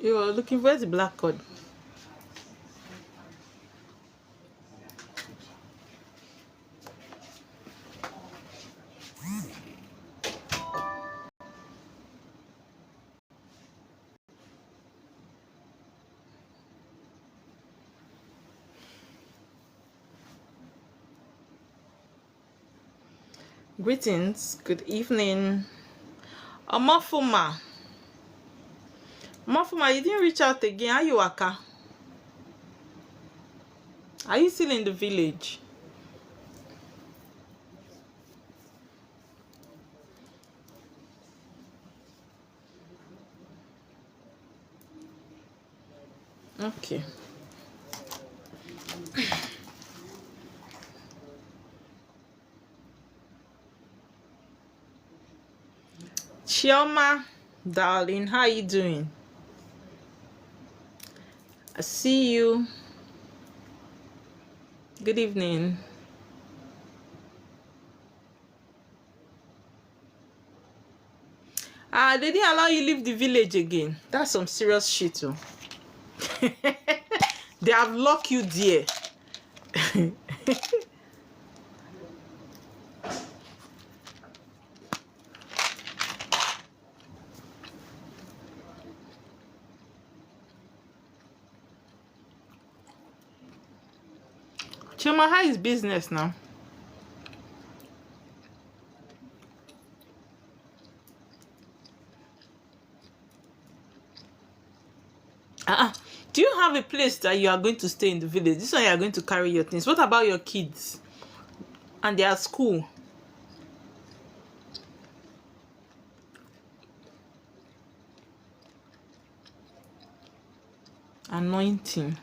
You are looking for the black card. Greetings, good evening. Amafuma. Amafuma, you didn't reach out again. How you waka? Are you still in the village? Okay. Chioma, darling, how you doing? I see you. Good evening. They didn't allow you leave the village again. That's some serious shit, too. They have locked you there. Chioma, how is business now? Do you have a place that you are going to stay in the village? This one you are going to carry your things. What about your kids? And they are at school. Anointing.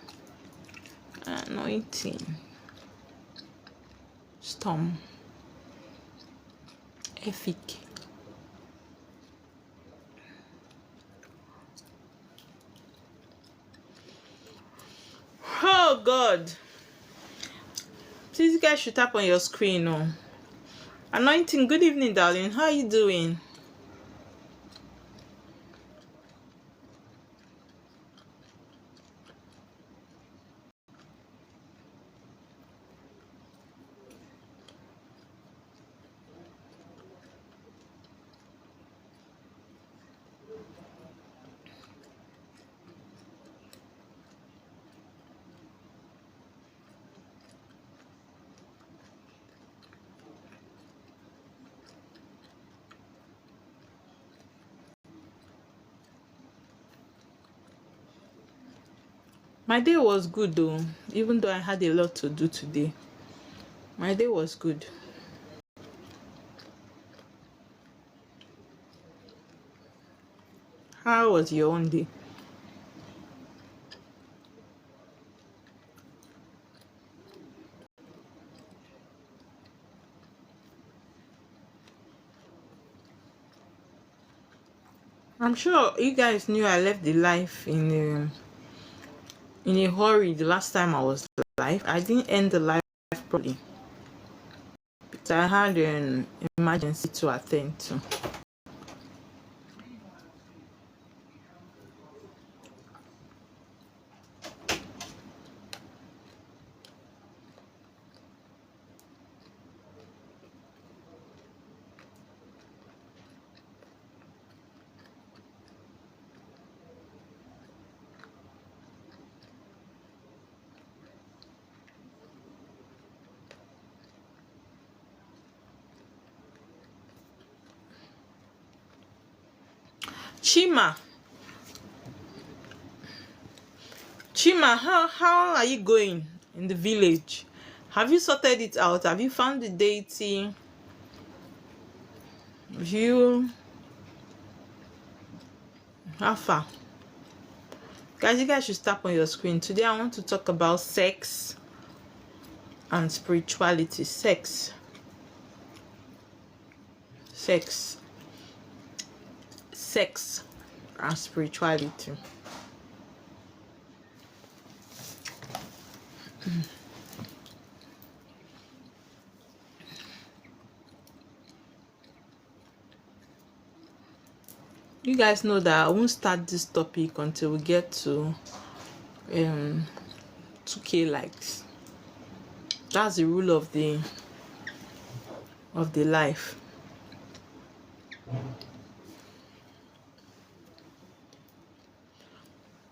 Storm. Epic. Oh God. Please, you guys should tap on your screen. Oh. Anointing, good evening, darling. How are you doing? My day was good though, even though I had a lot to do today. My day was good. How was your own day? I'm sure you guys knew I left the life in a hurry the last time I was live. I didn't end the live properly because I had an emergency to attend to. Chima, how are you going in the village? Have you sorted it out? Have you found the deity? How far? Guys, you guys should tap on your screen. Today I want to talk about sex and spirituality. Sex and spirituality. You guys know that I won't start this topic until we get to 2k likes. That's the rule of the life.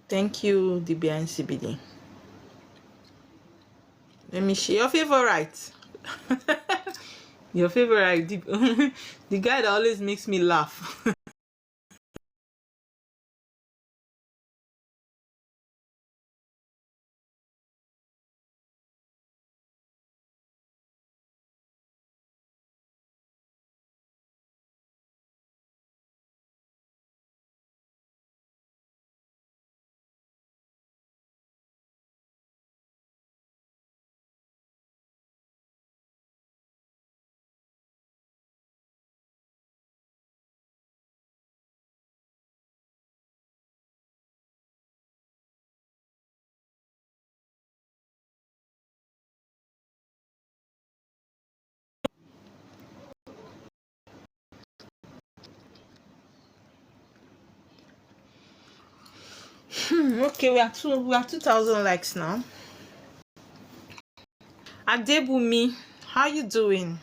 Thank you, DBI and CBD. Let me share your favorite. Your favorite, the guy that always makes me laugh. Okay, we are 2,000 likes now. Adebumi, how you doing?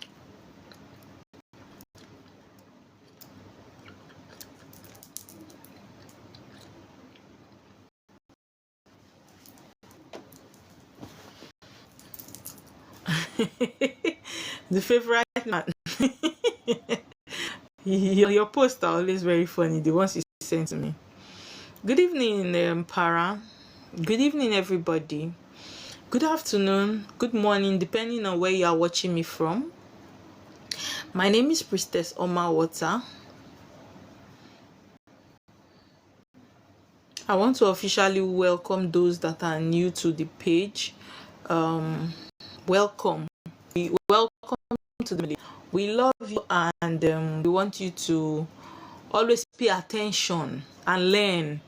The favorite man. Your posts are always very funny, the ones you send to me. Good evening, Para. Good evening, everybody. Good afternoon, good morning, depending on where you are watching me from. My name is Priestess Oma Water. I want to officially welcome those that are new to the page. Welcome. Welcome to the. We love you, and we want you to always pay attention and learn,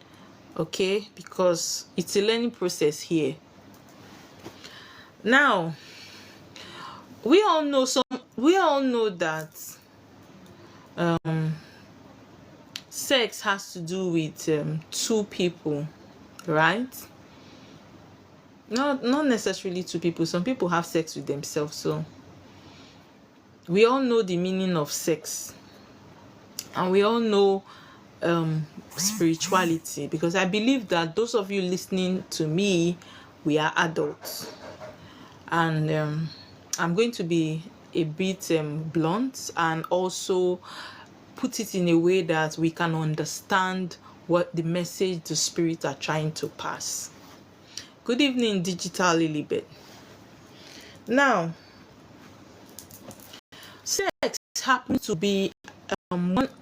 okay? Because it's a learning process here. Now, we all know that sex has to do with two people, right? Not necessarily two people. Some people have sex with themselves. So we all know the meaning of sex, and we all know spirituality, because I believe that those of you listening to me, we are adults, and I'm going to be a bit blunt and also put it in a way that we can understand what the message the spirit are trying to pass. Good evening, Digital Lilibet. Now, sex happens to be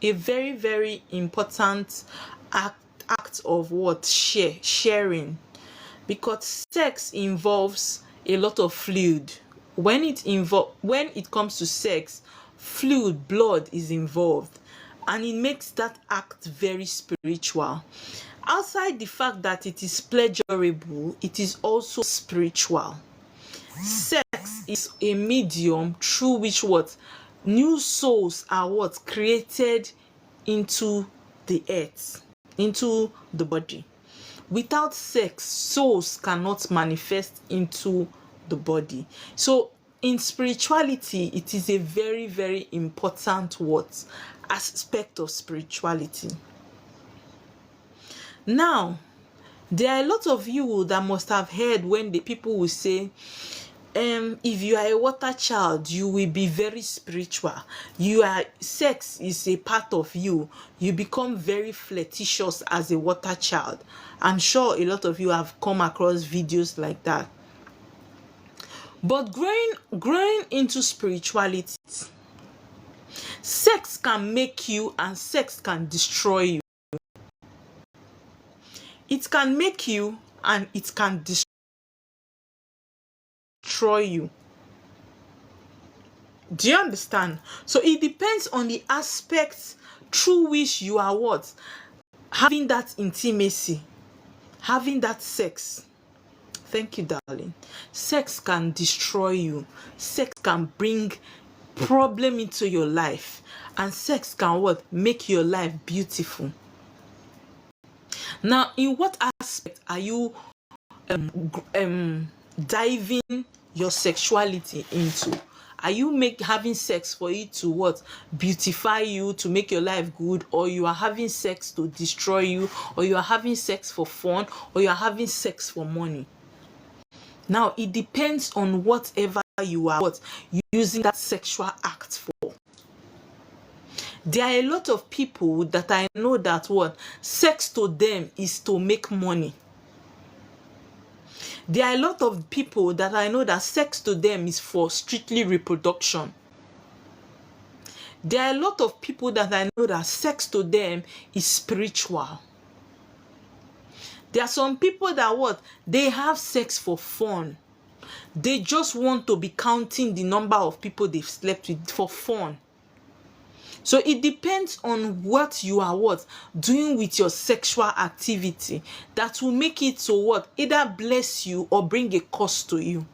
a very, very important act of what? Sharing. Because sex involves a lot of fluid. When it comes to sex, fluid, blood is involved, and it makes that act very spiritual. Outside the fact that it is pleasurable, it is also spiritual. Sex is a medium through which what? New souls are what? Created into the earth, into the body. Without sex, souls cannot manifest into the body. So in spirituality, it is a very, very important what? Aspect of spirituality. Now, there are a lot of you that must have heard when the people will say, if you are a water child, you will be very spiritual. Sex is a part of you. You become very flirtatious as a water child. I'm sure a lot of you have come across videos like that. But growing into spirituality, sex can make you and sex can destroy you. It can make you and it can destroy you. Do you understand? So it depends on the aspects through which you are what? Having that intimacy, having that sex. Thank you, darling. Sex can destroy you. Sex can bring problem into your life. And sex can what? Make your life beautiful. Now, in what aspect are you diving your sexuality into? Are you having sex for it to what? Beautify you, to make your life good, or you are having sex to destroy you, or you are having sex for fun, or you are having sex for money? Now, it depends on whatever you are using that sexual act for. There are a lot of people that I know that sex to them is to make money. There are a lot of people that I know that sex to them is for strictly reproduction. There are a lot of people that I know that sex to them is spiritual. There are some people that they have sex for fun. They just want to be counting the number of people they've slept with for fun. So it depends on what you are doing with your sexual activity that will make it so either bless you or bring a curse to you.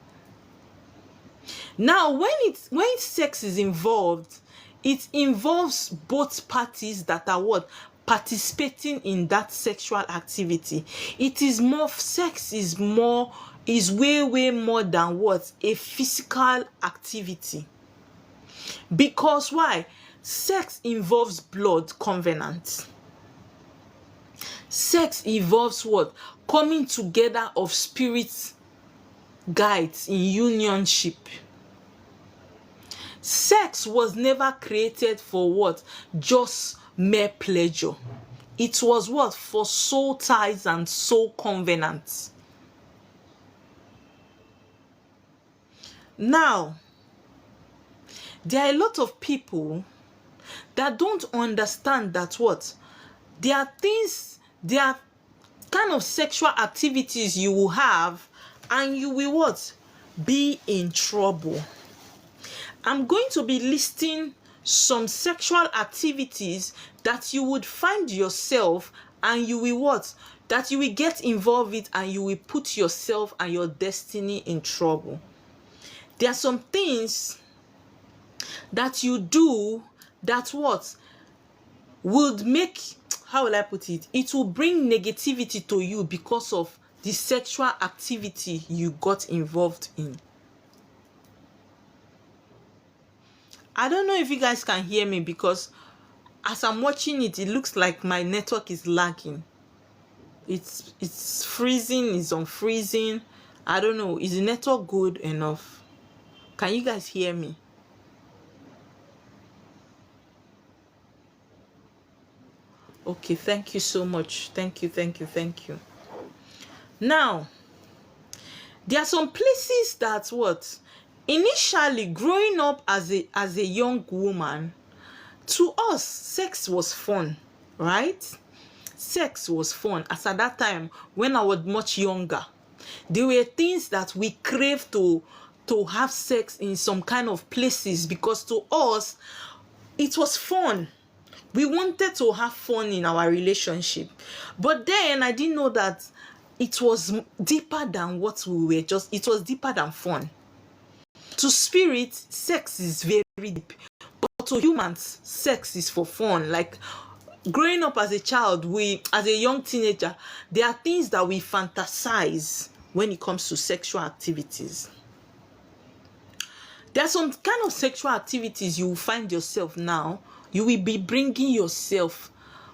Now, when sex is involved, it involves both parties that are participating in that sexual activity. It is more, sex is way more than a physical activity. Because why? Sex involves blood covenant. Sex involves coming together of spirit guides in unionship. Sex was never created for just mere pleasure. It was for soul ties and soul covenants. Now, there are a lot of people that don't understand that there are things, there are kind of sexual activities you will have and you will be in trouble. I'm going to be listing some sexual activities that you would find yourself and you will that you will get involved with and you will put yourself and your destiny in trouble. There are some things that you do that would make, how will I put it? It will bring negativity to you because of the sexual activity you got involved in. I don't know if you guys can hear me because as I'm watching it, it looks like my network is lagging. It's freezing, it's unfreezing. I don't know. Is the network good enough? Can you guys hear me? Okay, thank you so much. Thank you. Now, there are some places that initially growing up as a young woman, to us, sex was fun, right? Sex was fun. As at that time, when I was much younger, there were things that we craved to have sex in some kind of places because to us, it was fun. We wanted to have fun in our relationship. But then I didn't know that it was deeper than what we were just, it was deeper than fun. To spirit, sex is very deep. But to humans, sex is for fun. Like growing up as a child, as a young teenager, there are things that we fantasize when it comes to sexual activities. There are some kind of sexual activities you will find yourself now. You will be bringing yourself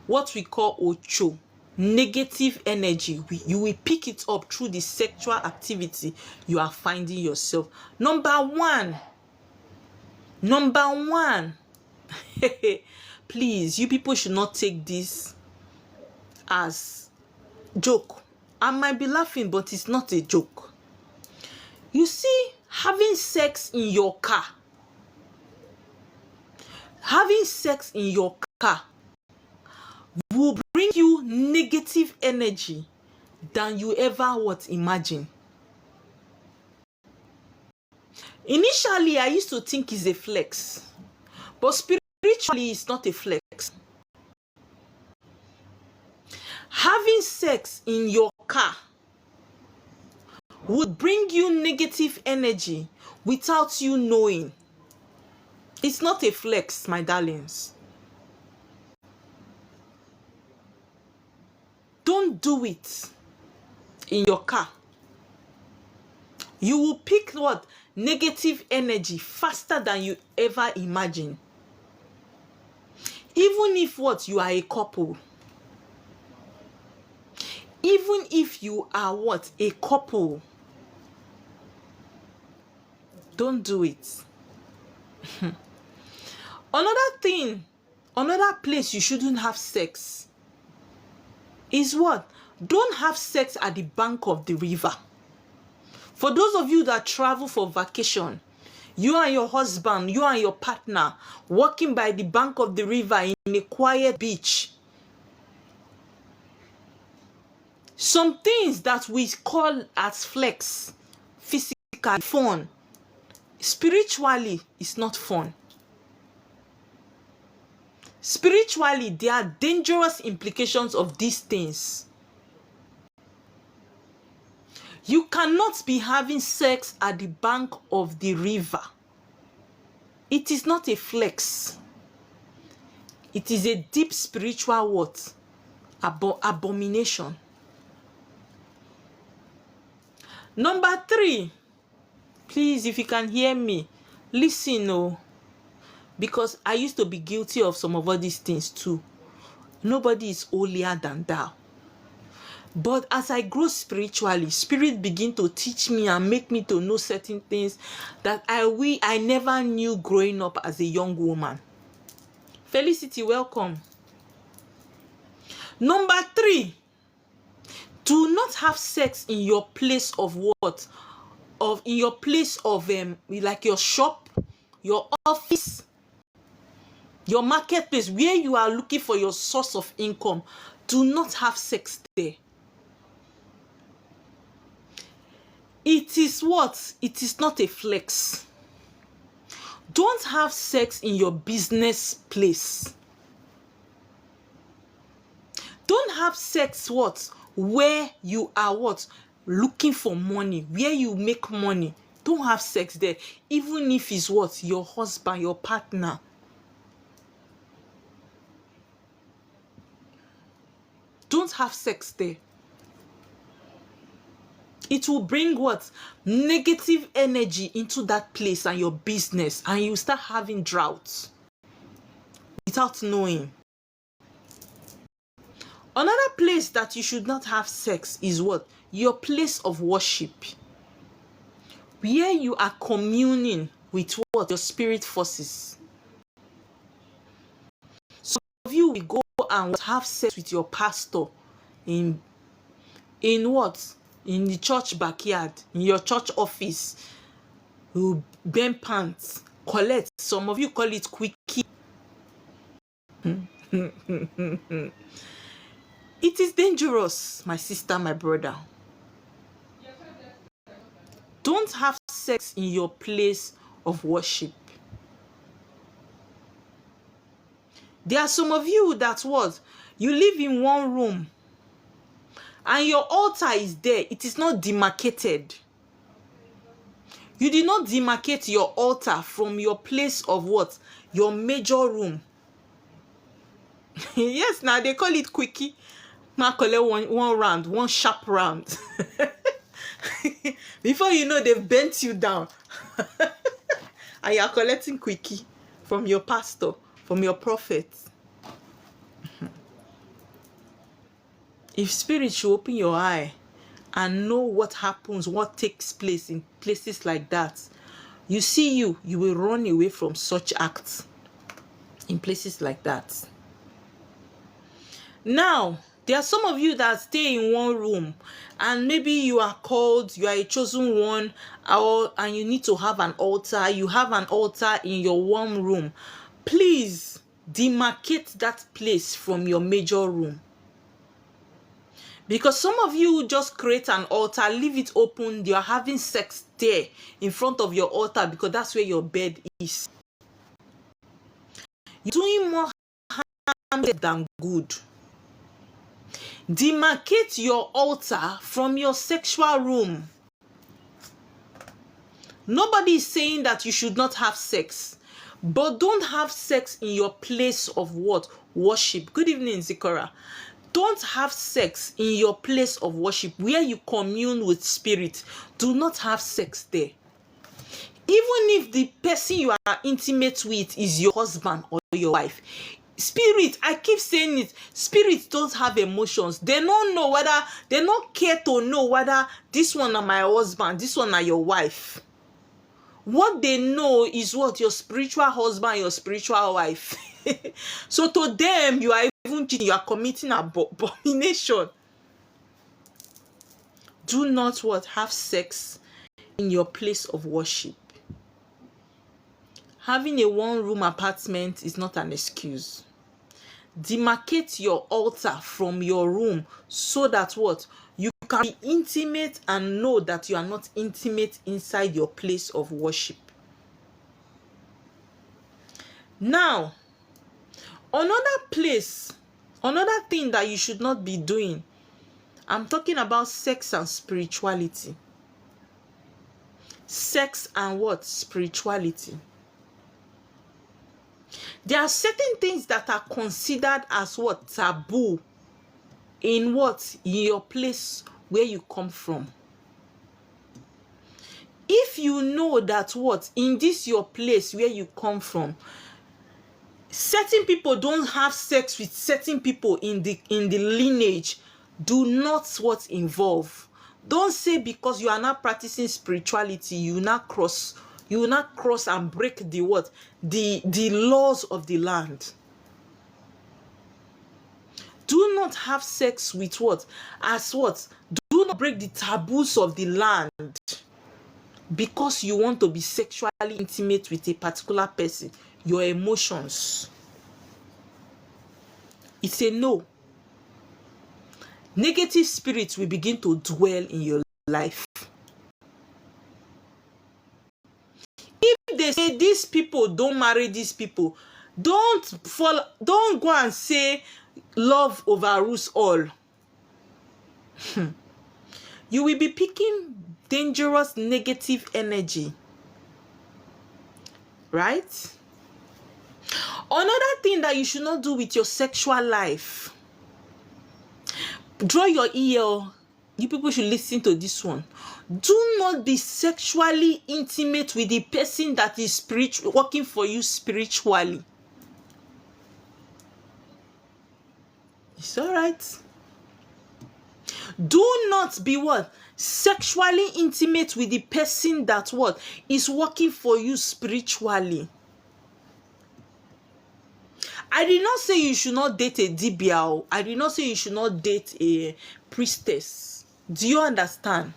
what we call ocho, negative energy. You will pick it up through the sexual activity you are finding yourself. Number one, please, you people should not take this as joke. I might be laughing, but it's not a joke. You see, having sex in your car. Having sex in your car will bring you negative energy than you ever imagine. Initially, I used to think it's a flex, but spiritually, it's not a flex. Having sex in your car would bring you negative energy without you knowing. It's not a flex, my darlings. Don't don't do it in your car. You will pick what? Negative energy faster than you ever imagine. Even if what? You are a couple. Even if you are what? A couple. Don't do it. Another thing, another place you shouldn't have sex is what? Don't have sex at the bank of the river. For those of you that travel for vacation, you and your husband, you and your partner walking by the bank of the river in a quiet beach. Some things that we call as flex, physical fun, spiritually is not fun. Spiritually, there are dangerous implications of these things. You cannot be having sex at the bank of the river. It is not a flex. It is a deep spiritual what? Abomination. Number 3, please, if you can hear me, listen, oh, because I used to be guilty of some of all these things too. Nobody is holier than thou. But as I grow spiritually, Spirit begin to teach me and make me to know certain things that I never knew growing up as a young woman. Felicity, welcome. Number 3, do not have sex in your place of what? In your place of like your shop, your office, your marketplace, where you are looking for your source of income. Do not have sex there. It is what? It is not a flex. Don't have sex in your business place. Don't have sex what? Where you are what? Looking for money, where you make money. Don't have sex there, even if it's what? Your husband, your partner. Don't have sex there. It will bring what? Negative energy into that place and your business, and you start having droughts without knowing. Another place that you should not have sex is what? Your place of worship, where you are communing with what? Your spirit forces. Some of you will go and have sex with your pastor in what? In the church backyard, in your church office. You bend pants, collect. Some of you call it quickie. It is dangerous, my sister, my brother. Don't have sex in your place of worship. There are some of you that what? You live in one room and your altar is there. It is not demarcated. You did not demarcate your altar from your place of what? Your major room. Yes, now they call it quickie. Now collect one round, one sharp round. Before you know, they've bent you down. And you are collecting quickie from your pastor, from your prophet. If Spirit should open your eye and know what happens, what takes place in places like that, you will run away from such acts in places like that. Now, there are some of you that stay in one room and maybe you are called, you are a chosen one, and you need to have an altar. You have an altar in your one room. Please demarcate that place from your major room. Because some of you just create an altar, leave it open, you are having sex there in front of your altar because that's where your bed is. You're doing more harm than good. Demarcate your altar from your sexual room. Nobody is saying that you should not have sex, but don't have sex in your place of what? Worship. Good evening, Zikora. Don't have sex in your place of worship where you commune with spirit. Do not have sex there. Even if the person you are intimate with is your husband or your wife, spirit, I keep saying it, spirits don't have emotions. They don't know whether, they don't care to know whether this one are my husband, this one are your wife. What they know is what? Your spiritual husband, your spiritual wife. So to them, you are even cheating, you are committing abomination. Do not what? Have sex in your place of worship. Having a one-room apartment is not an excuse. Demarcate your altar from your room so that what? You can be intimate and know that you are not intimate inside your place of worship. Now, another place, another thing that you should not be doing, I'm talking about sex and spirituality. Sex and what? Spirituality. There are certain things that are considered as what? Taboo in what? In your place where you come from. If you know that what? In this your place where you come from, certain people don't have sex with certain people in the lineage, do not what? Involve. Don't say because you are not practicing spirituality, you will not cross and break the what? The laws of the land. Do not have sex with what? As what? Do not break the taboos of the land because you want to be sexually intimate with a particular person. Your emotions. It's a no. Negative spirits will begin to dwell in your life. If they say these people don't marry these people, don't go and say love overrules all. You will be picking dangerous negative energy. Right? Another thing that you should not do with your sexual life. Draw your ear. You people should listen to this one. Do not be sexually intimate with the person that is working for you spiritually. It's all right. Do not be what? Sexually intimate with the person that what? Is working for you spiritually. I did not say you should not date a dibia. I did not say you should not date a priestess. Do you understand?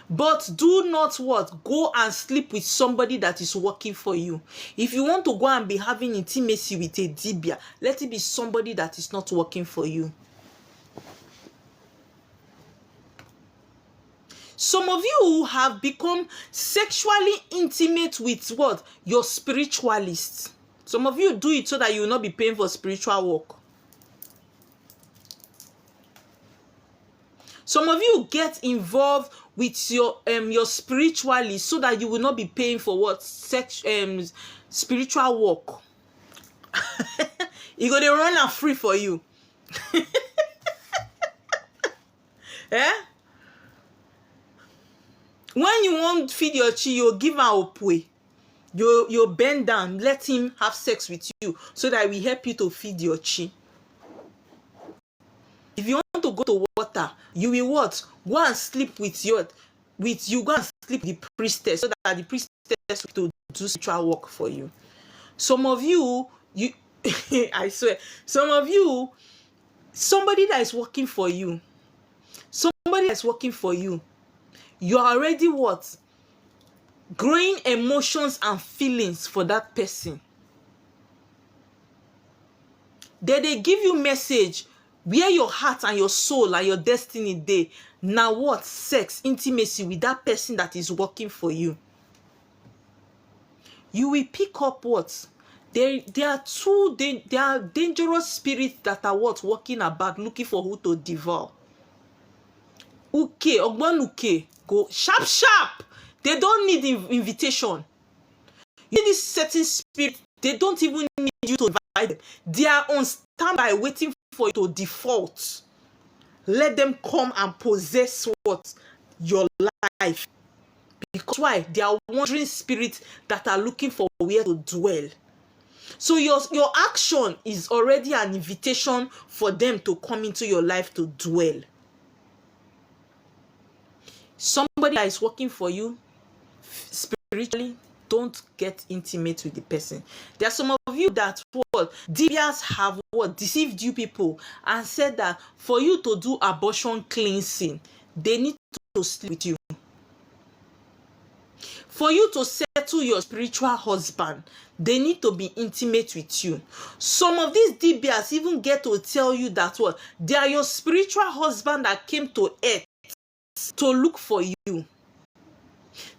But do not what? Go and sleep with somebody that is working for you. If you want to go and be having intimacy with a dibia, let it be somebody that is not working for you. Some of you have become sexually intimate with what? Your spiritualist. Some of you do it so that you will not be paying for spiritual work. Some of you get involved with your spiritualist so that you will not be paying for what? Spiritual work. You're gonna run and free for you. Eh? When you want to feed your chi, you give her opwe. You bend down, let him have sex with you so that we help you to feed your chi. If you want to go to water, you will what? Go and sleep go and sleep with the priestess so that the priestess will do spiritual work for you. Some of you, I swear, some of you, somebody that is working for you, you are already what? Growing emotions and feelings for that person. Then they give you message where your heart and your soul and your destiny dey. Now what? Sex, intimacy with that person that is working for you. You will pick up what? There are dangerous spirits that are what? Walking about looking for who to devour. Okay, go sharp. They don't need invitation. You need this certain spirit. They don't even need you to invite them. They are on standby waiting for you to default. Let them come and possess what? Your life. Because why? They are wandering spirits that are looking for where to dwell. So your action is already an invitation for them to come into your life to dwell. Somebody that is working for you spiritually, don't get intimate with the person. There are some of you that what Dibias have what deceived you people and said that for you to do abortion cleansing, they need to sleep with you. For you to settle your spiritual husband, they need to be intimate with you. Some of these Dibias even get to tell you that what they are your spiritual husband that came to earth to look for you.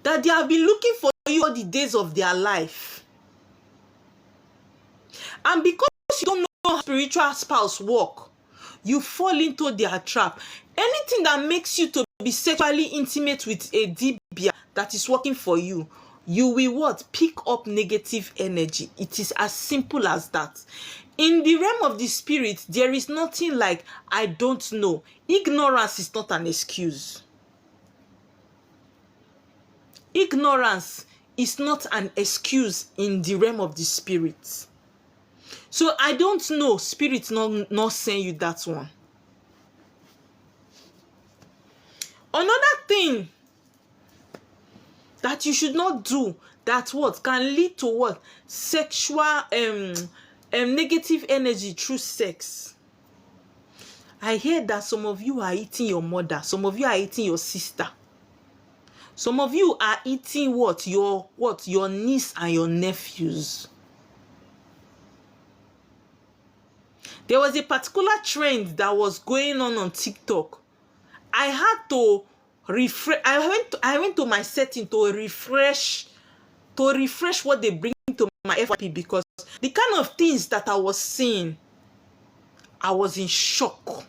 That they have been looking for you all the days of their life. And because you don't know how spiritual spouse work, you fall into their trap. Anything that makes you to be sexually intimate with a Dibia that is working for you, you will what? Pick up negative energy. It is as simple as that. In the realm of the spirit, there is nothing like I don't know. Ignorance is not an excuse. Ignorance is not an excuse in the realm of the spirit. So I don't know, spirit not saying you that one. Another thing that you should not do that what can lead to what? Sexual negative energy through sex. I hear that some of you are eating your mother, some of you are eating your sister. Some of you are eating what? Your niece and your nephews. There was a particular trend that was going on TikTok. I had to refresh. I went to my setting to refresh what they bring to my FYP, because the kind of things that I was seeing, I was in shock.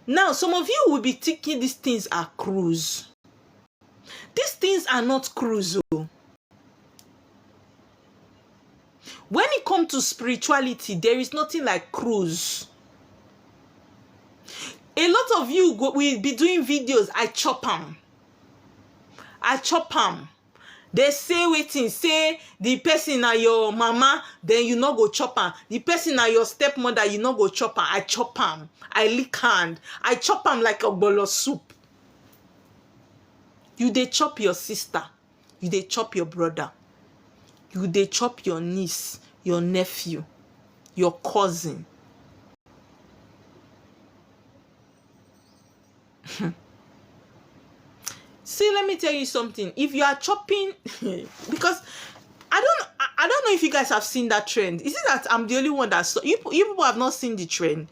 Now, some of you will be thinking these things are cruise. These things are not cruise. When it comes to spirituality, there is nothing like cruise. A lot of you will be doing videos. I chop them. They say waiting, say the person na your mama, then you no go chop am. The person na your stepmother, you no go chop am. I chop am. I lick hand. I chop am like a bowl of soup. You dey chop your sister. You dey chop your brother. You dey chop your niece, your nephew, your cousin. See, let me tell you something. If you are chopping, because I don't know if you guys have seen that trend. Is it that I'm the only one that saw? You people have not seen the trend.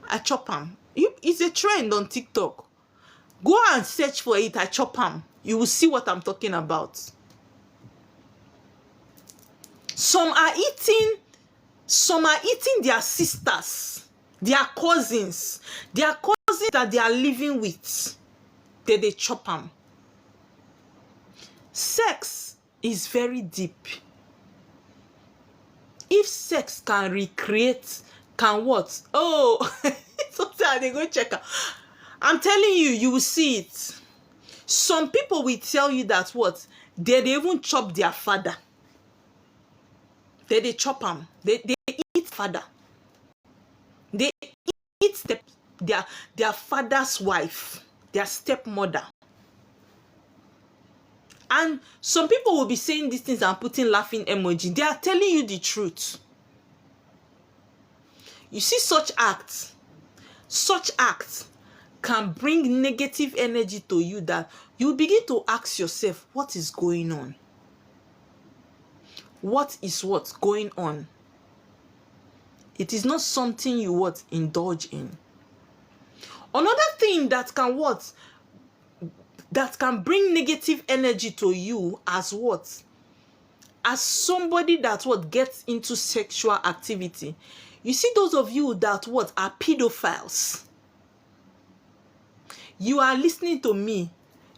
I chop them. It's a trend on TikTok. Go and search for it. I chop them. You will see what I'm talking about. Some are eating their sisters, their cousins that they are living with. They chop them. Sex is very deep. If sex can recreate, can what? Oh, sometimes they go check out. I'm telling you, you will see it. Some people will tell you that what? They even chop their father. They chop them. They eat father. They eat their father's wife, their stepmother. And some people will be saying these things and putting laughing emoji. They are telling you the truth. You see, such acts can bring negative energy to you that you begin to ask yourself, what is going on? What's going on? It is not something you indulge in. Another thing that can bring negative energy to you as somebody that gets into sexual activity. You see, those of you that are pedophiles. You are listening to me.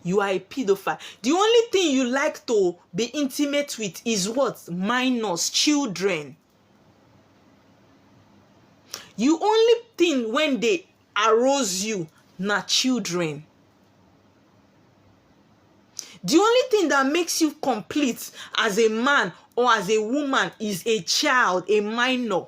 You are a pedophile. The only thing you like to be intimate with is minors, children. You only thing when they arouse you, na children. The only thing that makes you complete as a man or as a woman is a child, a minor.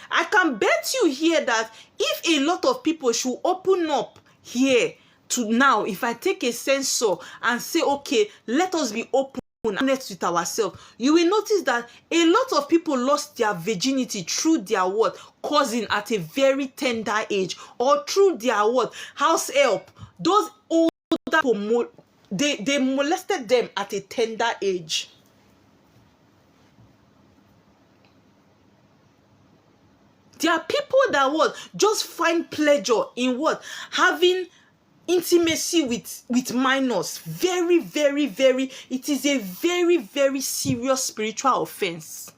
I can bet you here that if a lot of people should open up here to now, if I take a censor and say, okay, let us be open and honest with ourselves, you will notice that a lot of people lost their virginity through their what? Cousin at a very tender age, or through their what? House help. Those older people, they molested them at a tender age. There are people that what? Just find pleasure in what? Having intimacy with minors. Very, very, very, it is a very, very serious spiritual offense.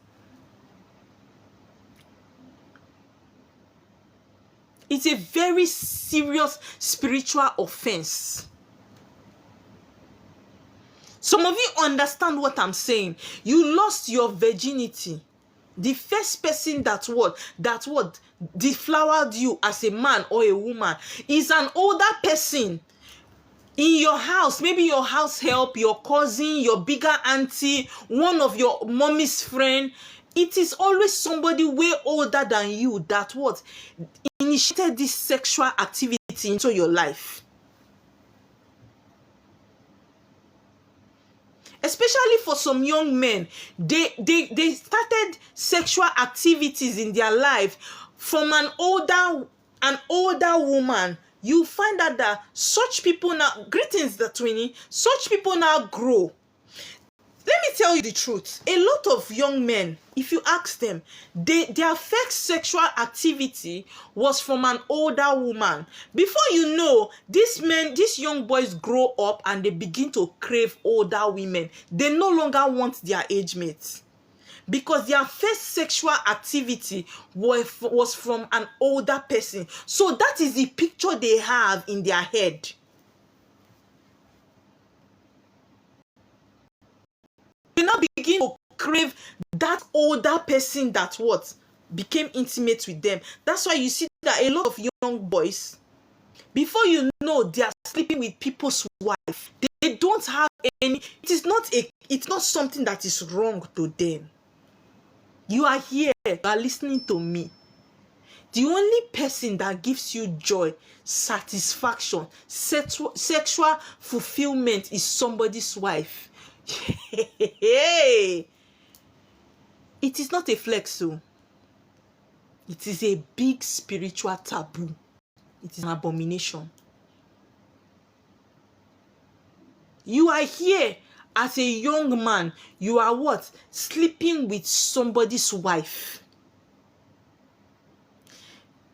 It's a very serious spiritual offense. Some of you understand what I'm saying. You lost your virginity. The first person that deflowered you as a man or a woman is an older person in your house. Maybe your house help, your cousin, your bigger auntie, one of your mommy's friend. It is always somebody way older than you that initiated this sexual activity into your life. Especially for some young men, they started sexual activities in their life from an older woman. You find out that such people now, greetings the Twinnie, such people now grow. Let me tell you the truth. A lot of young men, if you ask them, their first sexual activity was from an older woman. Before you know, these young boys grow up and they begin to crave older women. They no longer want their age mates, because their first sexual activity was from an older person. So that is the picture they have in their head. They now begin to crave that older person that became intimate with them. That's why you see that a lot of young boys, before you know, they are sleeping with people's wife. They don't have any. It's not something that is wrong to them. You are here, you are listening to me. The only person that gives you joy, satisfaction, sexual fulfillment is somebody's wife. It is not a flex, so it is a big spiritual taboo. It is an abomination. You are here as a young man. You are sleeping with somebody's wife.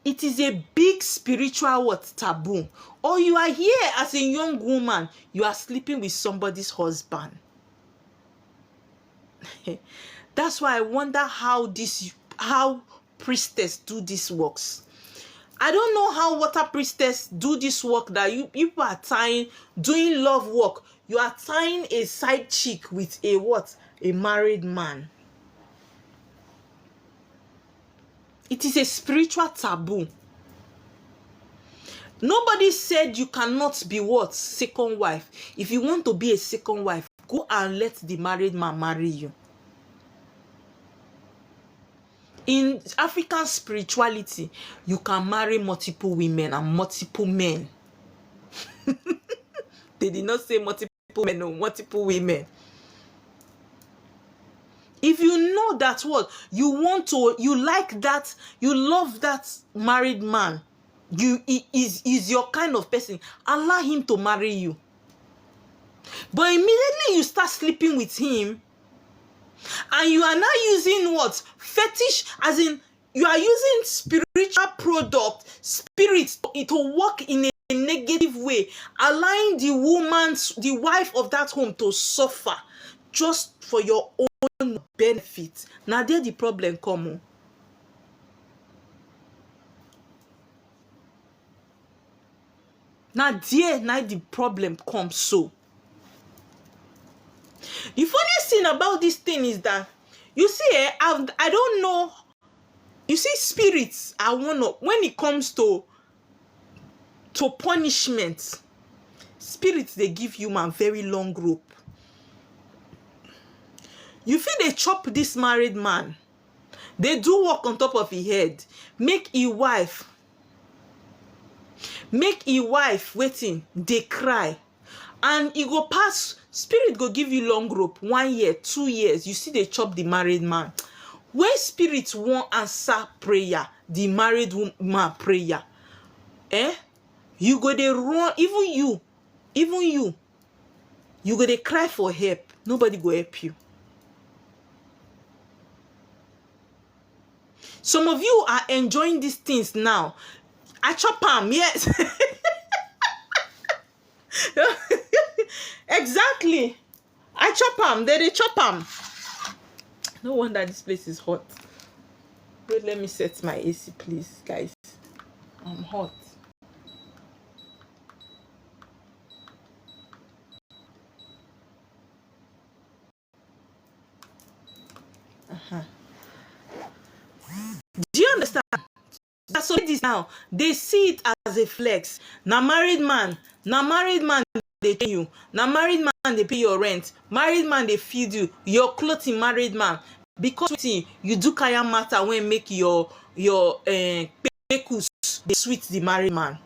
It is a big spiritual taboo. Or you are here as a young woman. You are sleeping with somebody's husband. That's why I wonder how priestess do these works. I don't know how water priestess do this work that you people are doing love work. You are tying a side chick with a married man. It is a spiritual taboo. Nobody said you cannot be second wife. If you want to be a second wife, go and let the married man marry you. In African spirituality, you can marry multiple women and multiple men. They did not say multiple men or multiple women. If you know that you like that, you love that married man, is your kind of person, allow him to marry you. But immediately you start sleeping with him, and you are now using fetish, as in you are using spiritual spirits to work in a negative way, allowing the wife of that home to suffer just for your own benefit. Now there the problem come. Now the problem comes. So the funniest thing about this thing is that, you see, I don't know You see, spirits are one of, when it comes to punishment, spirits, they give human very long rope. You feel they chop this married man, they do work on top of his head, make his wife waiting, they cry, and he go pass. Spirit go give you long rope, 1 year, 2 years. You see they chop the married man. When spirit won't answer prayer, the married woman prayer, you go they run. Even you go they cry for help. Nobody go help you. Some of you are enjoying these things now. I chop them, yes. Exactly. I chop them. They chop them. No wonder this place is hot. Wait, let me set my AC, please, guys. I'm hot. Do you understand? So this now, they see it as a flex. Now married man they pay you. Now married man they pay your rent. Married man they feed you. Your clothing, married man. Because you do kaya matter when make your pekus they sweet the married man.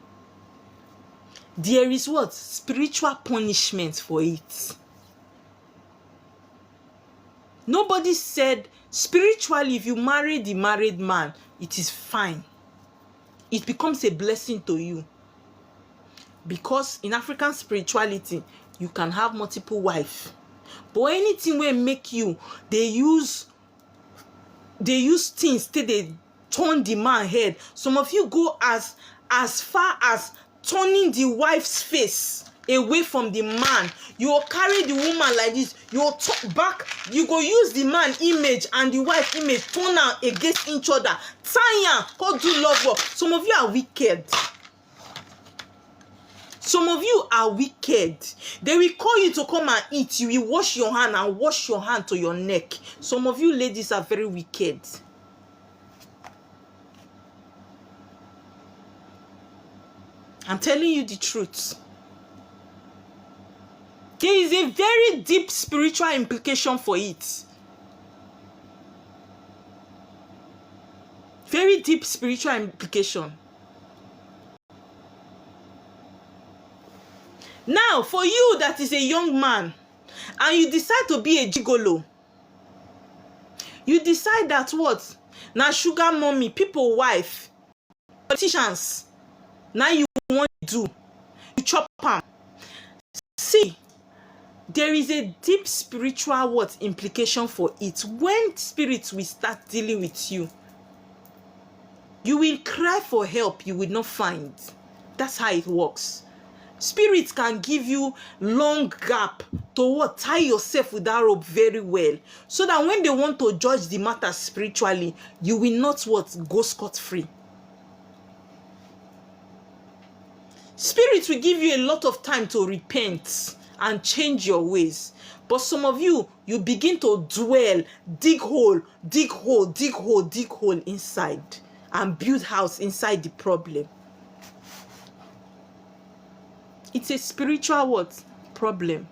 There is what? Spiritual punishment for it. Nobody said spiritually if you marry the married man, it is fine. It becomes a blessing to you. Because in African spirituality, you can have multiple wives. But anything will make you, they use things till they turn the man head. Some of you go as far as turning the wife's face away from the man. You will carry the woman like this. You will talk back. You go use the man image and the wife image, turn out against each other. Tanya, go do love work. Some of you are wicked. Some of you are wicked. They will call you to come and eat. You will wash your hand and wash your hand to your neck. Some of you ladies are very wicked. I'm telling you the truth. There is a very deep spiritual implication for it. Very deep spiritual implication. Now, for you that is a young man and you decide to be a gigolo, you decide that what? Now sugar mommy, people wife, politicians, now you want to do, you chop them. See, there is a deep spiritual what implication for it. When spirits will start dealing with you, you will cry for help, you will not find. That's how it works. Spirits can give you long gap to what? Tie yourself with that rope very well. So that when they want to judge the matter spiritually, you will not what? Go scot-free. Spirits will give you a lot of time to repent and change your ways. But some of you, you begin to dwell, dig hole inside and build house inside the problem. It's a spiritual what? Problem.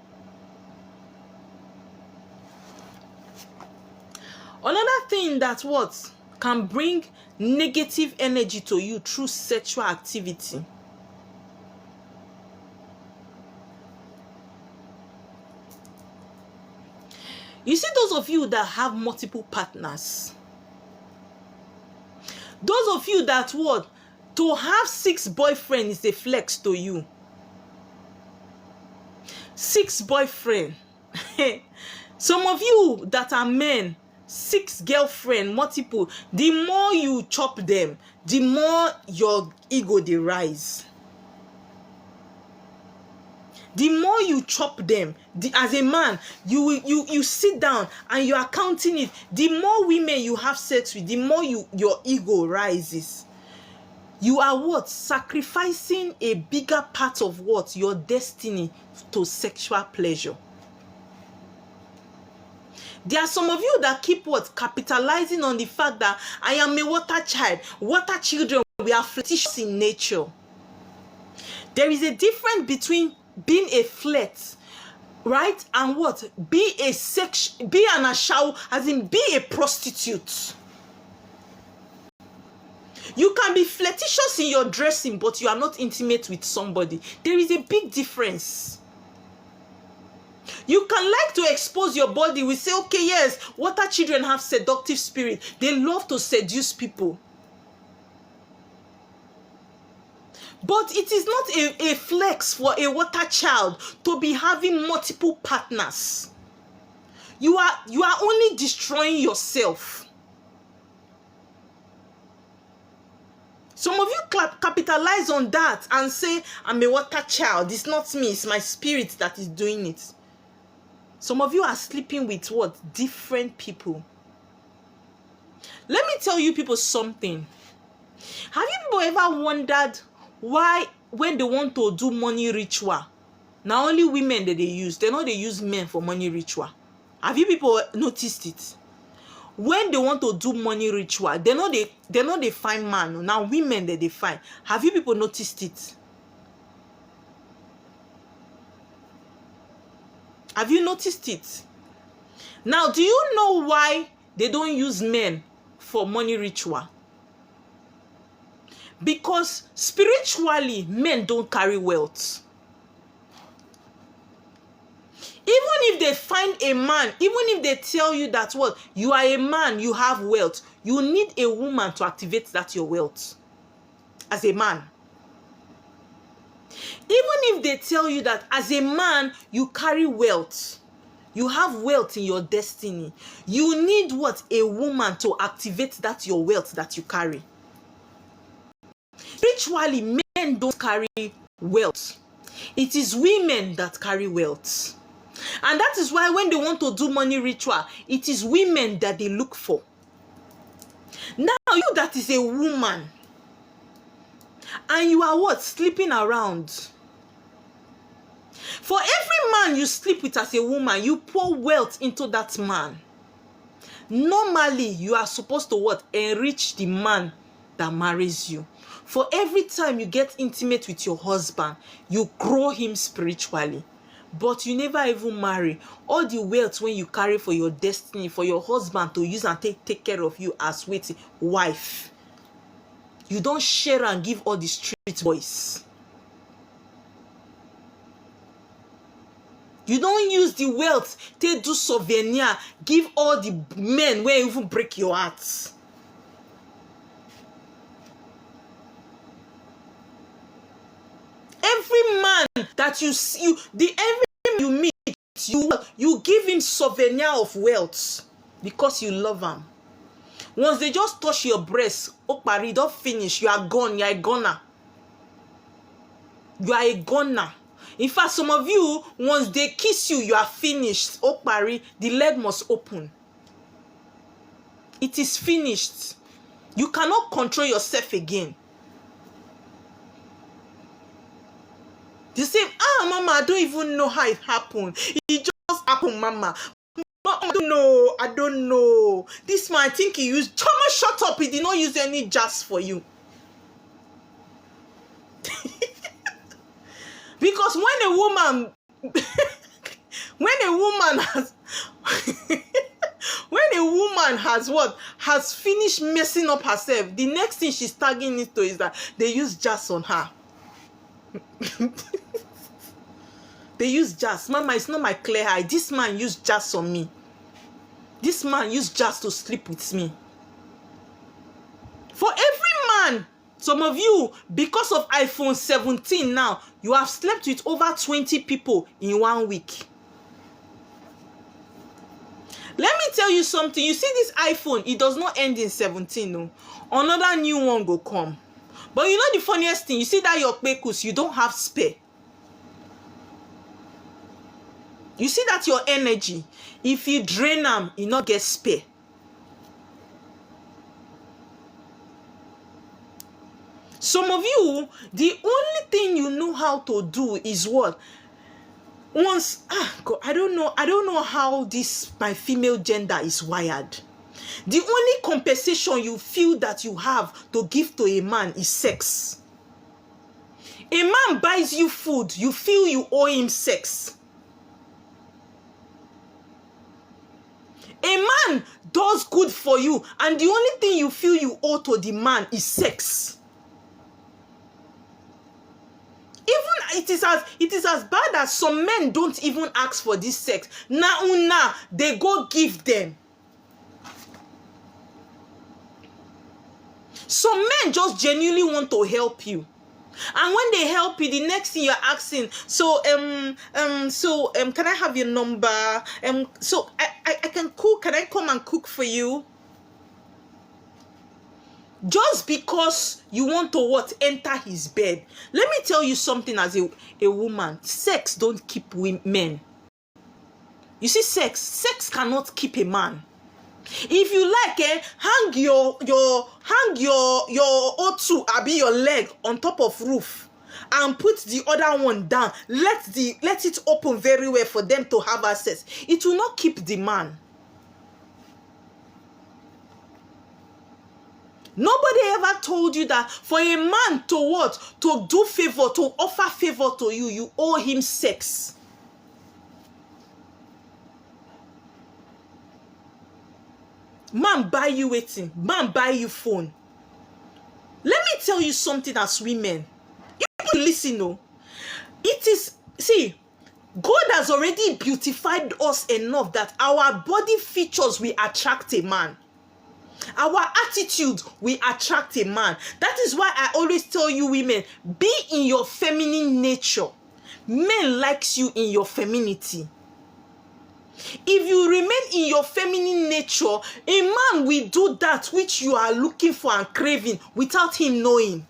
Another thing that what? Can bring negative energy to you through sexual activity. You see those of you that have multiple partners. Those of you that what? To have 6 boyfriends is a flex to you. 6 boyfriends. Some of you that are men, 6 girlfriend, multiple. The more you chop them, the more your ego they rise. The more you chop them, as a man, you sit down and you are counting it. The more women you have sex with, the more your ego rises. You are what? Sacrificing a bigger part of what? Your destiny to sexual pleasure. There are some of you that keep what? Capitalizing on the fact that I am a water child. Water children, we are flirtatious in nature. There is a difference between being a flirt, right, and what? Be an ashawo, as in be a prostitute. You can be flirtatious in your dressing, but you are not intimate with somebody. There is a big difference. You can like to expose your body. We say, okay, yes, water children have seductive spirit. They love to seduce people. But it is not a flex for a water child to be having multiple partners. You are only destroying yourself. Some of you capitalize on that and say, I'm a water child. It's not me. It's my spirit that is doing it. Some of you are sleeping with what? Different people. Let me tell you people something. Have you people ever wondered why when they want to do money ritual, now only women that they use? They know they use men for money ritual. Have you people noticed it? When they want to do money ritual, they know they find man. Now women that they find. Have you people noticed it? Have you noticed it? Now, do you know why they don't use men for money ritual? Because spiritually, men don't carry wealth. Even if they find a man, even if they tell you that what, you are a man, you have wealth, you need a woman to activate that your wealth as a man. Even if they tell you that as a man, you carry wealth, you have wealth in your destiny, you need what? A woman to activate that your wealth that you carry. Spiritually, men don't carry wealth. It is women that carry wealth. And that is why when they want to do money ritual, it is women that they look for. Now, you that is a woman, and you are what? Sleeping around. For every man you sleep with as a woman, you pour wealth into that man. Normally, you are supposed to what? Enrich the man that marries you. For every time you get intimate with your husband, you grow him spiritually. But you never even marry. All the wealth when you carry for your destiny, for your husband to use and take care of you as waiting wife, you don't share and give all the street boys. You don't use the wealth to do souvenir, give all the men where you even break your heart. Every man that you see, every man you meet, you give him souvenir of wealth because you love him. Once they just touch your breast, Okpari, don't finish. You are gone. You are a goner. You are a goner. In fact, some of you, once they kiss you, you are finished. Okpari, the leg must open. It is finished. You cannot control yourself again. You say, mama, I don't even know how it happened. It just happened, mama. I don't know. This man, I think he used... Choma, shut up. He did not use any jazz for you. Because when a woman... has what? Has finished messing up herself, the next thing she's tagging into is that they use jazz on her. They use jazz. Mama, it's not my clear eye. This man used jazz on me. This man used jazz to sleep with me. For every man, some of you, because of iPhone 17 now, you have slept with over 20 people in 1 week. Let me tell you something. You see this iPhone, it does not end in 17. No. Another new one will come. But you know the funniest thing? You see that your pekus, you don't have spare. You see that your energy, if you drain them, you not get spare. Some of you, the only thing you know how to do is what? once, God, I don't know how this my female gender is wired. The only compensation you feel that you have to give to a man is sex. A man buys you food, you feel you owe him sex. A man does good for you, and the only thing you feel you owe to the man is sex. Even it is as bad as some men don't even ask for this sex. Now they go give them. Some men just genuinely want to help you. And when they help you, the next thing you're asking, so can I have your number? So I can cook. Can I come and cook for you? Just because you want to enter his bed. Let me tell you something as a woman. Sex don't keep men. You see, sex cannot keep a man. If you like, hang your O2, abi your leg on top of roof and put the other one down. Let it open very well for them to have access. It will not keep the man. Nobody ever told you that for a man to do favor, to offer favor to you, you owe him sex. Man buy you waiting. Man buy you phone. Let me tell you something as women. You listen, no. God has already beautified us enough that our body features will attract a man. Our attitude will attract a man. That is why I always tell you women, be in your feminine nature. Men likes you in your femininity. If you remain in your feminine nature, a man will do that which you are looking for and craving without him knowing.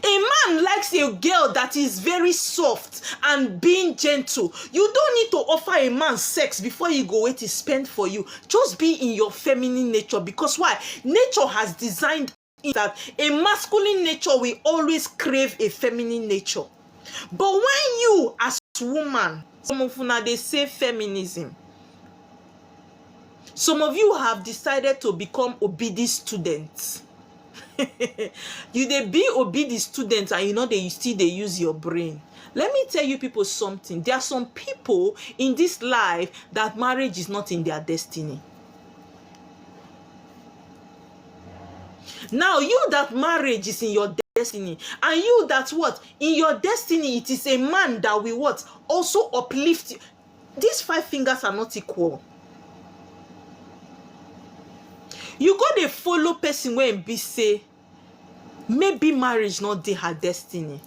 A man likes a girl that is very soft and being gentle. You don't need to offer a man sex before you go wait to spend for you. Just be in your feminine nature, because why? Nature has designed it that a masculine nature will always crave a feminine nature. But when you as woman, some of you now they say feminism. Some of you have decided to become obedient students. You they be obedient students and they use your brain. Let me tell you people something. There are some people in this life that marriage is not in their destiny. Now you that marriage is in your destiny, and you that in your destiny it is a man that will also uplift you. These 5 fingers are not equal. You go dey follow person when be say maybe marriage not dey her destiny.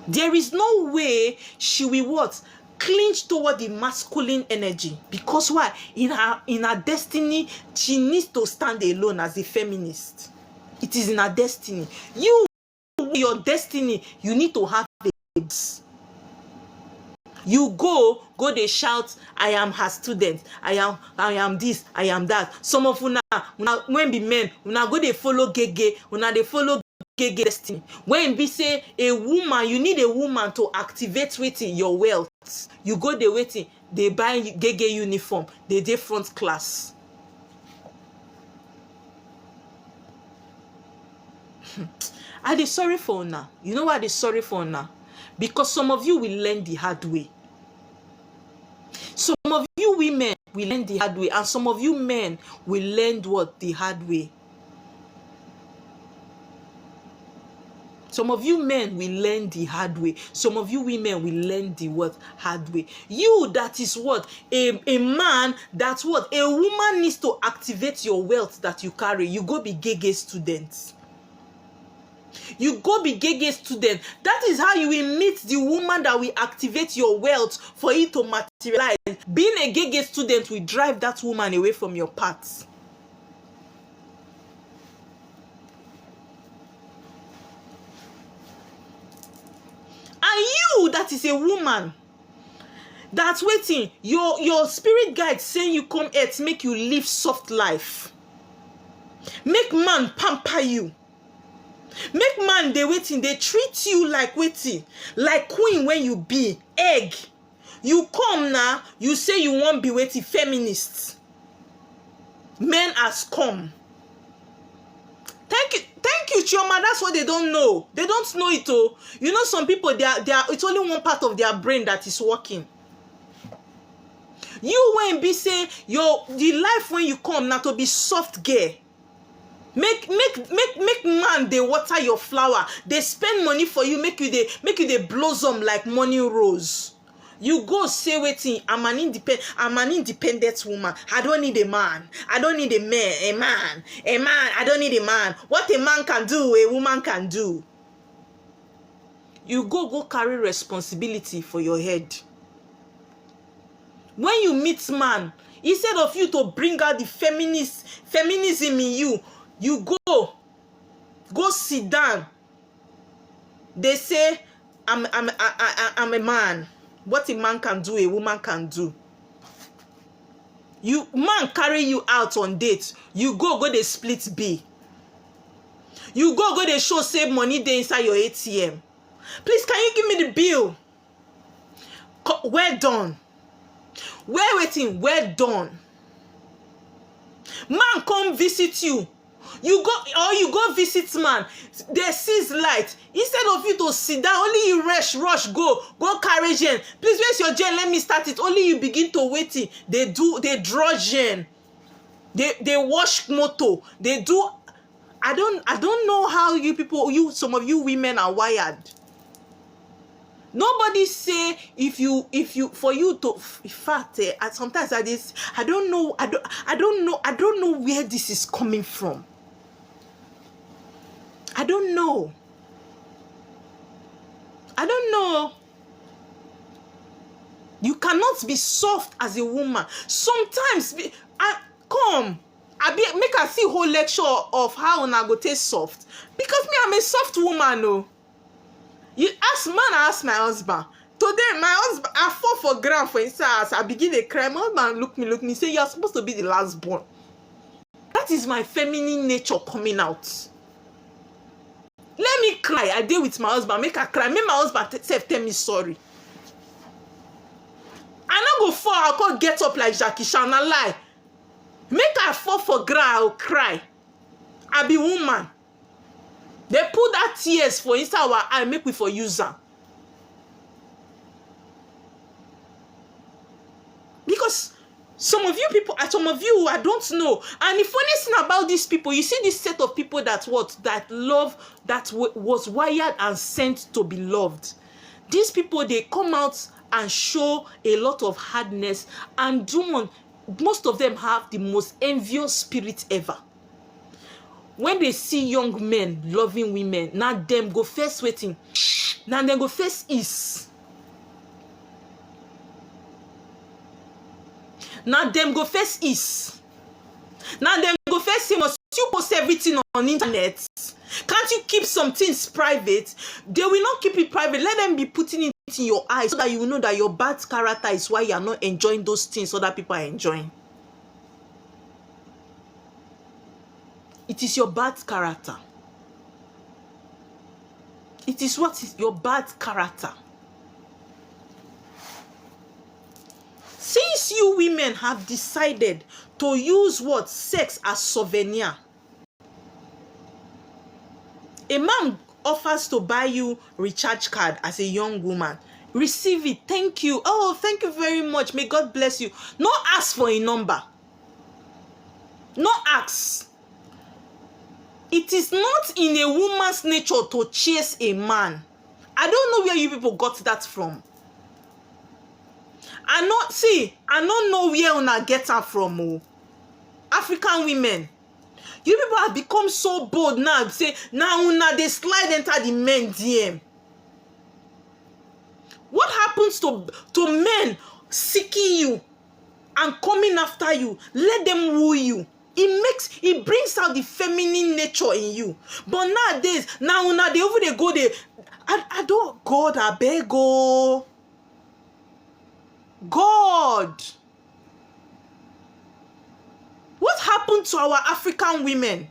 There is no way she will clinch toward the masculine energy, because why? In her destiny she needs to stand alone as a feminist. It is in her destiny. Your destiny, you need to have babes. You go they shout, I am her student, I am this, I am that. Some of una when be men, una go they follow gege, they follow gege destiny. When be say a woman, you need a woman to activate waiting your wealth. You go they waiting, they buy gege uniform, they front class. I dey sorry for una. You know why I dey sorry for una? Because some of you will learn the hard way. Some of you women will learn the hard way, and some of you men will learn the hard way. Some of you men will learn the hard way. Some of you women will learn the hard way. You that is a man that a woman needs to activate your wealth that you carry. You go be gege students. You go be gege student. That is how you will meet the woman that will activate your wealth for it to materialize. Being a gege student will drive that woman away from your path. And you that is a woman that's waiting, your spirit guide saying you come earth, make you live soft life. Make man pamper you. Make man dey waiting, they treat you like waiting, like queen when you be egg. You come now, you say you won't be waiting, feminists. Men has come. Thank you, Chioma. That's what they don't know. They don't know it, oh. You know, some people, they are, it's only one part of their brain that is working. You when be say the life when you come now to be soft girl. Make man they water your flower. They spend money for you, make you they blossom like morning rose. You go say waiting, I'm an independent woman. I don't need a man. I don't need a man. I don't need a man. What a man can do, a woman can do. You go carry responsibility for your head. When you meet man, instead of you to bring out the feminism in you, you go sit down. They say I'm a man. What a man can do, a woman can do. Man carry you out on dates. You go they split B. You go they show save money there inside your ATM. Please, can you give me the bill? Well done. We're waiting. Well done. Man come visit you. You go visit man. They sees light. Instead of you to sit down, only you rush, go carry gen. Please, where's your gen? Let me start it. Only you begin to waiting. They draw gen. They wash motor. They do. I don't know how you people, some of you women are wired. Nobody say for you to, in fact, sometimes I don't know where this is coming from. I don't know. You cannot be soft as a woman. Sometimes, make I see whole lecture of how una go taste soft. Because me, I'm a soft woman, no. You ask man, I ask my husband. Today, my husband, I fall for ground for inside house. I begin to cry. My husband look me, say, you're supposed to be the last born. That is my feminine nature coming out. Let me cry. I deal with my husband, make her cry. Make my husband tell me sorry. I not go fall, I'll go get up like Jackie Chan, I lie. Make her fall for ground, I'll cry. I be woman. They put that tears for inside our eye, make we for use them. Because some of you I don't know. And the funniest thing about these people, you see this set of people that was wired and sent to be loved. These people, they come out and show a lot of hardness, and most of them have the most envious spirit ever. When they see young men loving women, now them go first waiting, now them go first ease. Now them go first ease. Now them go first say, must you post everything on internet? Can't you keep some things private? They will not keep it private. Let them be putting it in your eyes so that you will know that your bad character is why you are not enjoying those things other people are enjoying. It is your bad character. It is what is your bad character. Since you women have decided to use what? Sex as souvenir. A man offers to buy you recharge card as a young woman. Receive it. Thank you. Oh, thank you very much. May God bless you. No ask for a number. No ask. It is not in a woman's nature to chase a man. I don't know where you people got that from. I don't know where una get her from. Oh. African women. You people have become so bold now. Say, now una they slide enter the men DM. What happens to men seeking you and coming after you? Let them woo you. It brings out the feminine nature in you. But nowadays, now they over they go there. I don't, God, I beg, oh. God. What happened to our African women?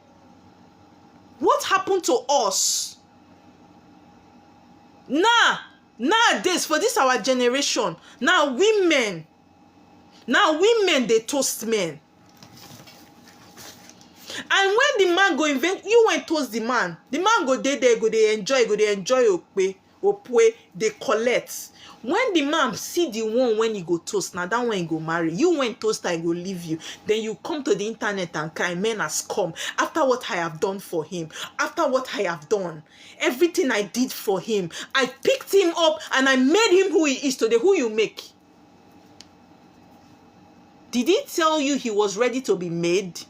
What happened to us? Nowadays, for this our generation, now women, they toast men. And when the man go invent, you went toast the man go there, go they enjoy opwe, they collect. When the man see the one when he go toast, now that one he go marry. You went toast, I go leave you. Then you come to the internet and cry, men has come. After what I have done for him, after what I have done, everything I did for him, I picked him up and I made him who he is today. Who you make? Did he tell you he was ready to be made?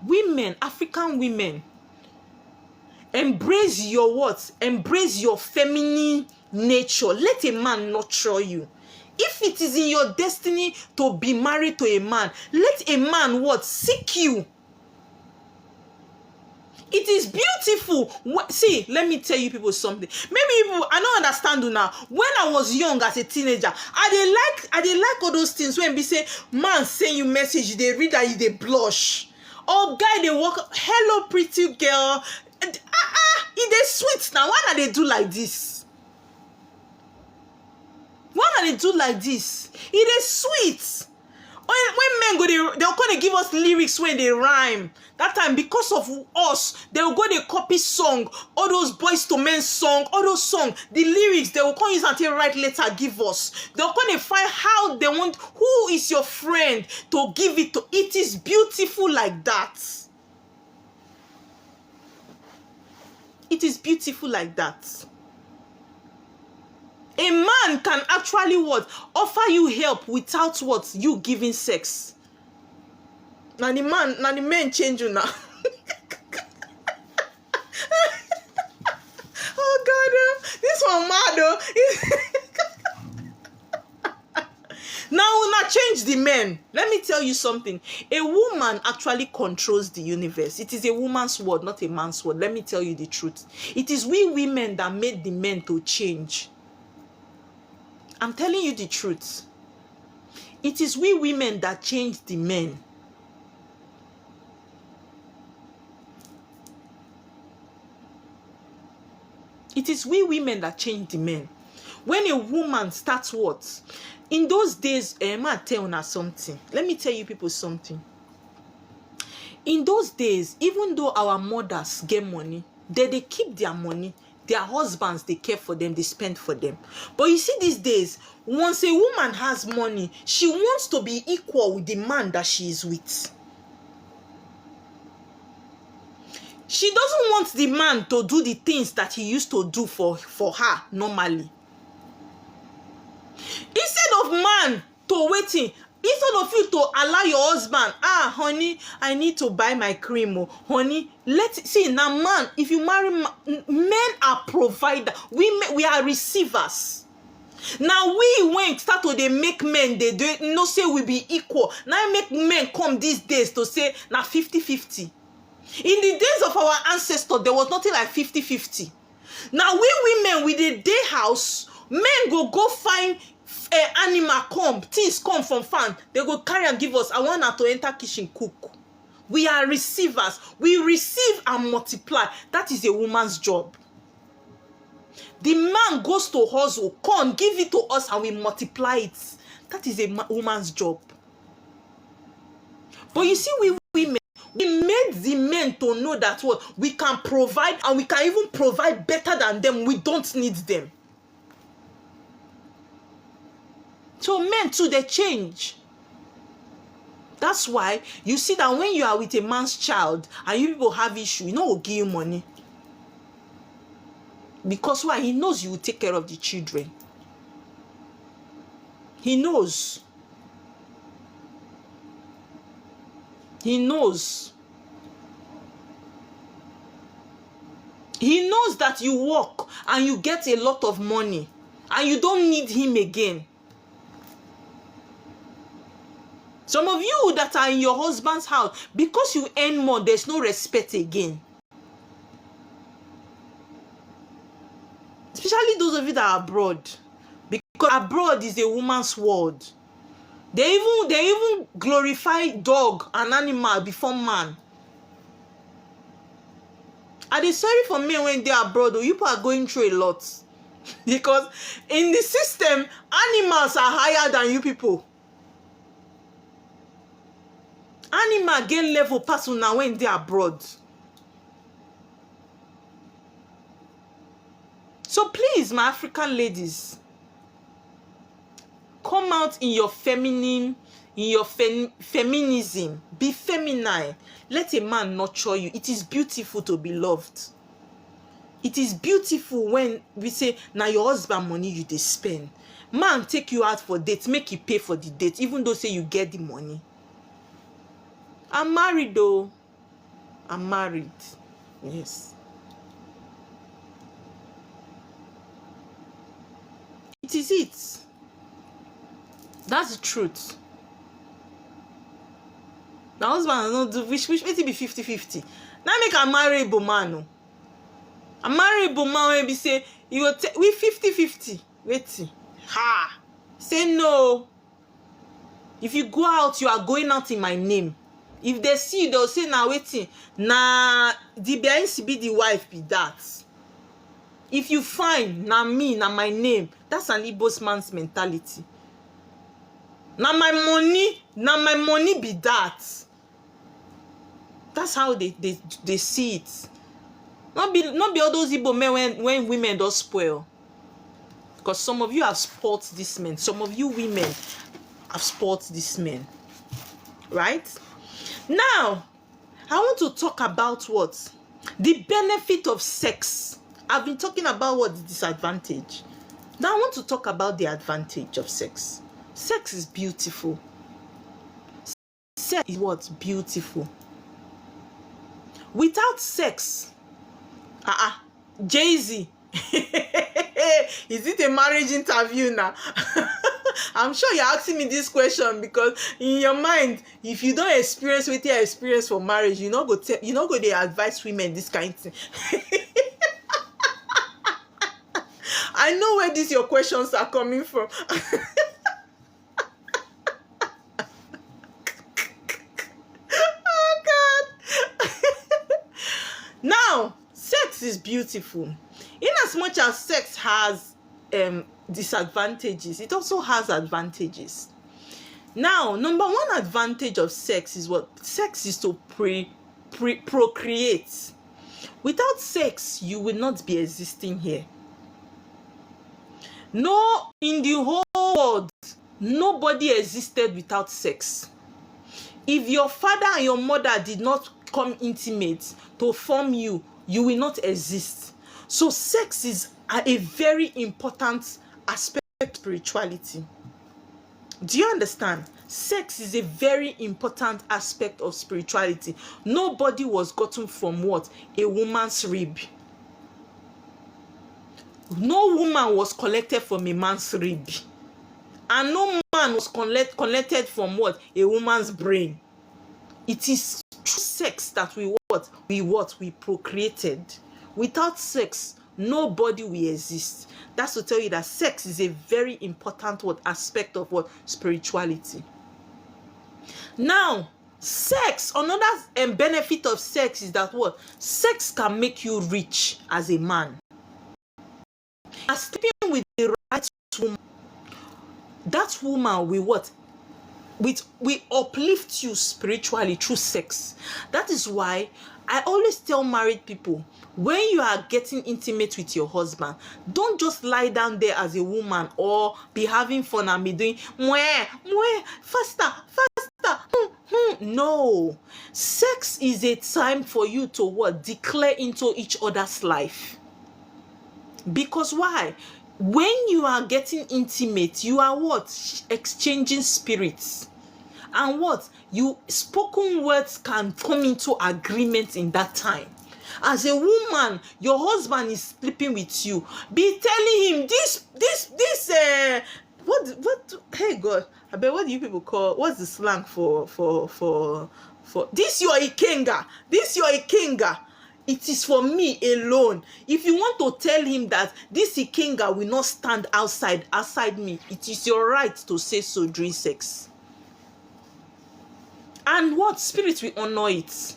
Women, African women, embrace your what? Embrace your feminine nature. Let a man nurture you. If it is in your destiny to be married to a man, let a man what? Seek you. It is beautiful. See, let me tell you people something. Maybe people, I don't understand now. When I was young as a teenager, I dey like all those things when be say, man send you message, they read that you they blush. Or guy they walk, hello pretty girl. It they sweet now. Why not they do like this? Why not they do like this? It is sweet. When men go, they'll go to give us lyrics when they rhyme. That time, because of us, they'll go they copy song, all those Boys to Men song, all those songs, the lyrics, they will come use until write letter give us. They'll go to find how they want, who is your friend to give it to. It is beautiful like that. It is beautiful like that. A man can actually what? Offer you help without what? You giving sex. Now the men change you now. Oh God, this one mad though. Now change the men. Let me tell you something. A woman actually controls the universe. It is a woman's word, not a man's word. Let me tell you the truth. It is we women that made the men to change. I'm telling you the truth. It is we women that changed the men. It is we women that change the men. When a woman starts what? In those days, Emma tell her something. Let me tell you people something. In those days, even though our mothers get money, they keep their money. Their husbands, they care for them, they spend for them. But you see these days, once a woman has money, she wants to be equal with the man that she is with. She doesn't want the man to do the things that he used to do for her normally. Instead of man to waiting, instead of you to allow your husband, honey, I need to buy my cream, honey, see now man, if you marry men are provider, we are receivers. Now we went start to they make men, they do no say we be equal. Now make men come these days to say now 50-50. In the days of our ancestors, there was nothing like 50-50. Now we women with the day house, men go find animal come, things come from farm. They go carry and give us. I want her to enter kitchen cook. We are receivers. We receive and multiply. That is a woman's job. The man goes to hustle, come give it to us and we multiply it. That is a woman's job. But you see, we women, we made the men to know that what we can provide, and we can even provide better than them. We don't need them. So men too, they change. That's why you see that when you are with a man's child and you people have issue, you know, will give you money. Because why? He knows you will take care of the children. He knows. He knows. He knows that you work and you get a lot of money and you don't need him again. Some of you that are in your husband's house, because you earn more, there's no respect again. Especially those of you that are abroad. abroad is a woman's world. They even glorify dog and animal before man. I dey sorry for men when they are abroad, you people are going through a lot. Because in the system, animals are higher than you people. Animal get level pass una when they are abroad. So please, my African ladies, come out in your feminine, in your feminism. Be feminine. Let a man nurture you. It is beautiful to be loved. It is beautiful when we say, now your husband money you dey spend. Man take you out for dates, make you pay for the date, even though say you get the money. I'm married though. I'm married. Yes. It is it. That's the truth. The husband no do which it be 50-50. Now make a marriable man. A marriable man when be say you will take we 50-50. Wait. Ha. Say no. If you go out, you are going out in my name. If they see you, they'll say, now waiting. Nah, the BNC be the wife be that. If you find na me, na my name, that's an Igbo man's mentality. Na my money be that. That's how they see it. Not be all those Igbo men when women don't spoil. Because some of you have spoiled these men. Some of you women have spoiled these men. Right? Now, I want to talk about what? The benefit of sex. I've been talking about what the disadvantage. Now I want to talk about the advantage of sex. Sex is beautiful. Sex is what? Beautiful. Without sex, Jay-Z. Is it a marriage interview now? I'm sure you're asking me this question because in your mind, if you don't experience what you experience for marriage, you not go to advise women this kind of thing. I know where these your questions are coming from. Oh God. Now, sex is beautiful. In as much as sex has disadvantages, it also has advantages. Now, number one advantage of sex is what? Sex is to procreate. Without sex, you will not be existing here. No, in the whole world, nobody existed without sex. If your father and your mother did not come intimate to form you, you will not exist. So sex is a very important aspect of spirituality. Do you understand? Sex is a very important aspect of spirituality. Nobody was gotten from what? A woman's rib. No woman was collected from a man's rib. And no man was collected from what? A woman's brain. It is through sex that we procreated. Without sex, nobody will exist. That's to tell you that sex is a very important aspect of spirituality. Now, sex, another benefit of sex is that sex can make you rich as a man. As sleeping with the right woman, that woman will we uplift you spiritually through sex. That is why I always tell married people, when you are getting intimate with your husband, don't just lie down there as a woman or be having fun and be doing faster. No. Sex is a time for you to declare into each other's life. Because why? When you are getting intimate, you are exchanging spirits. And you spoken words can come into agreement in that time. As a woman, your husband is sleeping with you. Be telling him this hey God, I bet what do you people call, what's the slang for this your ikenga? This your ikenga. It is for me alone. If you want to tell him that this Ikenga will not stand outside me, it is your right to say so during sex. And what? Spirit will honor it.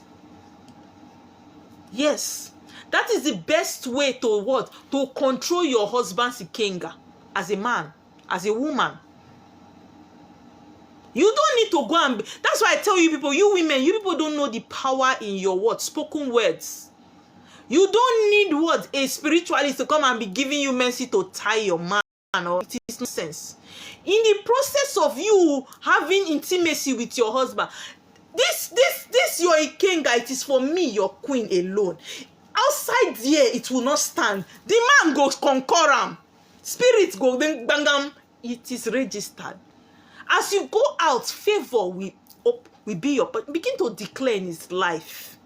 Yes. That is the best way to what? To control your husband's Ikenga as a man, as a woman. You don't need to go and that's why I tell you people, you women, you people don't know the power in your what? Spoken words. You don't need what? A spiritualist to come and be giving you mercy to tie your man, or it is nonsense. In the process of you having intimacy with your husband, this your Ikenga, it is for me, your queen alone. Outside there, it will not stand. The man goes conquer. Spirit go then bangam. It is registered. As you go out, favor will be your, but begin to declare in his life.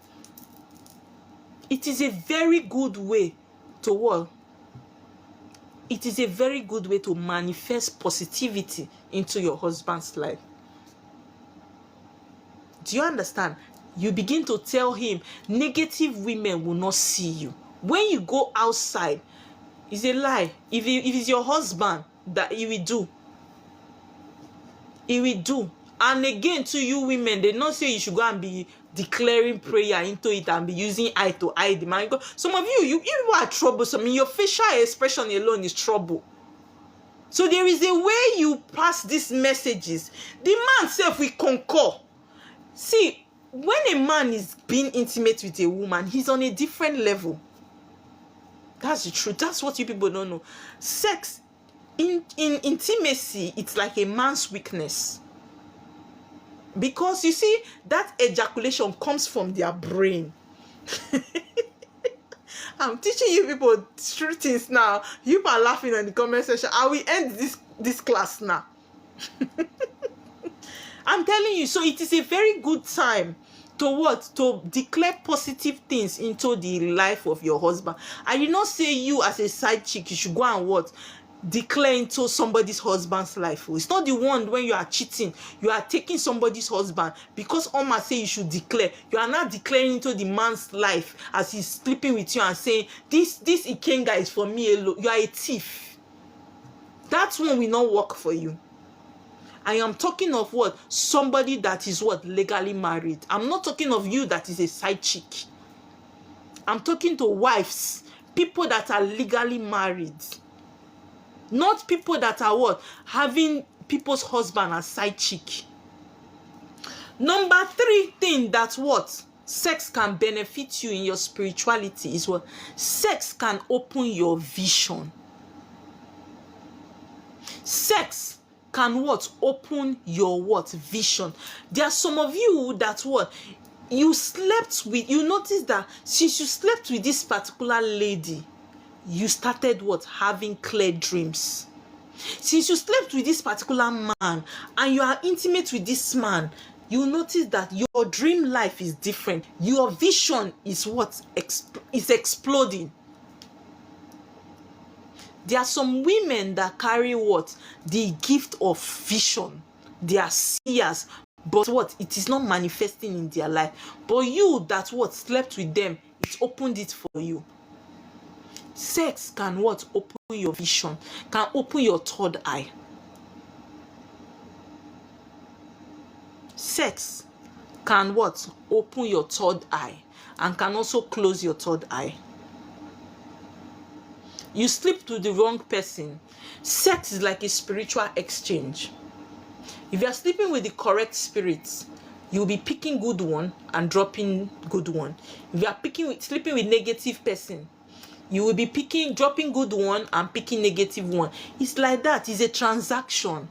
It is a very good way to what? It is a very good way to manifest positivity into your husband's life. Do you understand? You begin to tell him negative women will not see you. When you go outside, it's a lie. If it's your husband, that he will do. He will do. And again, to you women, they not say you should go and be declaring prayer into it and be using eye to eye the man. Some of you are troublesome. I mean, your facial expression alone is trouble. So there is a way you pass these messages. The man self will concur. See, when a man is being intimate with a woman, he's on a different level. That's the truth. That's what you people don't know. Sex, in intimacy, it's like a man's weakness. Because you see, that ejaculation comes from their brain. I'm teaching you people true things now. You people are laughing in the comment section. I will end this class now. I'm telling you, so it is a very good time to what? To declare positive things into the life of your husband. I did not say you as a side chick, you should go and what? Declare into somebody's husband's life. It's not the one when you are cheating, you are taking somebody's husband. Because Oma say you should declare, you are not declaring into the man's life as he's sleeping with you and saying, this Ikenga is for me alone. You are a thief. That one will not work for you. I am talking of what? Somebody that is what? Legally married. I'm not talking of you that is a side chick. I'm talking to wives, people that are legally married. Not people that are what? Having people's husband as side chick. Number 3 thing that what? Sex can benefit you in your spirituality is what? Sex can open your vision. Sex can what? Open your what? Vision. There are some of you that what? You slept with, you notice that since you slept with this particular lady, you started what? Having clear dreams. Since you slept with this particular man and you are intimate with this man, you notice that your dream life is different. Your vision is what? Is exploding. There are some women that carry what? The gift of vision. They are seers, but what? It is not manifesting in their life. But you that what? Slept with them, it opened it for you. Sex can what? Open your vision, can open your third eye. Sex can what? Open your third eye and can also close your third eye. You sleep with the wrong person. Sex is like a spiritual exchange. If you are sleeping with the correct spirits, you'll be picking good one and dropping good one. If you are sleeping with negative person, you will be dropping good one and picking negative one. It's like that. It's a transaction.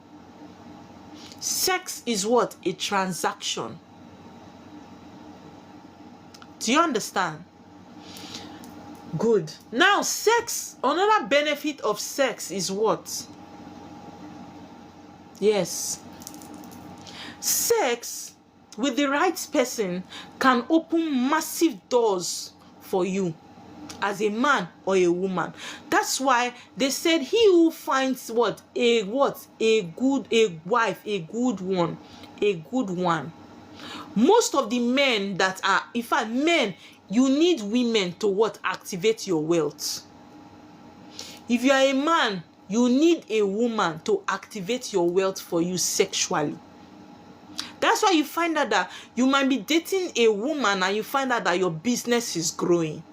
Sex is what? A transaction. Do you understand? Good. Now, sex, another benefit of sex is what? Yes. Sex with the right person can open massive doors for you as a man or a woman. That's why they said he who finds what? A wife, a good one. Most of the men that are, in fact, men You need women to what? Activate your wealth. If you are a man, you need a woman to activate your wealth for you sexually. That's why you find out that you might be dating a woman and you find out that your business is growing.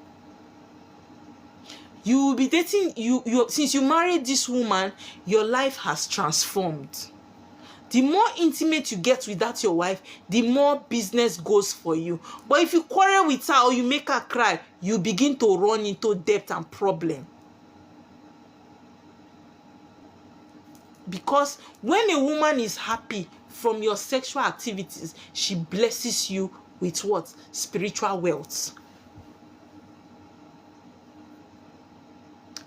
You will be dating, since you married this woman, your life has transformed. The more intimate you get with that your wife, the more business goes for you. But if you quarrel with her or you make her cry, you begin to run into debt and problem. Because when a woman is happy from your sexual activities, she blesses you with what? Spiritual wealth.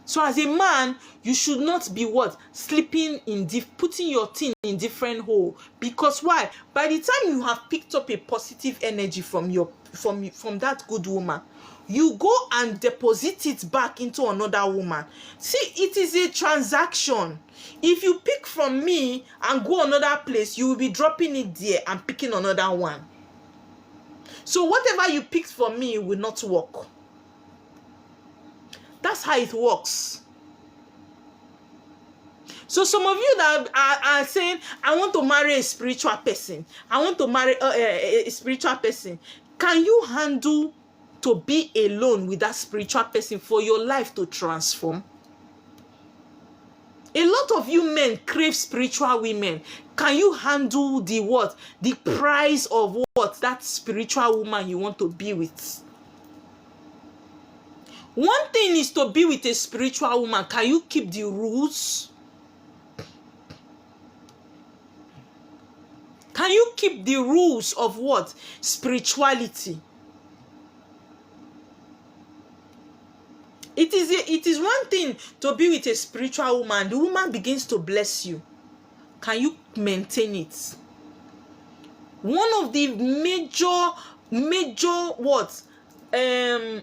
So as a man, you should not be what? Sleeping in putting your thing in different hole. Because why? By the time you have picked up a positive energy from that good woman, you go and deposit it back into another woman. See, it is a transaction. If you pick from me and go another place, you will be dropping it there and picking another one. So whatever you picked from me will not work. That's how it works. So some of you that are saying, I want to marry a spiritual person. I want to marry a spiritual person. Can you handle to be alone with that spiritual person for your life to transform? A lot of you men crave spiritual women. Can you handle the what? The price of what? That spiritual woman you want to be with. One thing is to be with a spiritual woman. Can you keep the rules? Can you keep the rules of what? Spirituality. It is one thing to be with a spiritual woman. The woman begins to bless you. Can you maintain it? One of the major what?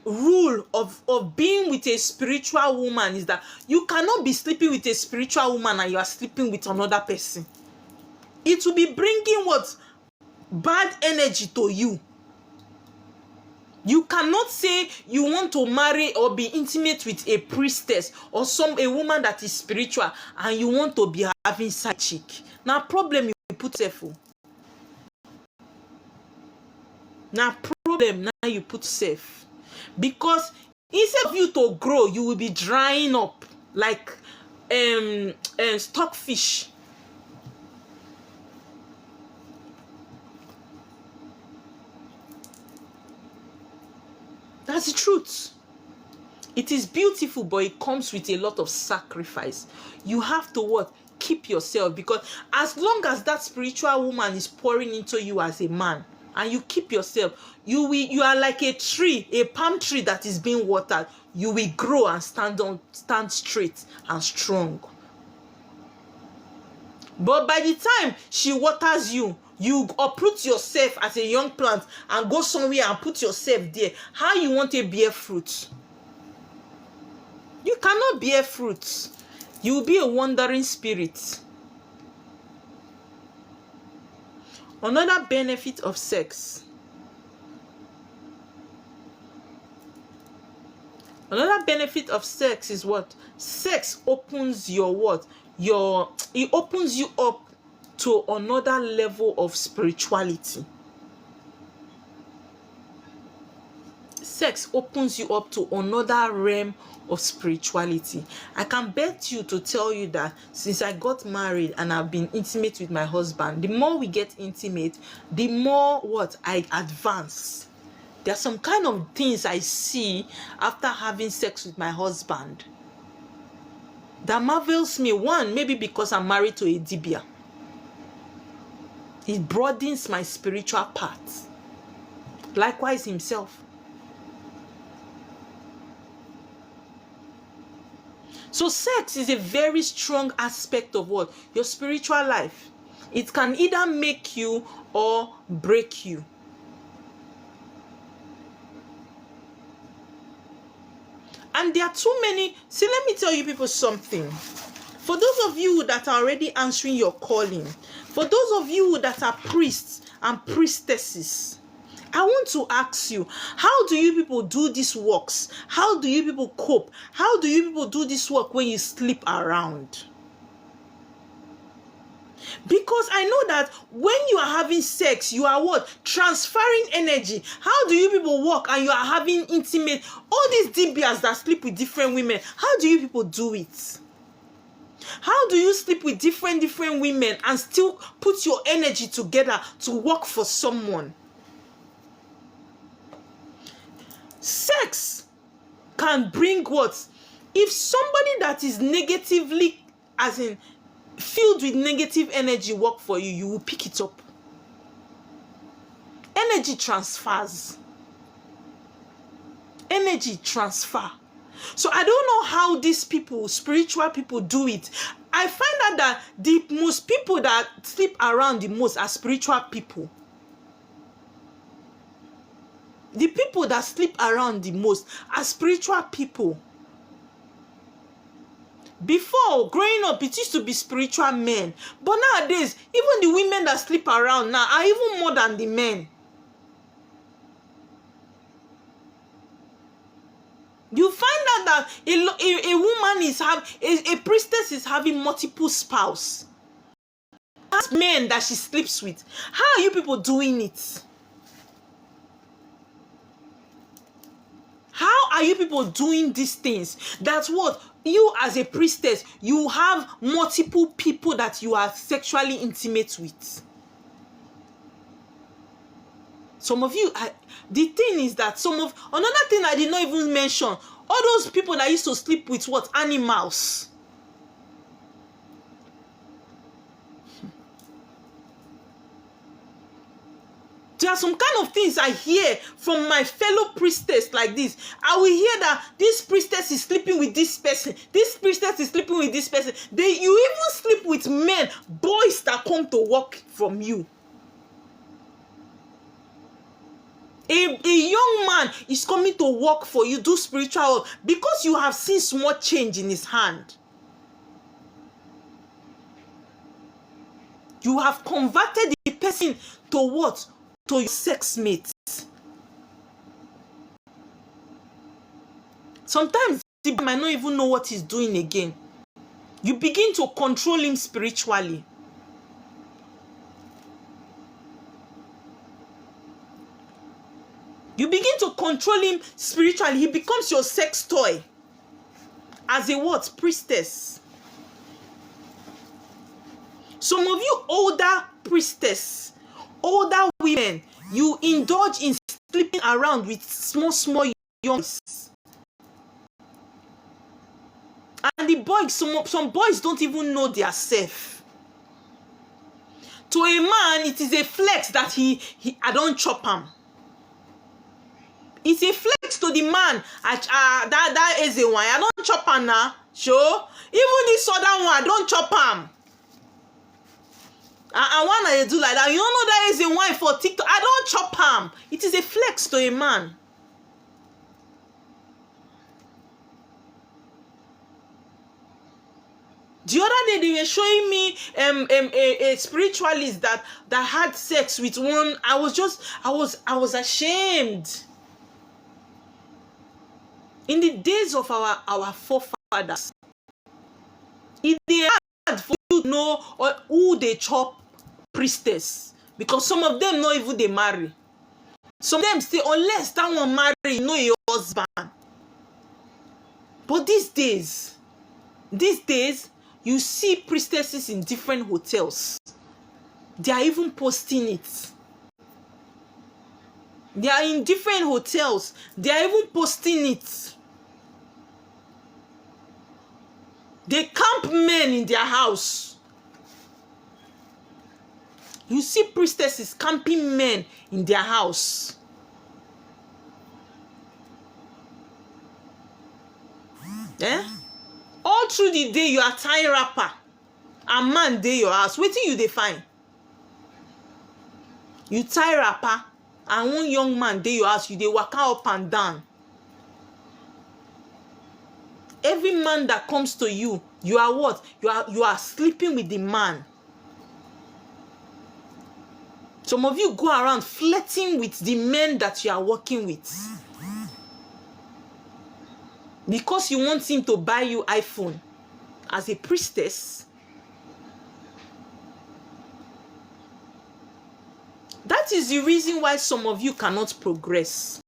Rule of being with a spiritual woman is that you cannot be sleeping with a spiritual woman and you are sleeping with another person. It will be bringing what? Bad energy to you. You cannot say you want to marry or be intimate with a priestess or a woman that is spiritual and you want to be having side chick. Now problem you put safe. Now problem now you put safe. Because instead of you to grow, you will be drying up like stockfish. That's the truth. It is beautiful, but it comes with a lot of sacrifice. You have to what? Keep yourself, because as long as that spiritual woman is pouring into you as a man, and you keep yourself, you are like a tree, a palm tree that is being watered. You will grow and stand straight and strong. But by the time she waters you, you uproot yourself as a young plant and go somewhere and put yourself there. How you want to bear fruit? You cannot bear fruit. You will be a wandering spirit. Another benefit of sex. Another benefit of sex is what? Sex opens your what? It opens you up to another level of spirituality. Sex opens you up to another realm of spirituality. I can bet you to tell you that since I got married and I've been intimate with my husband, the more we get intimate, the more what? I advance. There are some kind of things I see after having sex with my husband that marvels me. One, maybe because I'm married to a dibia. It broadens my spiritual path. Likewise himself. So sex is a very strong aspect of what? Your spiritual life. It can either make you or break you. And there are too many. See, let me tell you people something. For those of you that are already answering your calling, for those of you that are priests and priestesses, I want to ask you, how do you people do these works? How do you people cope? How do you people do this work when you sleep around? Because I know that when you are having sex, you are what? Transferring energy. How do you people work and you are having intimate, all these DBs that sleep with different women, how do you people do it? How do you sleep with different women and still put your energy together to work for someone? Sex can bring what? If somebody that is negatively, as in filled with negative energy, work for you, you will pick it up. Energy transfers. Energy transfer. So I don't know how these people, spiritual people, do it. I find out that the most people that sleep around the most are spiritual people. The people that sleep around the most are spiritual people. Before, growing up, it used to be spiritual men. But nowadays, even the women that sleep around now are even more than the men. You find out that a woman is a priestess is having multiple spouses. That's men that she sleeps with. How are you people doing it? How are you people doing these things? That's what you, as a priestess, you have multiple people that you are sexually intimate with. Some of you, the thing is that another thing I did not even mention, all those people that used to sleep with what? Animals. There are some kind of things I hear from my fellow priestess like this. I will hear that this priestess is sleeping with this person. This priestess is sleeping with this person. You even sleep with men, boys that come to work from you. A young man is coming to work for you, do spiritual work, because you have seen small change in his hand. You have converted the person to what? To your sex mate. Sometimes he might not even know what he's doing again. You begin to control him spiritually. You begin to control him spiritually. He becomes your sex toy. As a what? Priestess. Some of you older priestess, older women, you indulge in sleeping around with small youngs. And the boys, some boys don't even know their self. To a man, it is a flex that I don't chop him. It's a flex to the man. That is a one. I don't chop him now. Sure. Even this other one, I don't chop him. I want to do like that. You don't know that is a wine for TikTok. I don't chop him. It is a flex to a man. The other day they were showing me a spiritualist that had sex with one. I was ashamed. In the days of our forefathers, if they had for you to know who they chop priestess, because some of them not even they marry. Some of them say unless that one marry, you know your husband. But these days, you see priestesses in different hotels. They are even posting it. They are in different hotels. They are even posting it. They camp men in their house. You see priestesses camping men in their house. Eh? All through the day, you are tying wrapper. And man dey your house. Wetin you dey find? You tie wrapper, and one young man dey your house. You dey waka up and down. Every man that comes to you, you are what? You are sleeping with the man. Some of you go around flirting with the men that you are working with because you want him to buy you iPhone as a priestess. That is the reason why some of you cannot progress.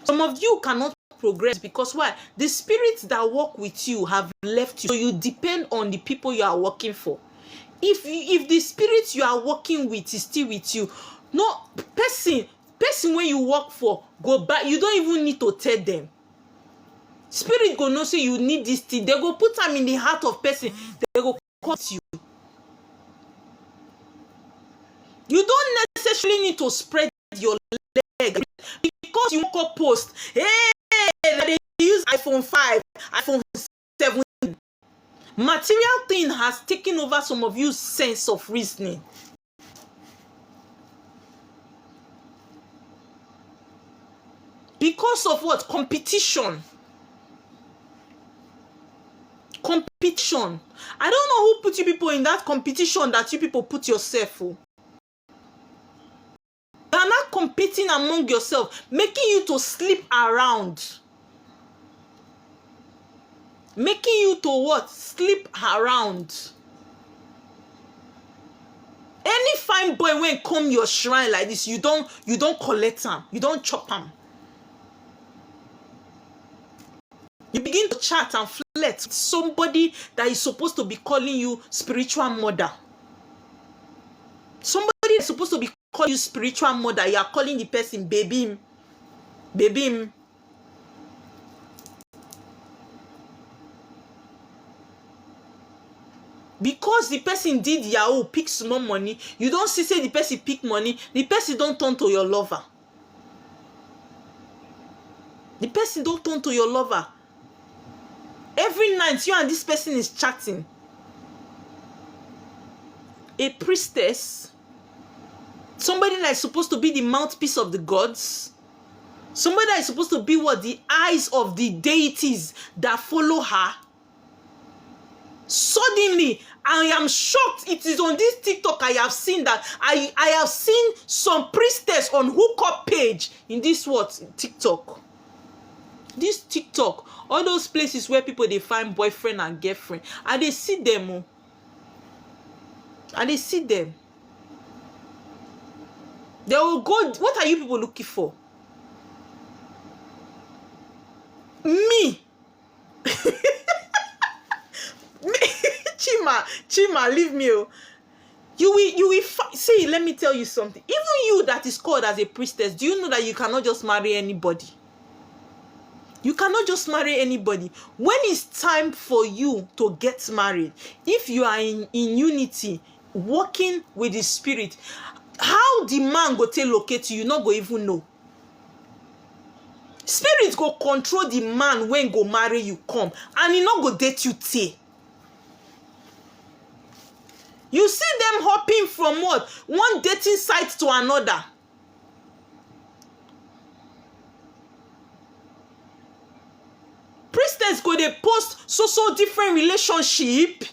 Some of you cannot progress because why? The spirits that work with you have left you. So you depend on the people you are working for. If the spirits you are working with is still with you, no person when you work for go back, you don't even need to tell them. Spirit go know say you need this thing. They go put them in the heart of person. They go cut you. You don't necessarily need to spread your leg because you go post, hey, they use iPhone 5, iPhone 7. Material thing has taken over some of you's sense of reasoning. Because of what? Competition. Competition. I don't know who put you people in that competition that you people put yourself for. You are not competing among yourself, making you to sleep around. Making you to what? Sleep around. Any fine boy when come your shrine like this, you don't collect them. You don't chop them. You begin to chat and flirt with somebody that is supposed to be calling you spiritual mother. Somebody is supposed to be calling you spiritual mother. You are calling the person baby. Baby. Because the person did Yahoo, pick small money, you don't see say the person pick money, the person don't turn to your lover. The person don't turn to your lover. Every night you and this person is chatting. A priestess, somebody that is supposed to be the mouthpiece of the gods, somebody that is supposed to be what? The eyes of the deities that follow her. Suddenly, I am shocked. It is on this TikTok I have seen that I have seen some priestess on hookup page in this what? TikTok. This TikTok, all those places where people they find boyfriend and girlfriend, and they see them. Oh. And they see them. They will go. What are you people looking for? Me. Chima, leave me. Oh. You will see. Let me tell you something. Even you that is called as a priestess, do you know that you cannot just marry anybody? You cannot just marry anybody. When it's time for you to get married, if you are in unity, working with the spirit, how the man go take locate you not go even know. Spirit go control the man when go marry you come, and he not go date you tay. You see them hopping from what? One dating site to another. Priestess go they post so different relationship.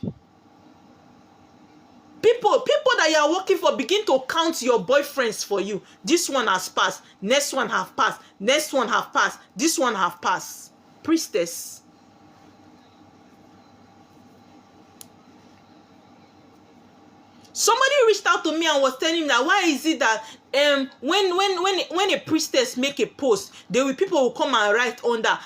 People that you are working for begin to count your boyfriends for you. This one has passed. Next one have passed. Next one have passed. This one have passed. Priestess. Somebody reached out to me and was telling me that why is it that when a priestess make a post, people will come and write under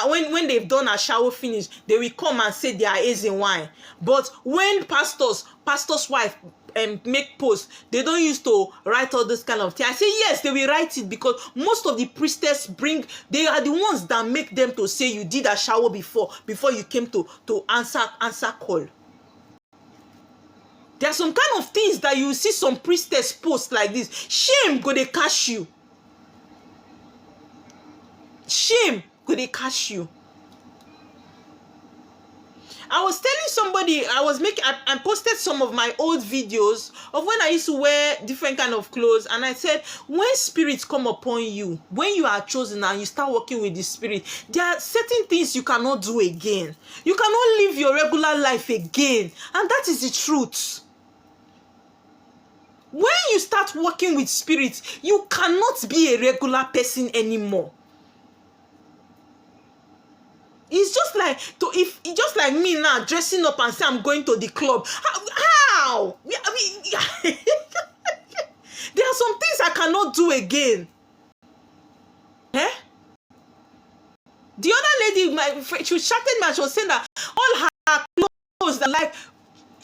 when they've done a shower finish, they will come and say they are aging wine. But when pastor's wife make posts, they don't used to write all this kind of thing. I say yes, they will write it because most of the priestess they are the ones that make them to say you did a shower before you came to answer call. There are some kind of things that you see some priestess post like this. Shame go they catch you. Shame go they catch you. I was telling somebody, I posted some of my old videos of when I used to wear different kind of clothes, and I said, when spirits come upon you, when you are chosen and you start working with the spirit, there are certain things you cannot do again. You cannot live your regular life again, and that is the truth. When you start working with spirits, you cannot be a regular person anymore. It's just like just like me now dressing up and say I'm going to the club. How? I mean, there are some things I cannot do again. Eh? The other lady, she was chatting me and she was saying that all her clothes are like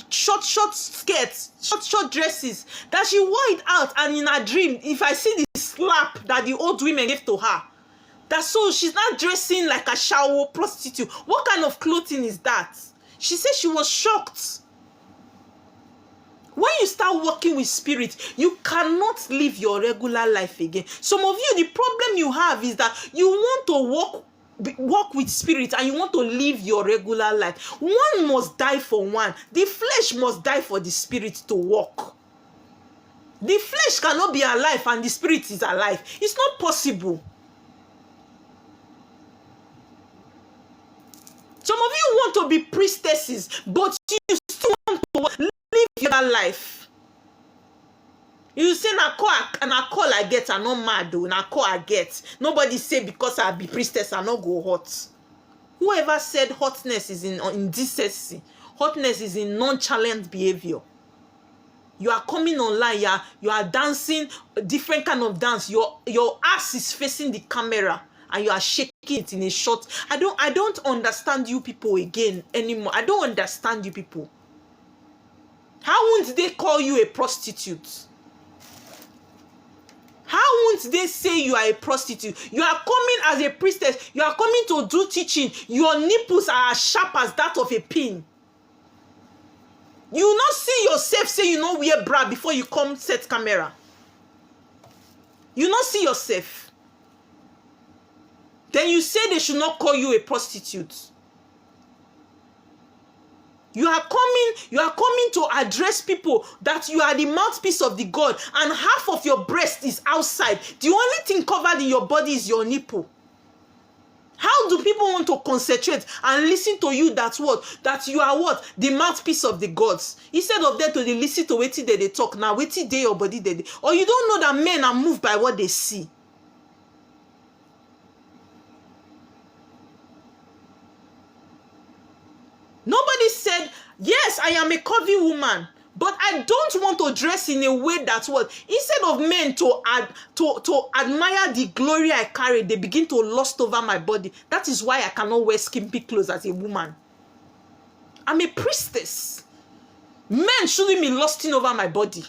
short skirts, short dresses, that she wore it out, and in her dream, if I see the slap that the old women gave to her, that's so she's not dressing like a shower prostitute. What kind of clothing is that? She said she was shocked. When you start working with spirit, you cannot live your regular life again. Some of you, the problem you have is that you want to walk with spirit and you want to live your regular life. One must die for one. The flesh must die for the spirit to walk. The flesh cannot be alive and the spirit is alive. It's not possible. Some of you want to be priestesses, but you still want to live your life. You say na call I get, I'm not mad though. Na call I get. Nobody say because I be priestess I not go hot. Whoever said hotness is in decency, hotness is in nonchalant behavior. You are coming online, you are dancing a different kind of dance. Your ass is facing the camera and you are shaking it in a shot. I don't understand you people again anymore. I don't understand you people. How won't they call you a prostitute? How won't they say you are a prostitute? You are coming as a priestess. You are coming to do teaching. Your nipples are as sharp as that of a pin. You will not see yourself say you know wear bra before you come set camera. You not see yourself. Then you say they should not call you a prostitute. You are coming to address people that you are the mouthpiece of the God, and half of your breast is outside. The only thing covered in your body is your nipple. How do people want to concentrate and listen to you that you are what? The mouthpiece of the gods. Instead of them to listen to wetin they talk, now wetin dey your body they. Or you don't know that men are moved by what they see. Nobody said, yes, I am a curvy woman, but I don't want to dress in a way that's what, instead of men to admire the glory I carry, they begin to lust over my body. That is why I cannot wear skimpy clothes as a woman. I'm a priestess. Men shouldn't be lusting over my body.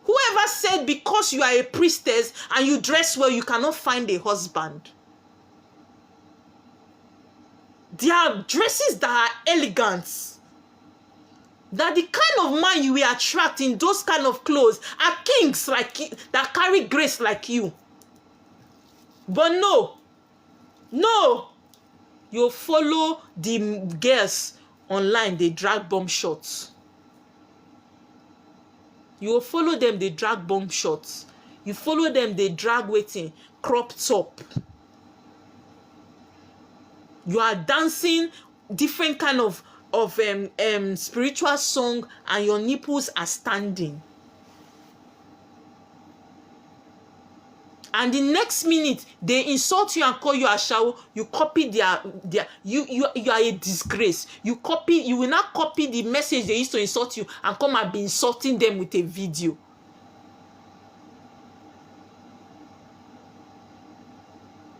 Whoever said because you are a priestess and you dress well, you cannot find a husband? There are dresses that are elegant. That the kind of man you will attract in those kind of clothes are kings like that carry grace like you. But no, you follow the girls online, they drag bomb shots. You will follow them, they drag bomb shots. You follow them, they drag waiting, crop top. You are dancing different kind of spiritual song and your nipples are standing. And the next minute, they insult you and call you a shower. You copy you are a disgrace. You will not copy the message they used to insult you and come and be insulting them with a video.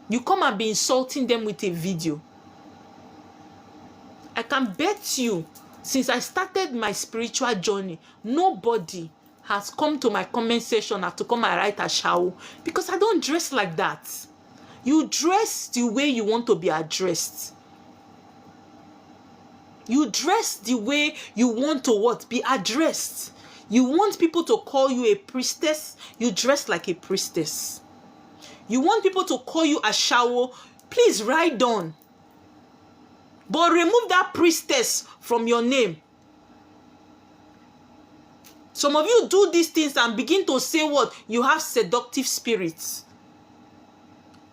You come and be insulting them with a video. I can bet you, since I started my spiritual journey, nobody has come to my comment section to come and write a shower, because I don't dress like that. You dress the way you want to be addressed. You dress the way you want to be addressed. You want people to call you a priestess, you dress like a priestess. You want people to call you a shower, please write down. But remove that priestess from your name. Some of you do these things and begin to say what? You have seductive spirits.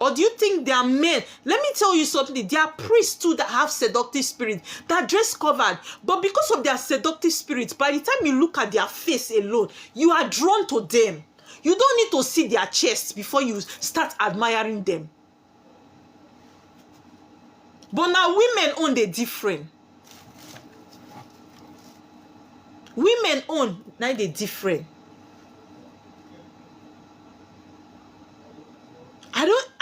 Or do you think they are men? Let me tell you something. There are priests too that have seductive spirits, that dress covered. But because of their seductive spirits, by the time you look at their face alone, you are drawn to them. You don't need to see their chest before you start admiring them. But now women own the different. Women own now the different.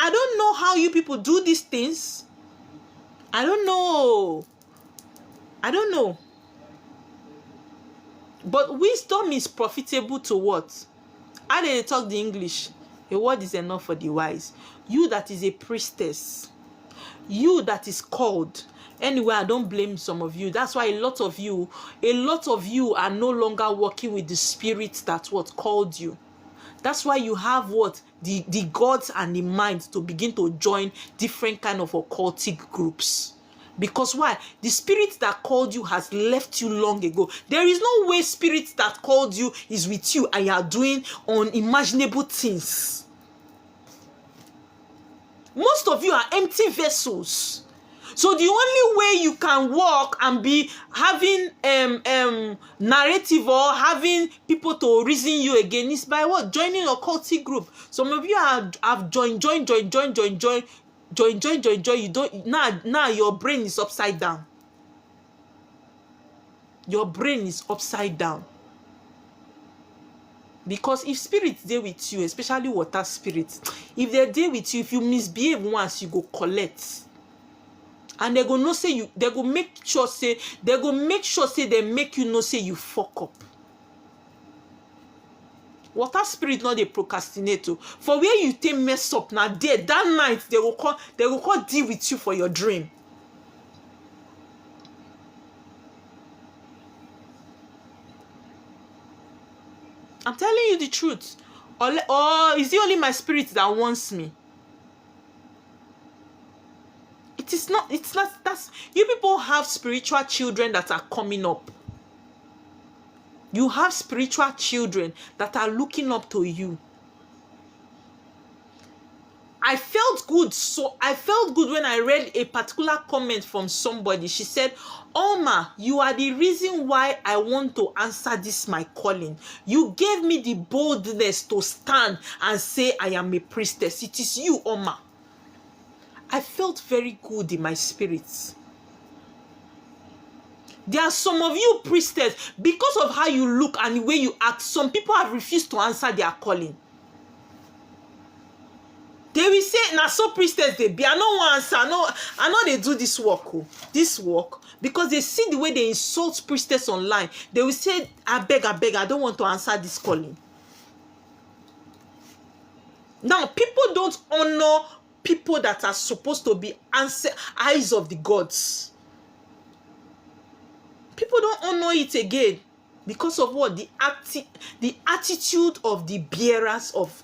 I don't know how you people do these things. I don't know. But wisdom is profitable to what? How do they talk the English? A word is enough for the wise. You that is a priestess, you that is called. Anyway, I don't blame some of you. That's why a lot of you are no longer working with the spirit that what called you. That's why you have what? The gods and the mind to begin to join different kind of occultic groups. Because why? The spirit that called you has left you long ago. There is no way spirit that called you is with you and you are doing unimaginable things. Most of you are empty vessels. So the only way you can walk and be having narrative or having people to reason you again is by what? Joining a cultic group. Some of you have joined. You don't now your brain is upside down. Your brain is upside down. Because if spirits there with you, especially water spirits, if they're there with you, if you misbehave once, you go collect. And they go no say you, they go make sure say they make you know say you fuck up. Water spirit not a procrastinator. For where you take mess up now there, that night they will call deal with you for your dream. I'm telling you the truth. Or is it only my spirit that wants me? It's not, that's, you people have spiritual children that are coming up. You have spiritual children that are looking up to you. I felt good when I read a particular comment from somebody. She said, Oma, you are the reason why I want to answer this my calling. You gave me the boldness to stand and say I am a priestess. It is you, Oma. I felt very good in my spirit. There are some of you priestess, because of how you look and the way you act, some people have refused to answer their calling. They will say, "Na so priestess they be." I no want answer. I know they do this work, because they see the way they insult priestess online. They will say, I beg, I don't want to answer this calling. Now, people don't honor people that are supposed to be eyes of the gods. People don't honor it again because of what? The attitude of the bearers of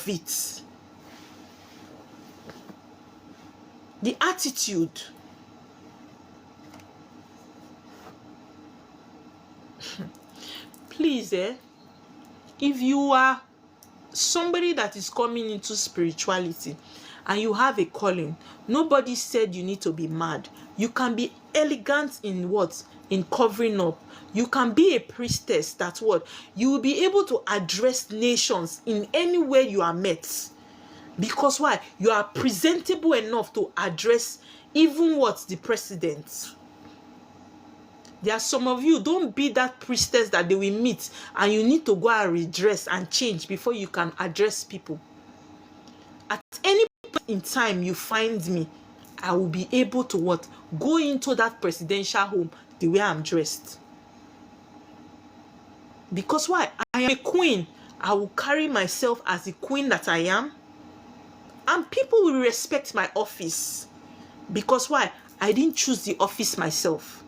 it. The attitude. Please, if you are somebody that is coming into spirituality and you have a calling, nobody said you need to be mad. You can be elegant in what? In covering up. You can be a priestess that what? You will be able to address nations in any way you are met. Because why? You are presentable enough to address even what? The president. There are some of you, don't be that priestess that they will meet and you need to go and redress and change before you can address people. At any point in time you find me, I will be able to what? Go into that presidential home the way I'm dressed. Because why? I am a queen. I will carry myself as the queen that I am. And people will respect my office. Because why? I didn't choose the office myself.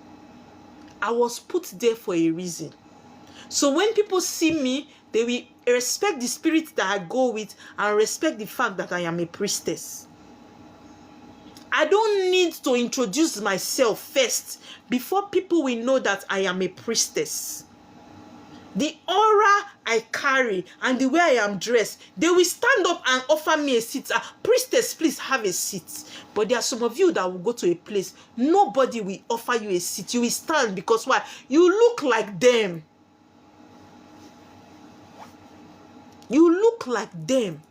I was put there for a reason. So when people see me, they will respect the spirit that I go with and respect the fact that I am a priestess. I don't need to introduce myself first before people will know that I am a priestess. The aura I carry and the way I am dressed, they will stand up and offer me a seat. Priestess, please have a seat. But there are some of you that will go to a place, nobody will offer you a seat. You will stand because why? You look like them. You look like them.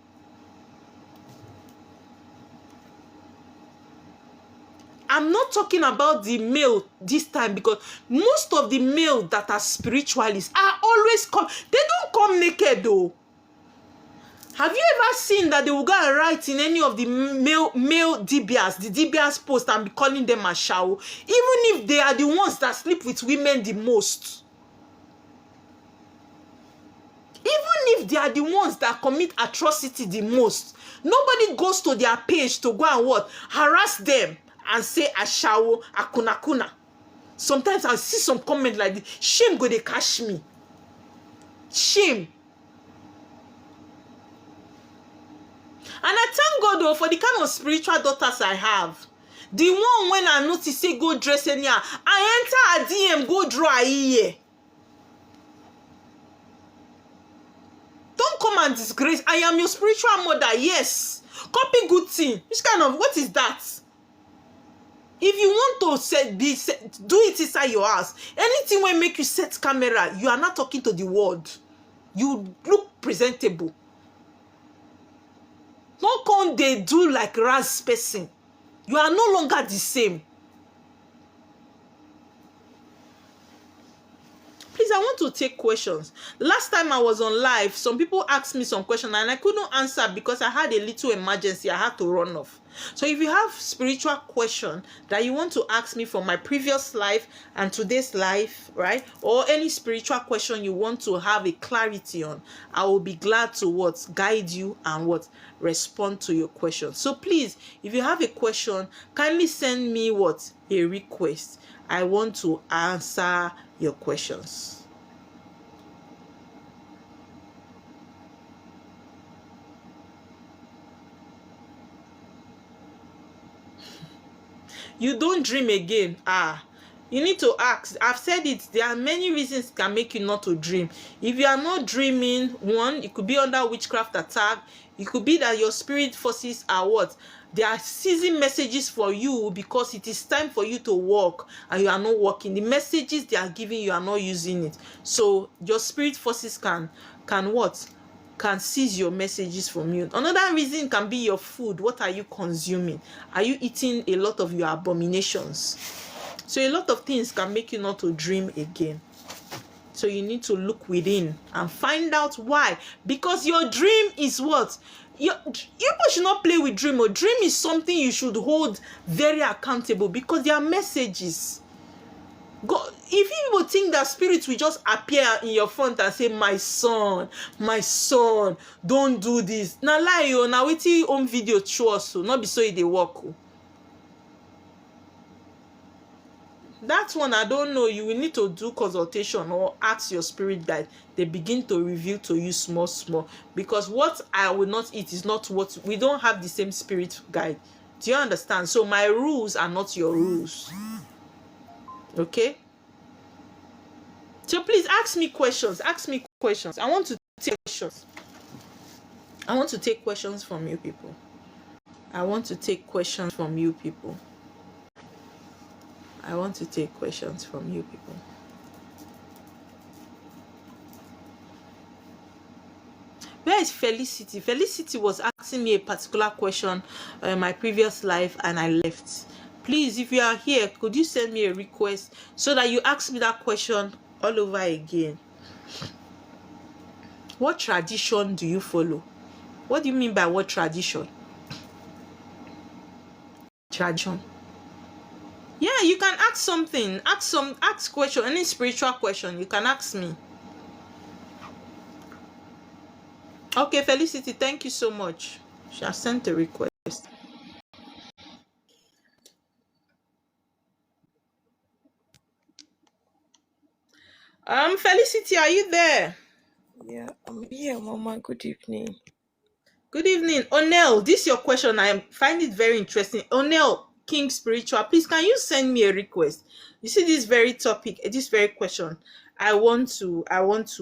I'm not talking about the male this time, because most of the male that are spiritualists are always they don't come naked though. Have you ever seen that they will go and write in any of the male DBS, the DBS post, and be calling them a shower, even if they are the ones that sleep with women the most? Even if they are the ones that commit atrocity the most, nobody goes to their page to go and what? Harass them and say ashawo, akunakuna. Sometimes I see some comment like this. Shame go they catch me. Shame. And I thank God though for the kind of spiritual daughters I have. The one when I notice say go dress anyhow, I enter a DM, go draw a ear. Don't come and disgrace. I am your spiritual mother. Yes. Copy good thing. Which kind of, what is that? If you want to do it inside your house, anything will make you set camera, you are not talking to the world. You look presentable. Don't come they do like Raz person. You are no longer the same. Please, I want to take questions. Last time I was on live, some people asked me some questions and I couldn't answer because I had a little emergency. I had to run off. So if you have spiritual question that you want to ask me from my previous life and today's life, right? Or any spiritual question you want to have a clarity on, I will be glad to what? Guide you and what? Respond to your question. So please, if you have a question, kindly send me what? A request. I want to answer your questions. You don't dream again. You need to ask. I've said it. There are many reasons can make you not to dream. If you are not dreaming, one, it could be under witchcraft attack. It could be that your spirit forces are what? They are seizing messages for you because it is time for you to walk and you are not walking. The messages they are giving you are not using it. So your spirit forces can what? Can seize your messages from you. Another reason can be your food. What are you consuming? Are you eating a lot of your abominations? So a lot of things can make you not to dream again. So you need to look within and find out why. Because your dream is what? You should not play with dream. Or dream is something you should hold very accountable because they are messages. God, if people think that spirits will just appear in your front and say, my son, don't do this. Now lie you, now wait till your own video show us, so not be so they work. That one I don't know. You will need to do consultation or ask your spirit guide. They begin to reveal to you small, because what I will not eat is not what we don't have the same spirit guide. Do you understand? So my rules are not your rules. Okay, so please ask me questions. I want to take questions. I want to take questions from you people. I want to take questions from you people. Where is Felicity? Felicity was asking me a particular question in my previous life and I left. Please, if you are here, could you send me a request so that you ask me that question all over again? What tradition do you follow? What do you mean by what tradition? Tradition. Yeah, you can ask something. Ask question. Any spiritual question, you can ask me. Okay, Felicity, thank you so much. She has sent a request. Felicity, are you there? Yeah, I'm here, Mama. Good evening. Good evening. Onel, this is your question. I find it very interesting. Onel, King Spiritual, please can you send me a request? You see this very topic, this very question. I want to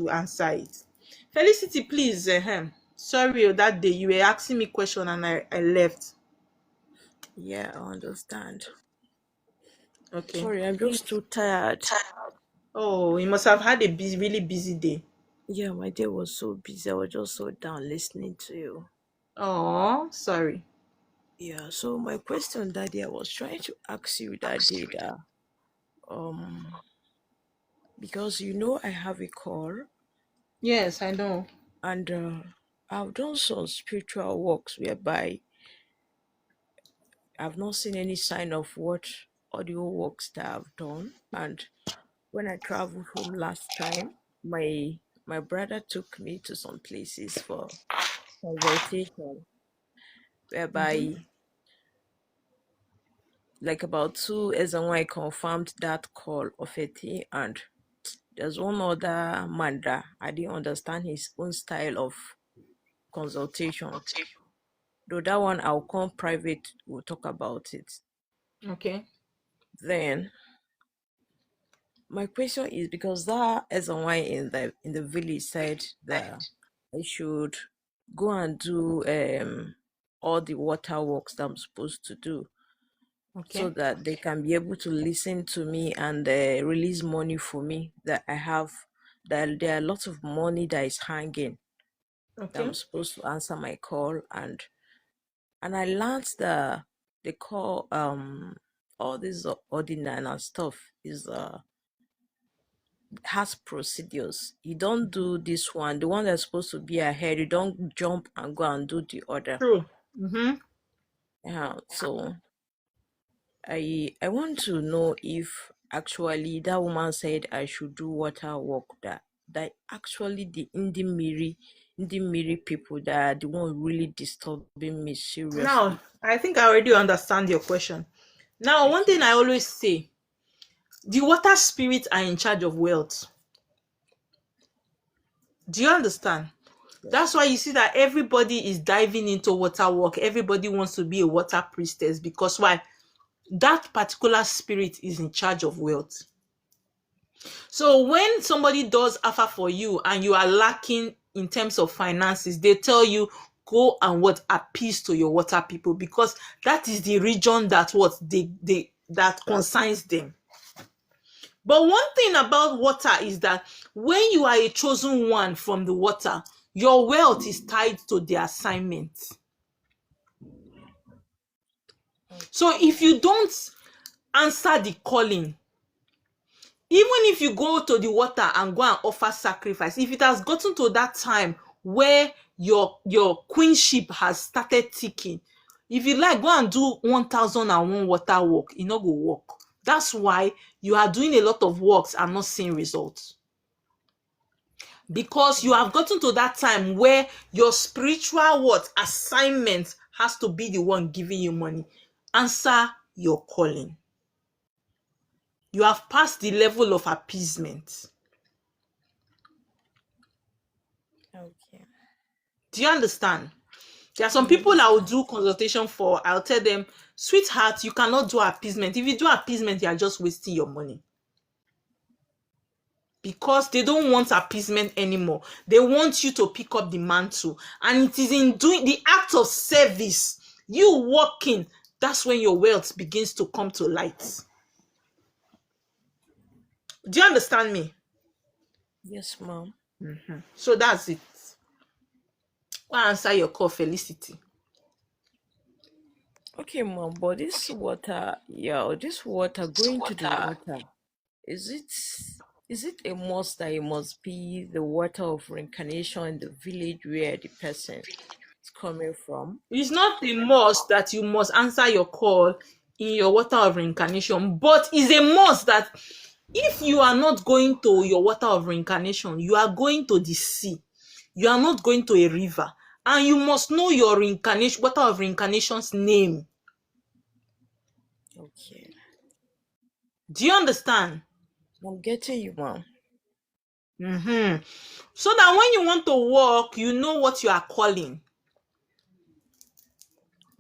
answer it. Felicity, please. Sorry, that day you were asking me question and I left. Yeah, I understand. Okay. Sorry, I'm Please. just too tired. Oh, you must have had a really busy day. Yeah, my day was so busy. I was just so down listening to you. Oh, sorry. Yeah, so my question that day, I was trying to ask you that day that um because I have a call Yes, I know. and I've done some spiritual works whereby I've not seen any sign of what audio works that I've done. And when I traveled home last time, my brother took me to some places for consultation, Mm-hmm. whereby like about 2 years ago I confirmed that call of a thing, and there's one other man that I didn't understand his own style of consultation. Though that one I'll come private, we'll talk about it. Okay. Then my question is because that SNY in the village said that I should go and do all the water works that I'm supposed to do, so Okay. that they can be able to listen to me and release money for me that I have, that there are lots of money that is hanging, that I'm Okay. supposed to answer my call. And I learned that the call all this ordinary and stuff is has procedures. You don't do this one, the one that's supposed to be ahead, you don't jump and go and do the other. True. Mm-hmm. Yeah, so I want to know if actually that woman said I should do water work, that actually the Indimiri people that are the one really disturbing me Now, seriously. I think I already understand your question. Now, one Okay. thing I always say, the water spirits are in charge of wealth. Do you understand? Yes, That's why ma'am. you see that everybody is diving into water work. Everybody wants to be a water priestess because why? That particular spirit is in charge of wealth. So when somebody does offer for you and you are lacking in terms of finances, they tell you go and what appease to your water people because that is the region that what they that concerns them. But one thing about water is that when you are a chosen one from the water, your wealth is tied to the assignment. So if Okay. you don't answer the calling, even if you go to the water and go and offer sacrifice, if it has gotten to that time where your queenship has started ticking, if you like go and do 1001 water work, e no go work. That's why you are doing a lot of works and not seeing results, because you have gotten to that time where your spiritual what assignment has to be the one giving you money. Answer your calling. You have passed the level of appeasement. Okay. Do you understand? There are some I people I will understand. do consultation for. I'll tell them, sweetheart, you cannot do appeasement. If you do appeasement, you are just wasting your money. Because they don't want appeasement anymore. They want you to pick up the mantle. And it is in doing the act of service, you working, that's when your wealth begins to come to light. Do you understand me? Yes, ma'am. So that's it. I'll answer your call, Felicity. Okay, mom, but this water, going to the water, is it is it a must that it must be the water of reincarnation in the village where the person is coming from? It's not a must that you must answer your call in your water of reincarnation, but it's a must that if you are not going to your water of reincarnation, you are going to the sea. You are not going to a river. And you must know your reincarnation, water of reincarnation's name. Okay, Do you understand? I'm getting you, mom. Mm-hmm. So that when you want to walk, you know what you are calling.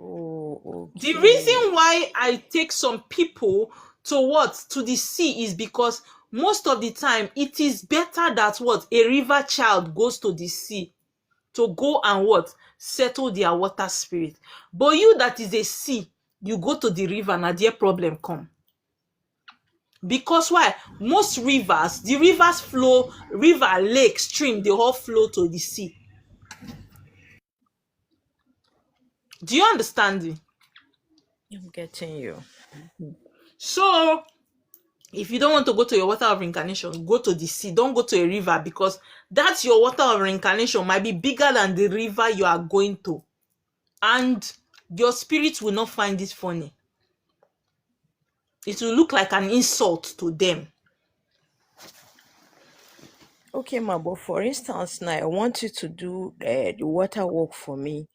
Oh, Oh, The reason okay. why I take some people to what? To the sea is because most of the time it is better that what? A river child goes to the sea to go and what? Settle their water spirit. But you that is a sea, you go to the river, na there problem come. Because why? Most rivers, the rivers flow, river, lake, stream, they all flow to the sea. Do you understand me? I'm getting you. So if you don't want to go to your water of reincarnation, go to the sea. Don't go to a river, because that's your water of reincarnation might be bigger than the river you are going to. And your spirit will not find it funny. It will look like an insult to them. Okay, ma, but for instance, now I want you to do the water work for me,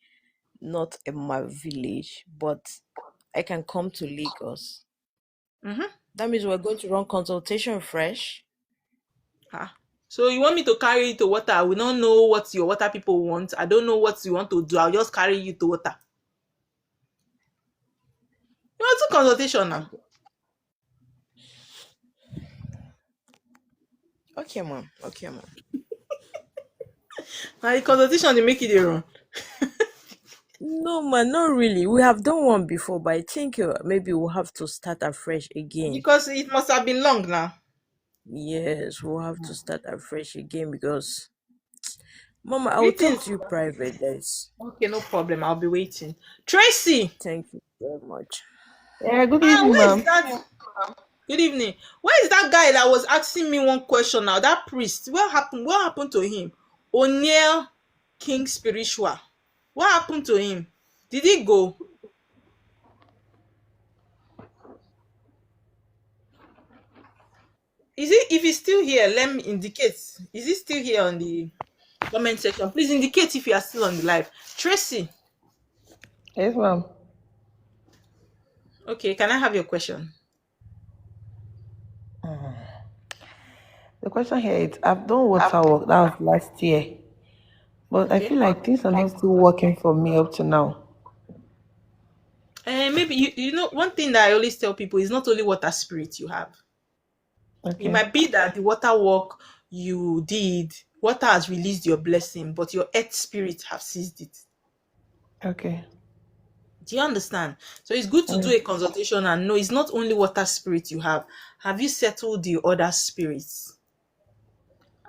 not in my village, but I can come to Lagos. Mm-hmm. That means we're going to run consultation fresh. Ah. So you want me to carry you to water? I will not know what your water people want. I don't know what you want to do. I'll just carry you to water. You want to consultation now? Okay, ma'am. Okay, ma'am. Now the consultation they make it wrong. No, man, not really. We have done one before, but I think maybe we'll have to start afresh again. Because it must have been long now. Yes, we'll have to start afresh again because, Mama, I will talk Greetings. to you private. That's Okay, no problem. I'll be waiting. Tracy. Thank you very much. Yeah, good evening, Where is ma'am. that? Good evening. Where is that guy that was asking me one question now? That priest. What happened? What happened to him? O'Neill King Spiritual. What happened to him? Did he go? Is he? If he's still here, let me indicate. Is he still here on the comment section? Please indicate if you are still on the live. Tracy. Yes, ma'am. Okay, can I have your question? The question here is, I've done water work, that was last year, but I Okay. feel like things are not still working for me up to now. Maybe you know one thing that I always tell people is not only water spirit you have. It Okay. might be that the water work you did, water has released your blessing, but your earth spirit have seized it. Okay. Do you understand? So it's good to do Yeah. a consultation and know it's not only water spirit you have. Have you settled the other spirits?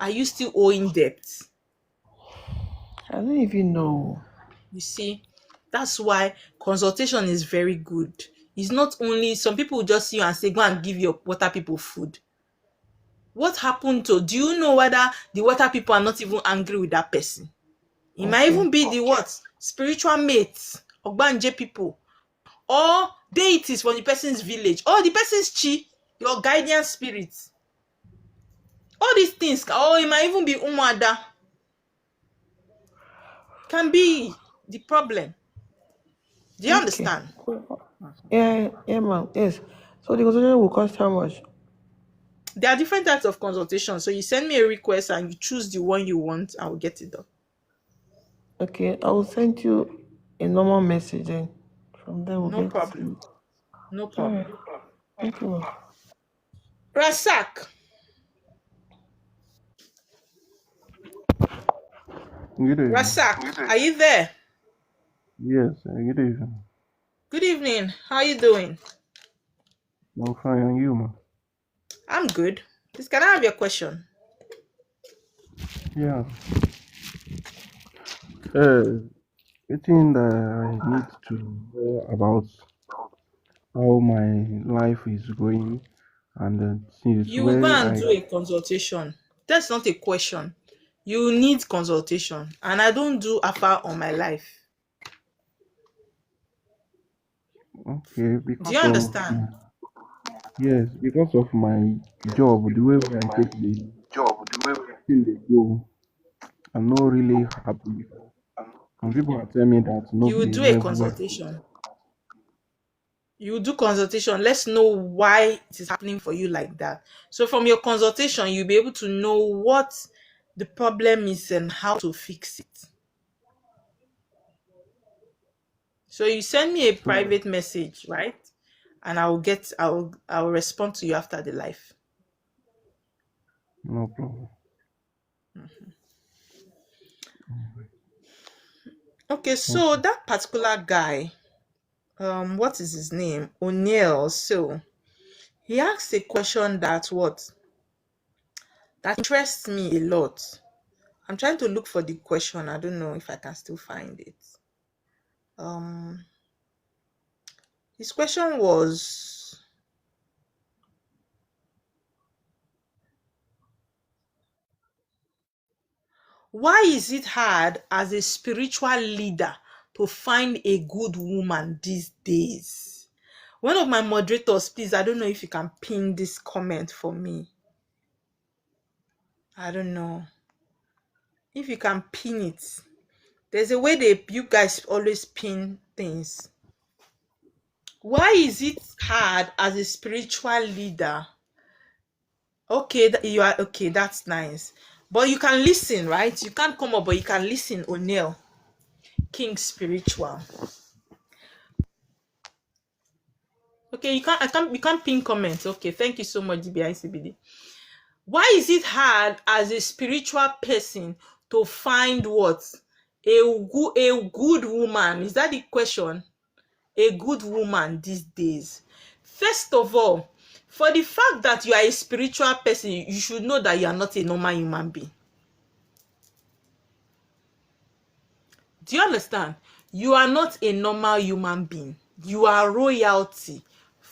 Are you still owing debt? I don't even know. You see, that's why consultation is very good. It's not only some people will just see you and say, go and give your water people food. What happened to, do you know whether the water people are not even angry with that person? It might Okay. even be the what? Spiritual mates, Ogbanje people, or deities from the person's village, or the person's chi, your guardian spirit. All these things, or it might even be Umwada, can be the problem. Do you Okay. understand? Yeah, yeah, ma'am. Yes. So the consultation will cost how much? There are different types of consultation. So you send me a request and you choose the one you want, I will get it done. Okay, I will send you a normal message then. From there we'll No get problem. to. No All right. problem. Thank you, ma'am. Rasak, Good evening. Rasak, are you there? Yes, good evening. Good evening. How are you doing? I'm fine, and you, man? I'm good. Please, can I have your question? Yeah. The thing that I need to know about how my life is going, and since You will go where and I do a consultation. That's not a question. You need consultation. And I don't do AFA on my life. okay Do you because of understand? yes because of my job, the way I take the thing they go, I'm not really happy because some people are telling me that no You will be do a everywhere. consultation. You will do consultation. Let's know why it is happening for you like that. So from your consultation, you'll be able to know what the problem is and how to fix it. So you send me a So private message, right? And I'll respond to you after the live. no problem. Okay, Thank so you. that particular guy, what is his name? O'Neill. So he asked a question that interests me a lot. I'm trying to look for the question. I don't know if I can still find it. Um, his question was, why is it hard as a spiritual leader to find a good woman these days? One of my moderators, please, I don't know if you can pin this comment for me. I don't know if you can pin it. There's a way you guys always pin things. Why is it hard as a spiritual leader? Okay, you are okay. That's nice. But you can listen, right? You can't come up, but you can listen. O'Neill, King Spiritual. Okay, you can't pin comments. Okay, thank you so much, GBICBD. Why is it hard as a spiritual person to find what? A good woman? Is that the question? A good woman these days? First of all, for the fact that you are a spiritual person, you should know that you are not a normal human being. Do you understand? You are not a normal human being. You are royalty.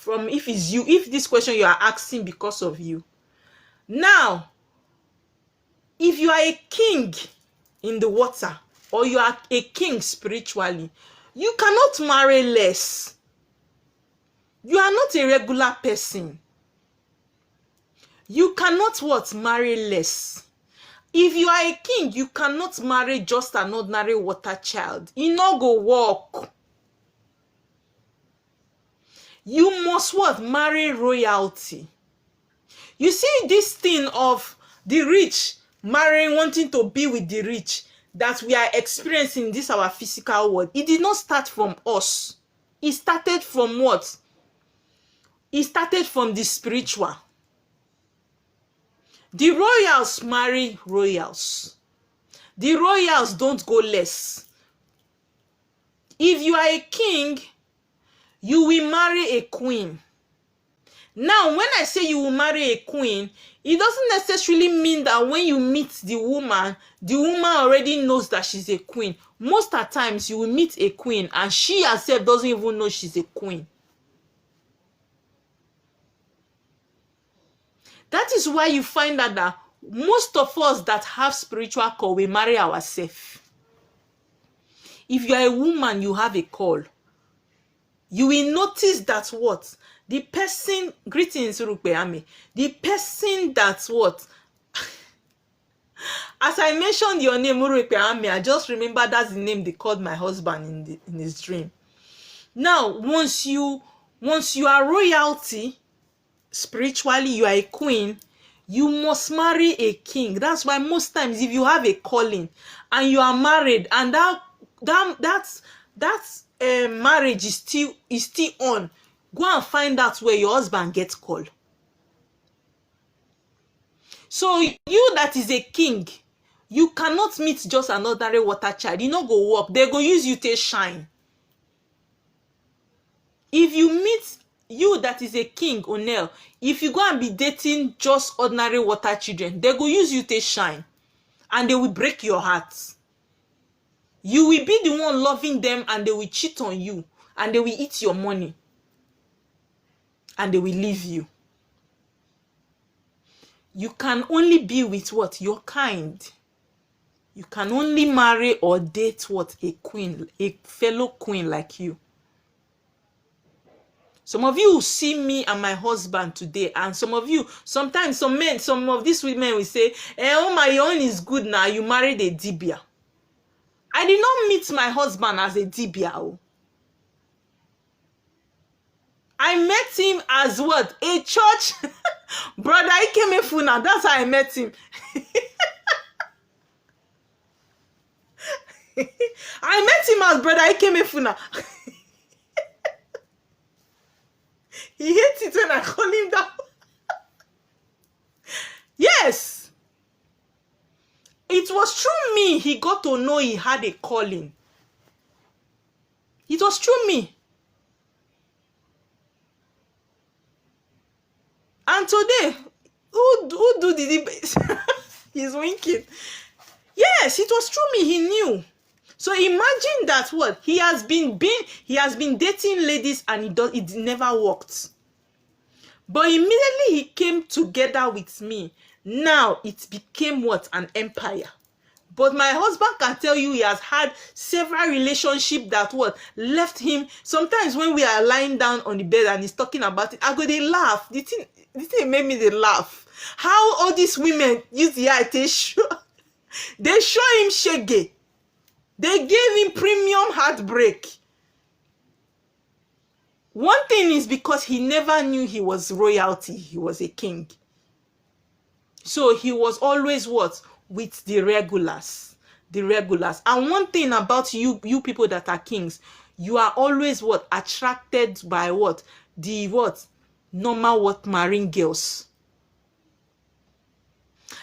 If this question you are asking because of you. Now, if you are a king in the water, or you are a king spiritually, you cannot marry less. You are not a regular person. You cannot marry less. If you are a king, you cannot marry just an ordinary water child. E no go work. You must marry royalty. You see this thing of the rich marrying, wanting to be with the rich that we are experiencing in this our physical world. It did not start from us. It started from what? It started from the spiritual. The royals marry royals. The royals don't go less. If you are a king, you will marry a queen. Now, when I say you will marry a queen, it doesn't necessarily mean that when you meet the woman already knows that she's a queen. Most of the times, you will meet a queen and she herself doesn't even know she's a queen. That is why you find out that most of us that have spiritual call, we marry ourselves. If you are a woman, you have a call. You will notice that the person, greetings Rupeame, the person that's as I mentioned your name Rupeame, I just remember that's the name they called my husband in his dream. Now, once you are royalty, spiritually you are a queen, you must marry a king. That's why most times if you have a calling and you are married and that's marriage is still on, go and find out where your husband gets called. So you that is a king, you cannot meet just another water child. You no go work. They go use you to shine. If you meet you that is a king, O'Neill, if you go and be dating just ordinary water children, they go use you to shine. And they will break your heart. You will be the one loving them and they will cheat on you. And they will eat your money. And they will leave you. You can only be with your kind. You can only marry or date a queen, a fellow queen like you. Some of you will see me and my husband today, and some of you, sometimes some of these women will say, oh, my own is good now, you married a dibia. I did not meet my husband as a dibia. I met him as a church brother. Ikemefuna. That's how I met him. I met him as brother Ikemefuna. He hates it when I call him that. Yes, it was through me he got to know he had a calling. It was through me. And today, who do the debate? He's winking. Yes, it was through me he knew. So imagine that what he has been dating ladies and it never worked. But immediately he came together with me. Now it became what? An empire. But my husband can tell you he has had several relationships that what left him. Sometimes when we are lying down on the bed and he's talking about it, I go, they laugh. The thing made me they laugh. How all these women use the eye, they show him shege. They gave him premium heartbreak. One thing is because he never knew he was royalty. He was a king. So he was always what? With the regulars. The regulars. And one thing about you people that are kings, you are always what? Attracted by what? The what? Normal what? Marine girls.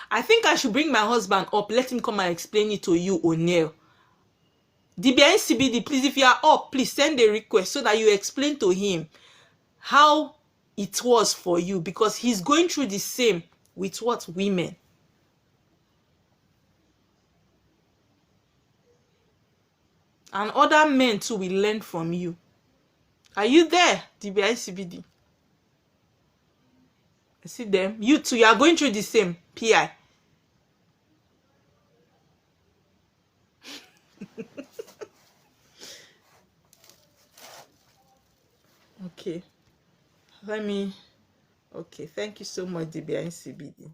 I think I should bring my husband up. Let him come and explain it to you, O'Neill. DBI CBD, please, if you are up, please send a request so that you explain to him how it was for you, because he's going through the same with what? Women. And other men too will learn from you. Are you there, DBI CBD? I see them. You too, you are going through the same. PI. Okay. Okay, thank you so much, DBI CBD.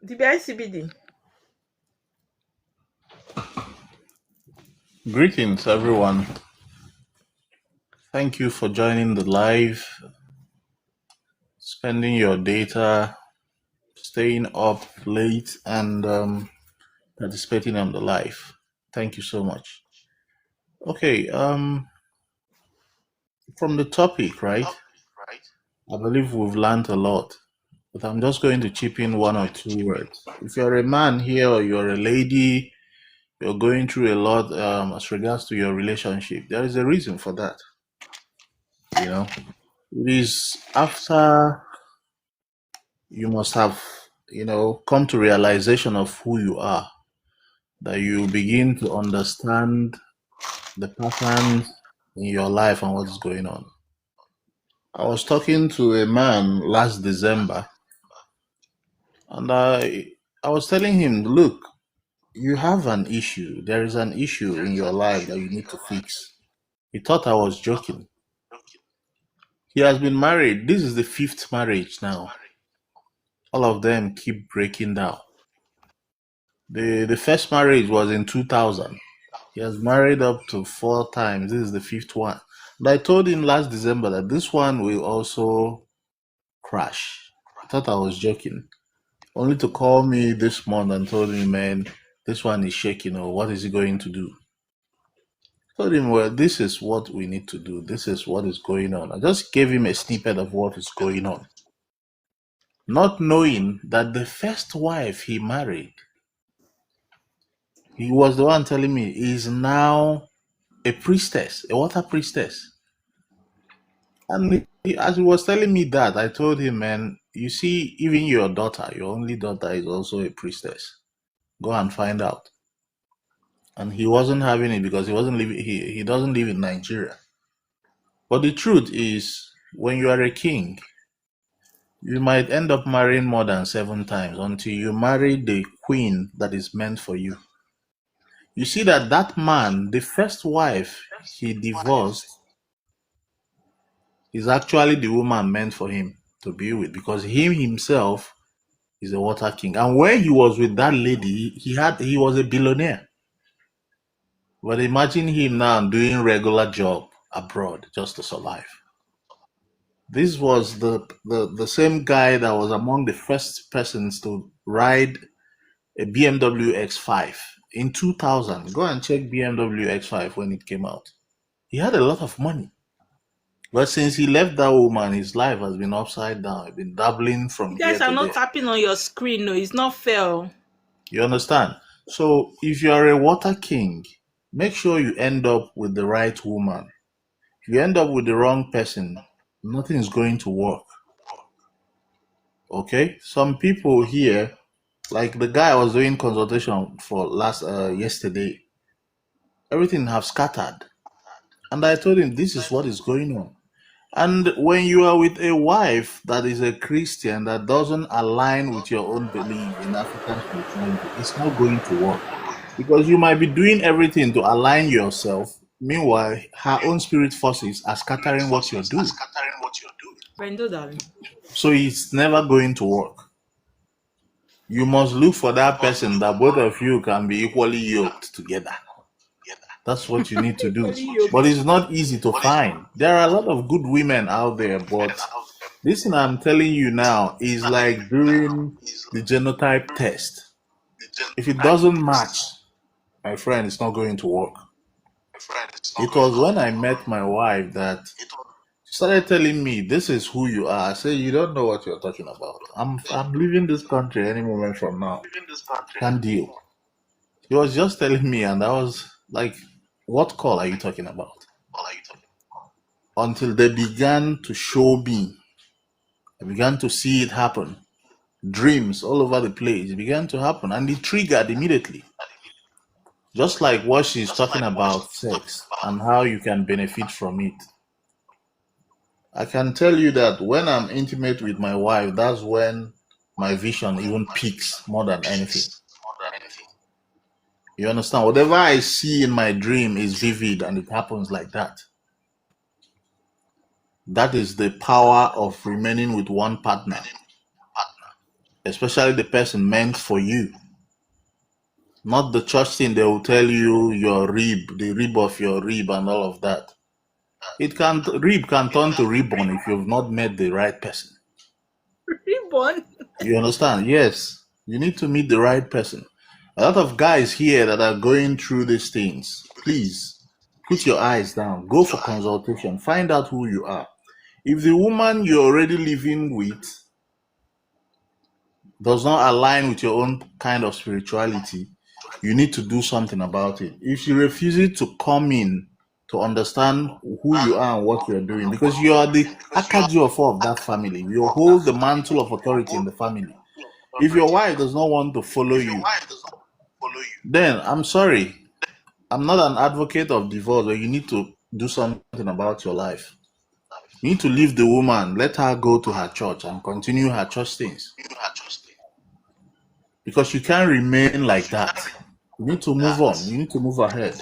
DBI CBD. Greetings, everyone. Thank you for joining the live, spending your data, staying up late, and participating on the live. Thank you so much. Okay, from the topic, right? I believe we've learned a lot, but I'm just going to chip in one or two words. If you're a man here or you're a lady, you're going through a lot as regards to your relationship, there is a reason for that. You know, it is after you must have, come to realization of who you are, that you begin to understand the patterns in your life and what's going on. I was talking to a man last December, and I was telling him, look, you have an issue. There is an issue in your life that you need to fix. He thought I was joking. He has been married. This is the 5th marriage now. All of them keep breaking down. The first marriage was in 2000. He has married up to 4 times. This is the 5th one. And I told him last December that this one will also crash. I thought I was joking. Only to call me this month and told me, man, this one is shaking, or what is he going to do? I told him, well, this is what we need to do. This is what is going on. I just gave him a snippet of what is going on. Not knowing that the first wife he married, he was the one telling me, is now a priestess, a water priestess. And as he was telling me that, I told him, man, you see, even your daughter, your only daughter, is also a priestess. Go and find out. And he wasn't having it because he doesn't live in Nigeria. But the truth is, when you are a king, you might end up marrying more than 7 times until you marry the queen that is meant for you. You see that man, the first wife he divorced, is actually the woman meant for him to be with, because he himself is a water king. And when he was with that lady, he was a billionaire. But imagine him now doing regular job abroad just to survive. This was the same guy that was among the first persons to ride a BMW X5 in 2000. Go and check BMW X5 when it came out. He had a lot of money. But since he left that woman, his life has been upside down. He's been dabbling from You here guys are to not there. tapping on your screen. No, it's not fair. You understand? So if you are a water king, make sure you end up with the right woman. If you end up with the wrong person, nothing is going to work. Okay? Some people here, like the guy I was doing consultation for yesterday, everything have scattered. And I told him this is what is going on. And when you are with a wife that is a Christian that doesn't align with your own belief in African spirituality, it's not going to work. Because you might be doing everything to align yourself. Meanwhile, her own spirit forces are scattering what you're doing. Brendo, darling. So it's never going to work. You must look for that person that both of you can be equally yoked together. That's what you need to do. But it's not easy to find. There are a lot of good women out there, but this thing I'm telling you now is like doing the genotype test. If it doesn't match, my friend, it's not going to work. It was when I met my wife that she started telling me, this is who you are. I said, you don't know what you're talking about. I'm leaving this country any moment from now. Can't deal. She was just telling me, and I was like, what call are you talking about? Until they began to show me, I began to see it happen. Dreams all over the place began to happen, and it triggered immediately. Just like what she's talking about sex and how you can benefit from it. I can tell you that when I'm intimate with my wife, that's when my vision even peaks more than anything. You understand? Whatever I see in my dream is vivid and it happens like that. That is the power of remaining with one partner, especially the person meant for you. Not the church thing, they will tell you your rib, the rib of your rib and all of that. Rib can turn to ribbon if you've not met the right person. Ribbon? You understand? Yes. You need to meet the right person. A lot of guys here that are going through these things, please put your eyes down. Go for consultation. Find out who you are. If the woman you're already living with does not align with your own kind of spirituality, you need to do something about it. If she refuses to come in to understand who you are and what you're doing, because you are the Akajiofo of that family, you hold the mantle of authority in the family. If your wife does not want to follow you, then I'm sorry. I'm not an advocate of divorce, but you need to do something about your life. You need to leave the woman, let her go to her church and continue her church things. Because you can't remain like that. You need to move on. You need to move ahead.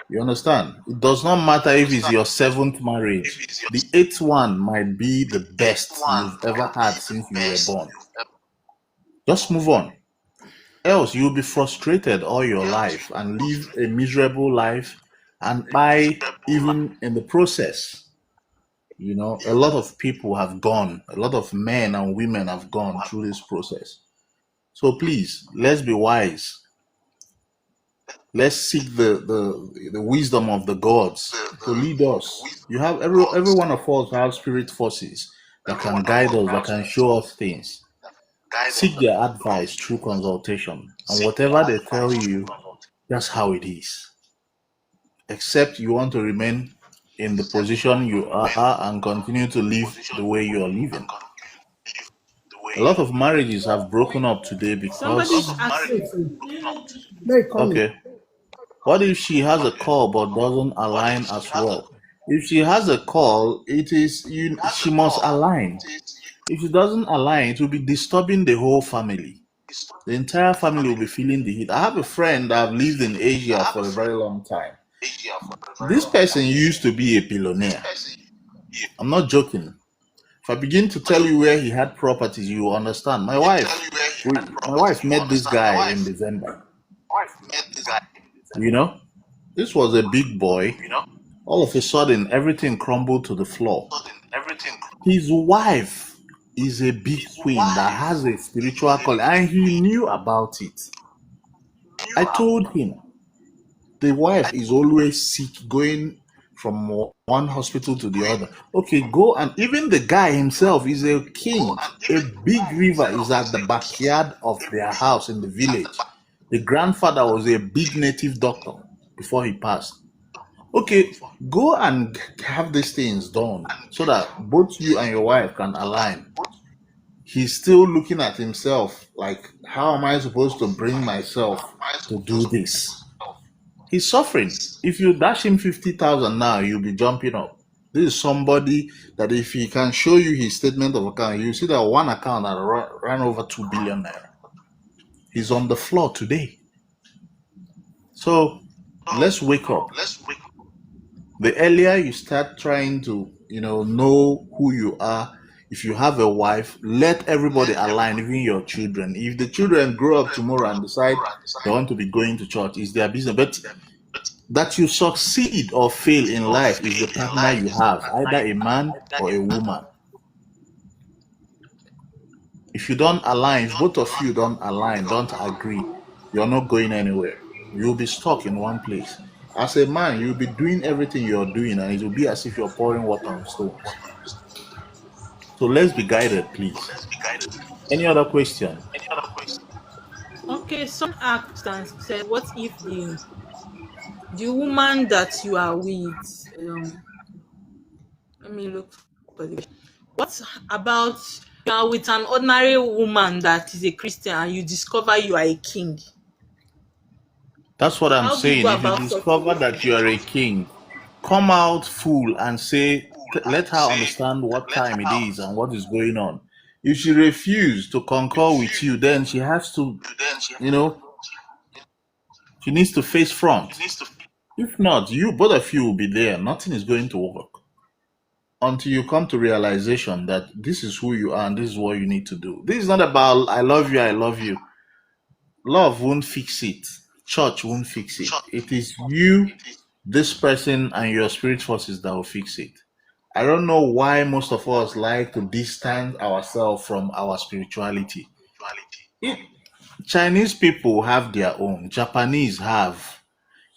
You understand? It does not matter if it's your 7th marriage. The 8th one might be the best you've ever had since you were born. Just move on. Else you'll be frustrated all your life and live a miserable life, and by even in the process, you know, a lot of people have gone, a lot of men and women have gone through this process. So please, let's be wise. Let's seek the wisdom of the gods to lead us. You have every one of us have spirit forces that can guide us, that can show us things. Seek their advice through consultation, and whatever they tell you, that's how it is. Except you want to remain in the position you are and continue to live the way you are living. A lot of marriages have broken up today because... Somebody's asking. Okay. What if she has a call but doesn't align as well? If she has a call, she must align. If it doesn't align, it will be disturbing the whole family. The entire family will be feeling the heat. I have a friend that have lived in Asia for a very long time. This person used to be a billionaire. I'm not joking. If I begin to tell you where he had properties, you will understand. My wife met this guy in December. You know, this was a big boy. All of a sudden, everything crumbled to the floor. His wife is a big queen that has a spiritual calling, and he knew about it. I told him the wife is always sick, going from one hospital to the other. Okay, go, and even the guy himself is a king. A big river is at the backyard of their house in the village. The grandfather was a big native doctor before he passed. Okay, go and have these things done so that both you and your wife can align. He's still looking at himself like, how am I supposed to bring myself to do this? He's suffering. If you dash him 50,000 now, you'll be jumping up. This is somebody that if he can show you his statement of account, you see that one account that ran over 2 billion naira. He's on the floor today. So let's wake up. The earlier you start trying to, know who you are, if you have a wife, let everybody align, even your children. If the children grow up tomorrow and decide they want to be going to church, it's their business. But that you succeed or fail in life is the partner you have, either a man or a woman. If you don't align, if both of you don't align, don't agree, you're not going anywhere. You'll be stuck in one place. As a man, you'll be doing everything you're doing, and it will be as if you're pouring water on stones. So let's be guided, please. Any other question? Okay, some asked and said, what if the woman that you are with, let me look for the, what about you are with an ordinary woman that is a Christian and you discover you are a king? That's what I'm How do you saying. go If you about discover that you are a king, come out full and say, let her understand what time it is and what is going on. If she refuses to concur with you, then she has to, she needs to face front. If not, both of you will be there. Nothing is going to work until you come to realization that this is who you are and this is what you need to do. This is not about I love you, I love you. Love won't fix it. Church won't fix it. It is you, this person, and your spirit forces that will fix it. I don't know why most of us like to distance ourselves from our spirituality. Chinese people have their own. Japanese have.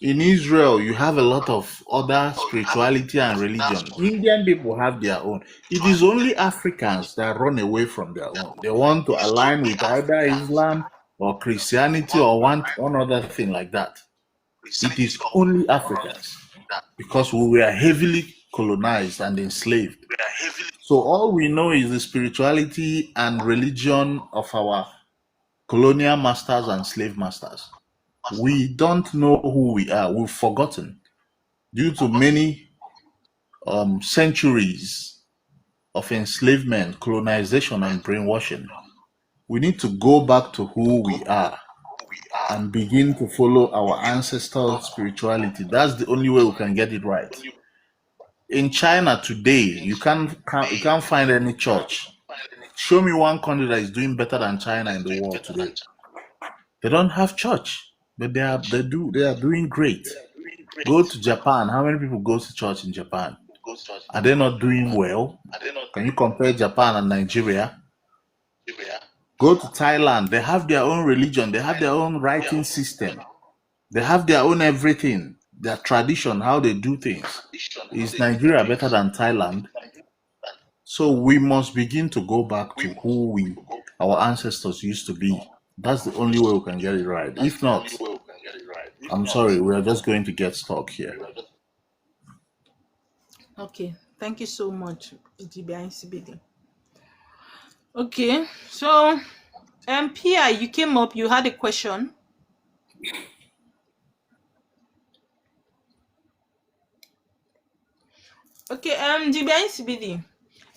In Israel, you have a lot of other spirituality and religion. Indian people have their own. It is only Africans that run away from their own. They want to align with either Islam or Christianity or one other thing like that. It is only Africans because we were heavily colonized and enslaved. So all we know is the spirituality and religion of our colonial masters and slave masters. We don't know who we are. We've forgotten due to many centuries of enslavement, colonization, and brainwashing. We need to go back to who we are and begin to follow our ancestors' spirituality. That's the only way we can get it right. In China today, you can't find any church. Show me one country that is doing better than China in the world today. They don't have church, but they are doing great. Go to Japan. How many people go to church in Japan? Are they not doing well? Can you compare Japan and Nigeria? Go to Thailand. They have their own religion. They have their own writing system. They have their own everything. Their tradition, how they do things. Is Nigeria better than Thailand? So we must begin to go back to who our ancestors used to be. That's the only way we can get it right. If not, I'm sorry, we are just going to get stuck here. Okay, thank you so much, GBI. Okay, so Pia, you came up, you had a question. Okay, GBI,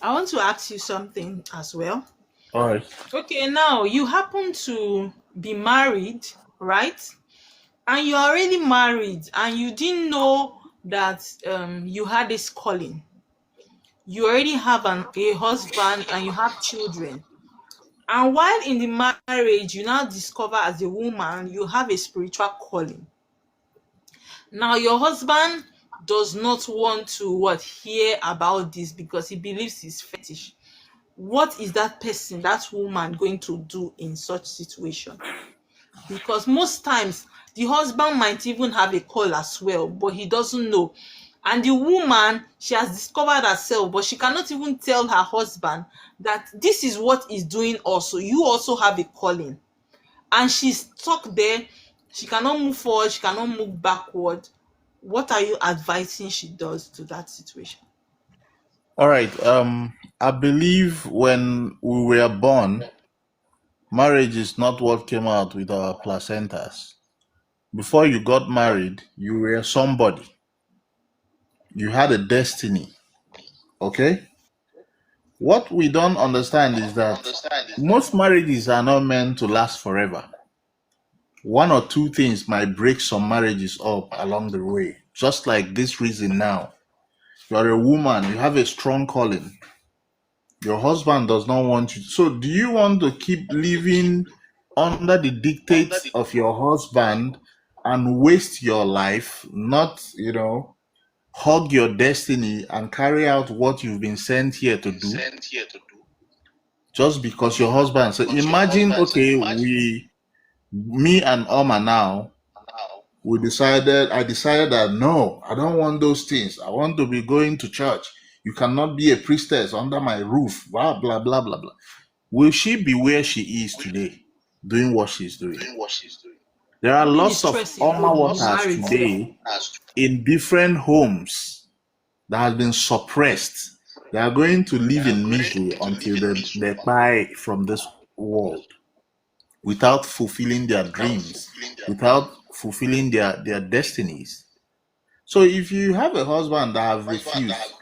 I want to ask you something as well. All right. Okay, now you happen to be married, right? And you're already married and you didn't know that you had this calling. You already have a husband and you have children. And while in the marriage, you now discover as a woman, you have a spiritual calling. Now, your husband does not want to hear about this because he believes it's fetish. what is that person, that woman, going to do in such situation? Because most times the husband might even have a call as well, but he doesn't know. And the woman, she has discovered herself, but she cannot even tell her husband that this is what he's doing also. You also have a calling. And she's stuck there. She cannot move forward, she cannot move backward. What are you advising she does to that situation? All right. I believe when we were born, marriage is not what came out with our placentas. Before you got married, you were somebody. You had a destiny. Okay? What we don't understand is that most marriages are not meant to last forever. One or two things might break some marriages up along the way. Just like this reason now. You are a woman, you have a strong calling. Your husband does not want you. So do you want to keep living under the dictates of your husband and waste your life, not, hug your destiny and carry out what you've been sent here to do? Just because your husband. So imagine, okay, me and Oma now, I decided that no, I don't want those things. I want to be going to church. You cannot be a priestess under my roof. Blah, blah, blah, blah, blah. Will she be where she is today, doing what she's doing? There are lots of Oma waters today in different homes that have been suppressed. They are going to live in misery until they die from this world without fulfilling their dreams, without fulfilling their destinies. So if you have a husband that has refused,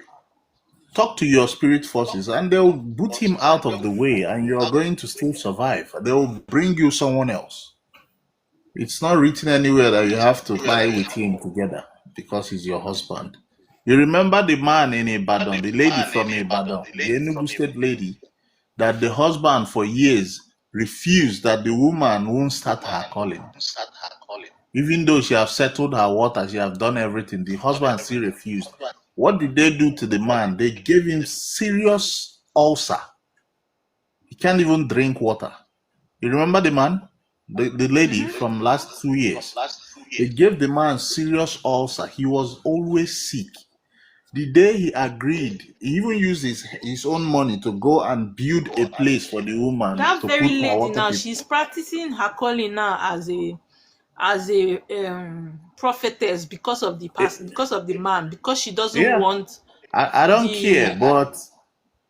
talk to your spirit forces and they'll boot him out of the way and you're going to still survive. They'll bring you someone else. It's not written anywhere that you have to lie with him together because he's your husband. You remember the man in Ibadan, the lady from Ibadan, the Enugu State lady, that the husband for years refused that the woman won't start her calling. Even though she have settled her water, she have done everything, the husband still refused. What did they do to the man? They gave him serious ulcer. He can't even drink water. You remember the man? The lady from last 2 years. They gave the man serious ulcer. He was always sick. The day he agreed, he even used his own money to go and build a place for the woman. That to very put her lady water now, people. she's practicing her calling now as a prophetess because of the past, because of the man, because she doesn't Yeah. want. I don't care, but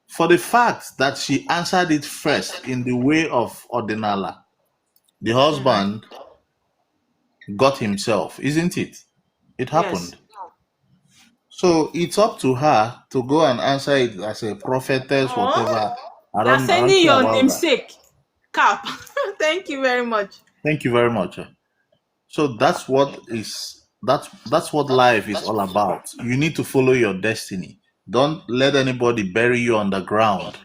for the fact that she answered it first in the way of Ordinala, the husband got himself, isn't it? It happened. Yes. So it's up to her to go and answer it as a prophetess, whatever. I They're don't sending care your about that. namesake cap. Thank you very much. Thank you very much. So that's what life is all about. You need to follow your destiny. Don't let anybody bury you underground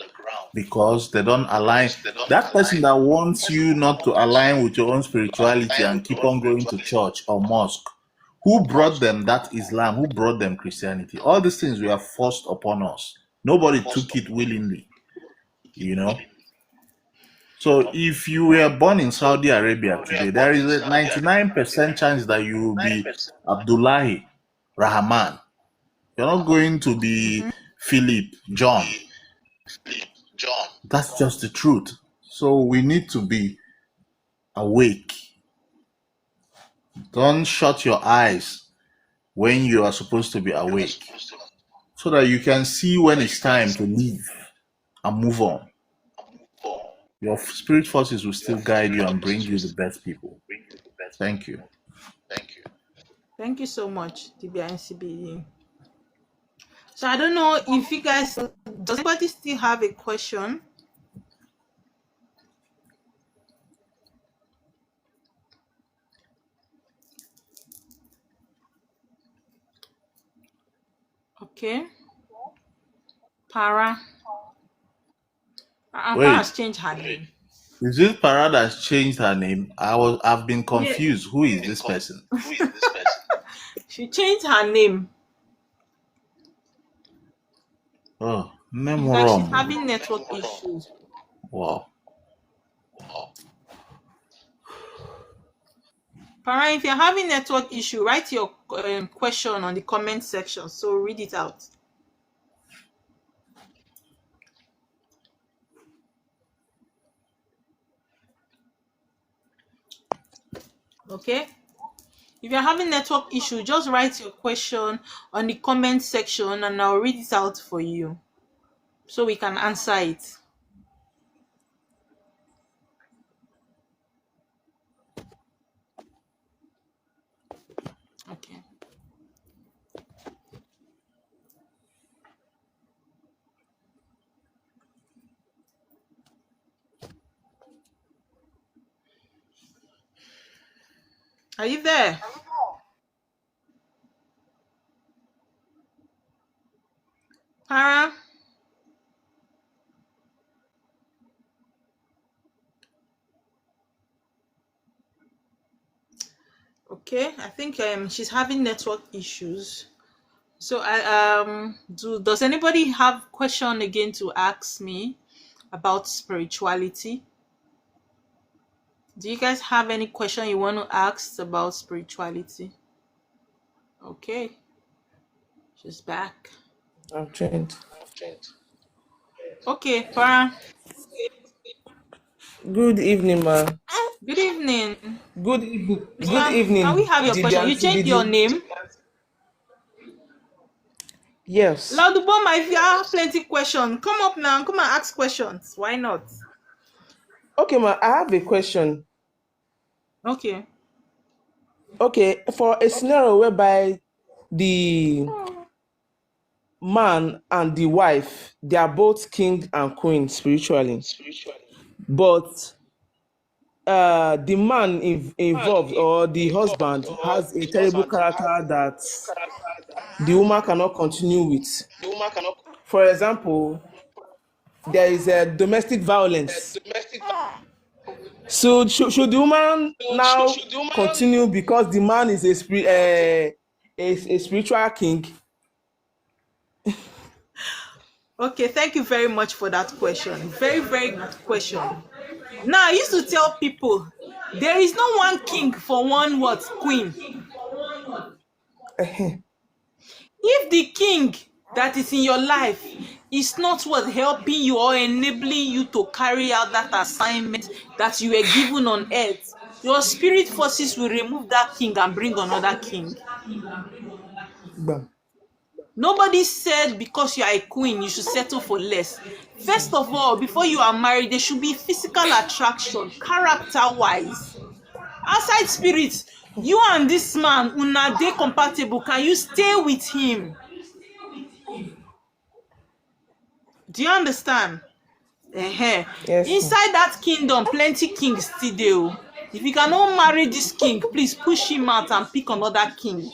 because they don't align. That person that wants you not to align with your own spirituality and keep on going to church or mosque, who brought them that Islam? Who brought them Christianity? All these things were forced upon us. Nobody took it willingly, So if you were born in Saudi Arabia today, there is a 99% chance that you will be Abdullahi Rahman. You're not going to be Philip John. That's just the truth. So we need to be awake. Don't shut your eyes when you are supposed to be awake, so that you can see when it's time to leave and move on. Your spirit forces will still guide you and bring you the best people. Thank you. Thank you so much, Dibia NCBE. So I don't know if you guys, does anybody still have a question? Okay. Para. Para has changed her name. Is it Para that's changed her name? I've been confused. Yeah. Who is this person? She changed her name. Oh. It's like she's Memorum. having network issues. Wow. Para, if you're having network issue, write your question on the comment section. So read it out. Okay? If you're having network issue, just write your question on the comment section and I'll read it out for you so we can answer it. Okay. Are you there? Para? Okay, I think she's having network issues. So does anybody have question again to ask me about spirituality? Do you guys have any question you want to ask about spirituality? Okay, she's back. I've changed. Okay, Para. Good evening, ma. Good evening. Good evening. Good Can we evening, have your question? You changed your name? Yes. Louduboma, if you have plenty questions, come up now. Come and ask questions. Why not? Okay, ma. I have a question. Okay. Okay, for a scenario whereby the man and the wife, they are both king and queen spiritually, but the man involved or the husband has a terrible character that the woman cannot continue with. For example, there is a domestic violence. So should the woman now continue because the man is a spiritual king? Okay, thank you very much for that question. Very, very good question. Now, I used to tell people, there is no one king for one what? Queen. If the king that is in your life is not what helping you or enabling you to carry out that assignment that you were given on earth, your spirit forces will remove that king and bring another king. Bam. Nobody said because you are a queen, you should settle for less. First of all, before you are married, there should be physical attraction, character-wise. Outside spirit, you and this man, una dey compatible. Can you stay with him? Do you understand? Yes. Inside that kingdom, plenty kings still dey. If you cannot marry this king, please push him out and pick another king.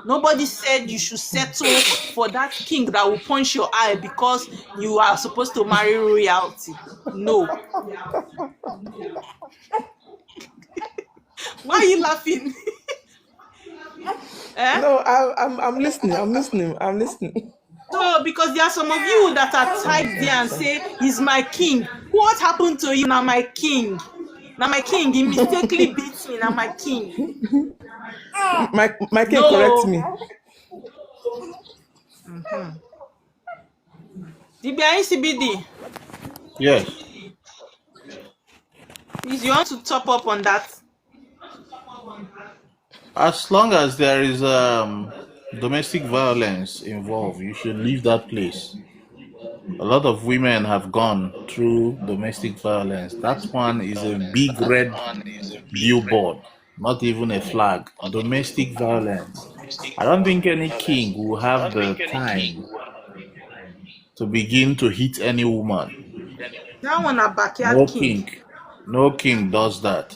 Nobody said you should settle for that king that will punch your eye because you are supposed to marry royalty. No. Why are you laughing? No, I'm listening. So, because there are some of you that are typed there and say, he's my king. What happened to you? Now my king. Now my king, he mistakenly beats me. Now my king. My king correct me. DBI CBD. Yes. Please, you want to top up on that? As long as there is domestic violence involved, you should leave that place. A lot of women have gone through domestic violence. That one is a big red billboard, not even a flag. Domestic violence. I don't think any king will have the time to begin to hit any woman. That one a backyard No king. No king does that.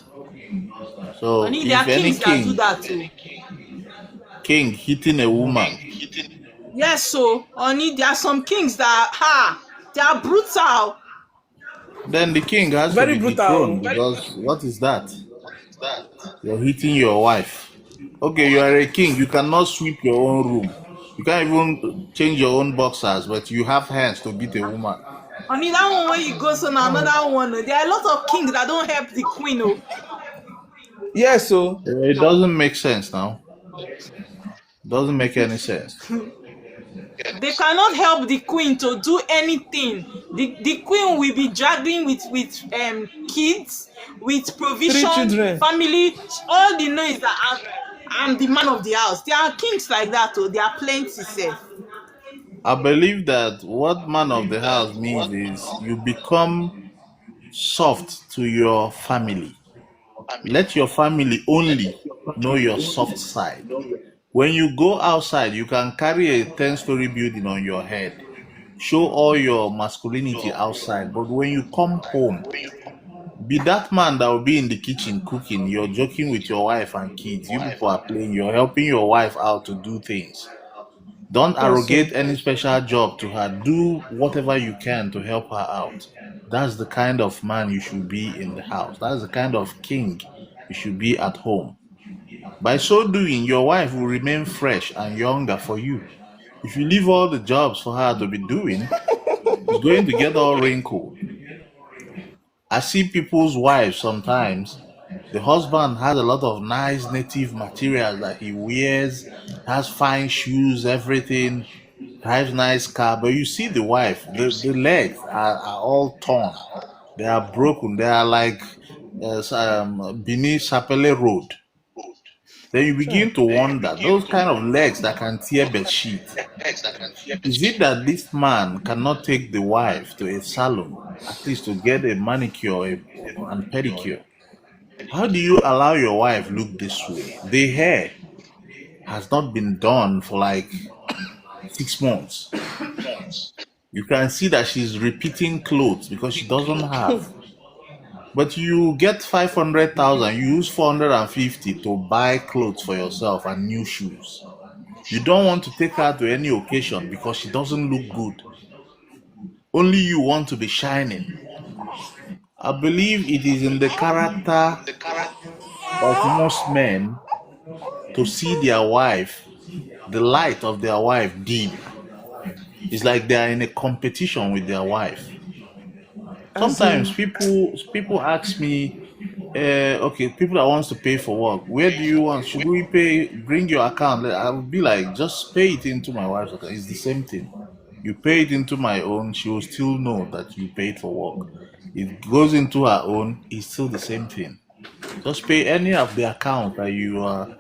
So Only there are if any kings that do that too. king hitting a woman, Yes, so only there are some kings that they are brutal. then the king has Very to be brutal. dethroned because what is that? You're hitting your wife. Okay, you are a king. You cannot sweep your own room. You can't even change your own boxers, but you have hands to beat a woman. Only that one when you go, so now another one. There are a lot of kings that don't help the queen. Oh, Yes, so It doesn't make sense now. Doesn't make any sense. they cannot help the queen to do anything. The queen will be juggling with kids, with 3 provision, children. family. All they know is that I'm the man of the house. There are kings like that. Oh, there are plenty. Safe. I believe that what man of the house means is you become soft to your family. Let your family only know your soft side. When you go outside, you can carry a 10-story building on your head, show all your masculinity outside. But when you come home, be that man that will be in the kitchen cooking. You're joking with your wife and kids. You people are playing. You're helping your wife out to do things. Don't Yes, so arrogate any special job to her. Do whatever you can to help her out. That's the kind of man you should be in the house. That's the kind of king you should be at home. By so doing, your wife will remain fresh and younger for you. If you leave all the jobs for her to be doing, she's going to get all wrinkled. I see people's wives sometimes. The husband has a lot of nice native materials that he wears, has fine shoes, everything, drives nice car. But you see the wife, the legs are all torn. They are broken. They are like Bini Sapele Road. Then you begin to wonder, those kind of legs that can tear bed sheet. Is it that this man cannot take the wife to a salon, at least to get a manicure and pedicure? How do you allow your wife look this way? The hair has not been done for like 6 months. You can see that she's repeating clothes because she doesn't have. But you get 500,000, you use 450 to buy clothes for yourself and new shoes. You don't want to take her to any occasion because she doesn't look good. Only you want to be shining. I believe it is in the character of most men to see their wife, the light of their wife dim. It's like they are in a competition with their wife. as Sometimes in people ask me, okay, people that wants to pay for work, where do you want? Should we pay? Bring your account. I would be like, just pay it into my wife's account. It's the same thing. You pay it into my own, she will still know that you paid for work. It goes into her own, it's still the same thing. Just pay any of the account that you are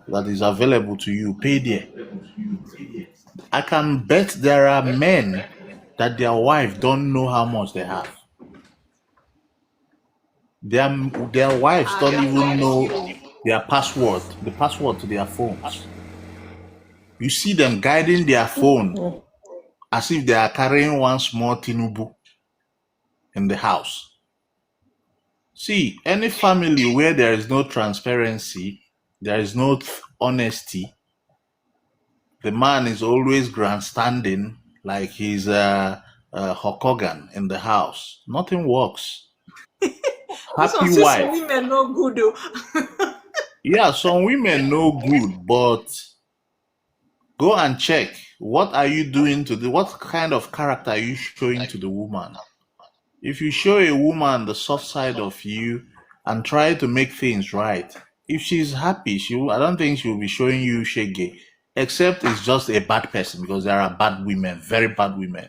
that is available to you. Pay there. I can bet there are men that their wife don't know how much they have. Their wives don't even know their password, the password to their phones. You see them guiding their phone as if they are carrying one small tinubu in the house. See, any family where there is no transparency, there is no honesty, the man is always grandstanding like he's Hulk Hogan in the house. Nothing works. This one Happy says some wife. women no good though. Yeah, some women know good, but go and check. What are you doing what kind of character are you showing to the woman? If you show a woman the soft side of you and try to make things right, if she's happy, I don't think she will be showing you shege, except it's just a bad person because there are bad women, very bad women.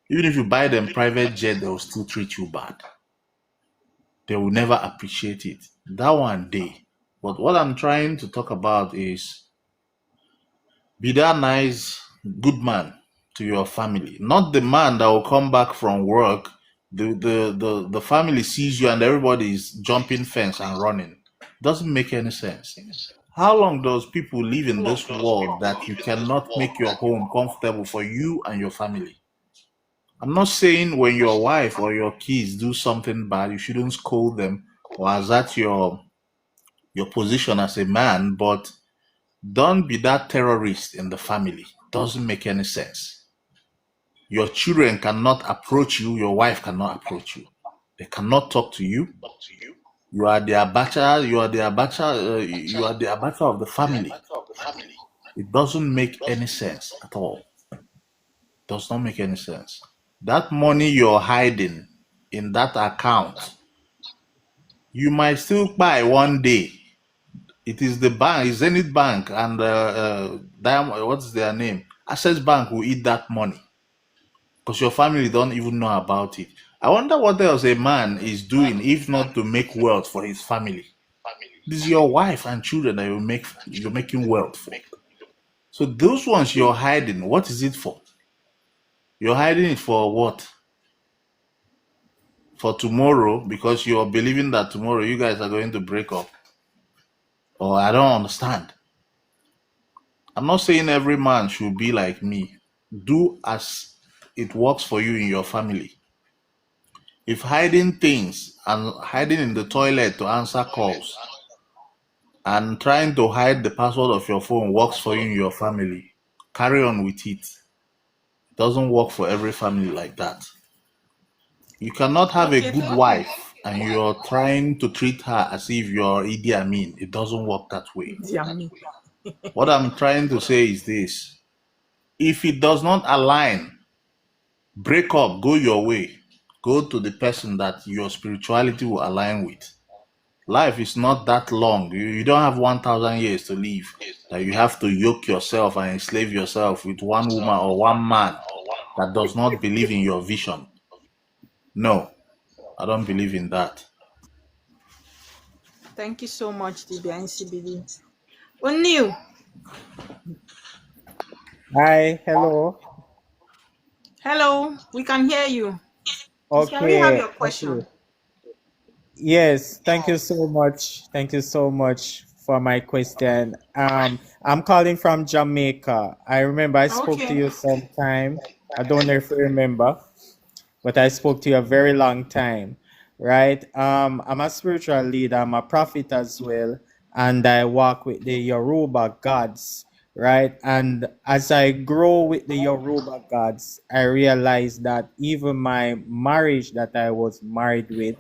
Even if you buy them private jet, they will still treat you bad. They will never appreciate it. That one day. But what I'm trying to talk about is be that nice, good man to your family, not the man that will come back from work. The family sees you and everybody is jumping fence and running. Doesn't make any sense. How long does people live in this world that you cannot make your home comfortable for you and your family? I'm not saying when your wife or your kids do something bad, you shouldn't scold them or assert your position as a man, but don't be that terrorist in the family. Doesn't make any sense. Your children cannot approach you, your wife cannot approach you. They cannot talk to you. You are the abacha, you are the abacha of the family. It doesn't make any sense at all. Does not make any sense. That money you're hiding in that account, you might still buy one day. It is the bank, Zenith Bank, and what's their name? Access Bank will eat that money because your family don't even know about it. I wonder what else a man is doing if not to make wealth for his family. This is your wife and children that you're making wealth for. So those ones you're hiding, what is it for? You're hiding it for what? For tomorrow, because you're believing that tomorrow you guys are going to break up. Or I don't understand. I'm not saying every man should be like me. Do as it works for you in your family. If hiding things and hiding in the toilet to answer calls and trying to hide the password of your phone works for you in your family, carry on with it. It doesn't work for every family like that. You cannot have a good wife and you're trying to treat her as if you're Idi Amin. It doesn't work that way. What I'm trying to say is this. If it does not align, break up, go your way. Go to the person that your spirituality will align with. Life is not that long. You don't have 1,000 years to live. That you have to yoke yourself and enslave yourself with one woman or one man that does not believe in your vision. No, I don't believe in that. Thank you so much, Dibia NCBD. O'Neil. Hi, hello. Hello, we can hear you. Please, can we have your question? Okay. Yes, thank you so much. Thank you so much for my question. I'm calling from Jamaica. I remember I spoke to you sometime. I don't know if you remember, but I spoke to you a very long time, right? I'm a spiritual leader. I'm a prophet as well, and I walk with the Yoruba gods, right? And as I grow with the Yoruba gods, I realized that even my marriage that I was married with,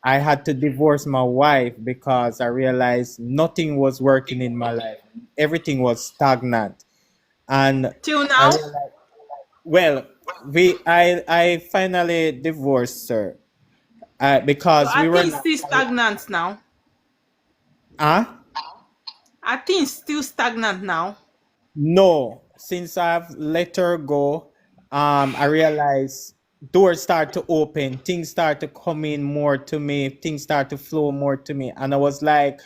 I had to divorce my wife because I realized nothing was working in my life. Everything was stagnant. And till now? Well, I finally divorced her because so we were still stagnant now. Are things still stagnant now? No, since I've let her go, I realized doors start to open, things start to come in more to me, things start to flow more to me, and I was like,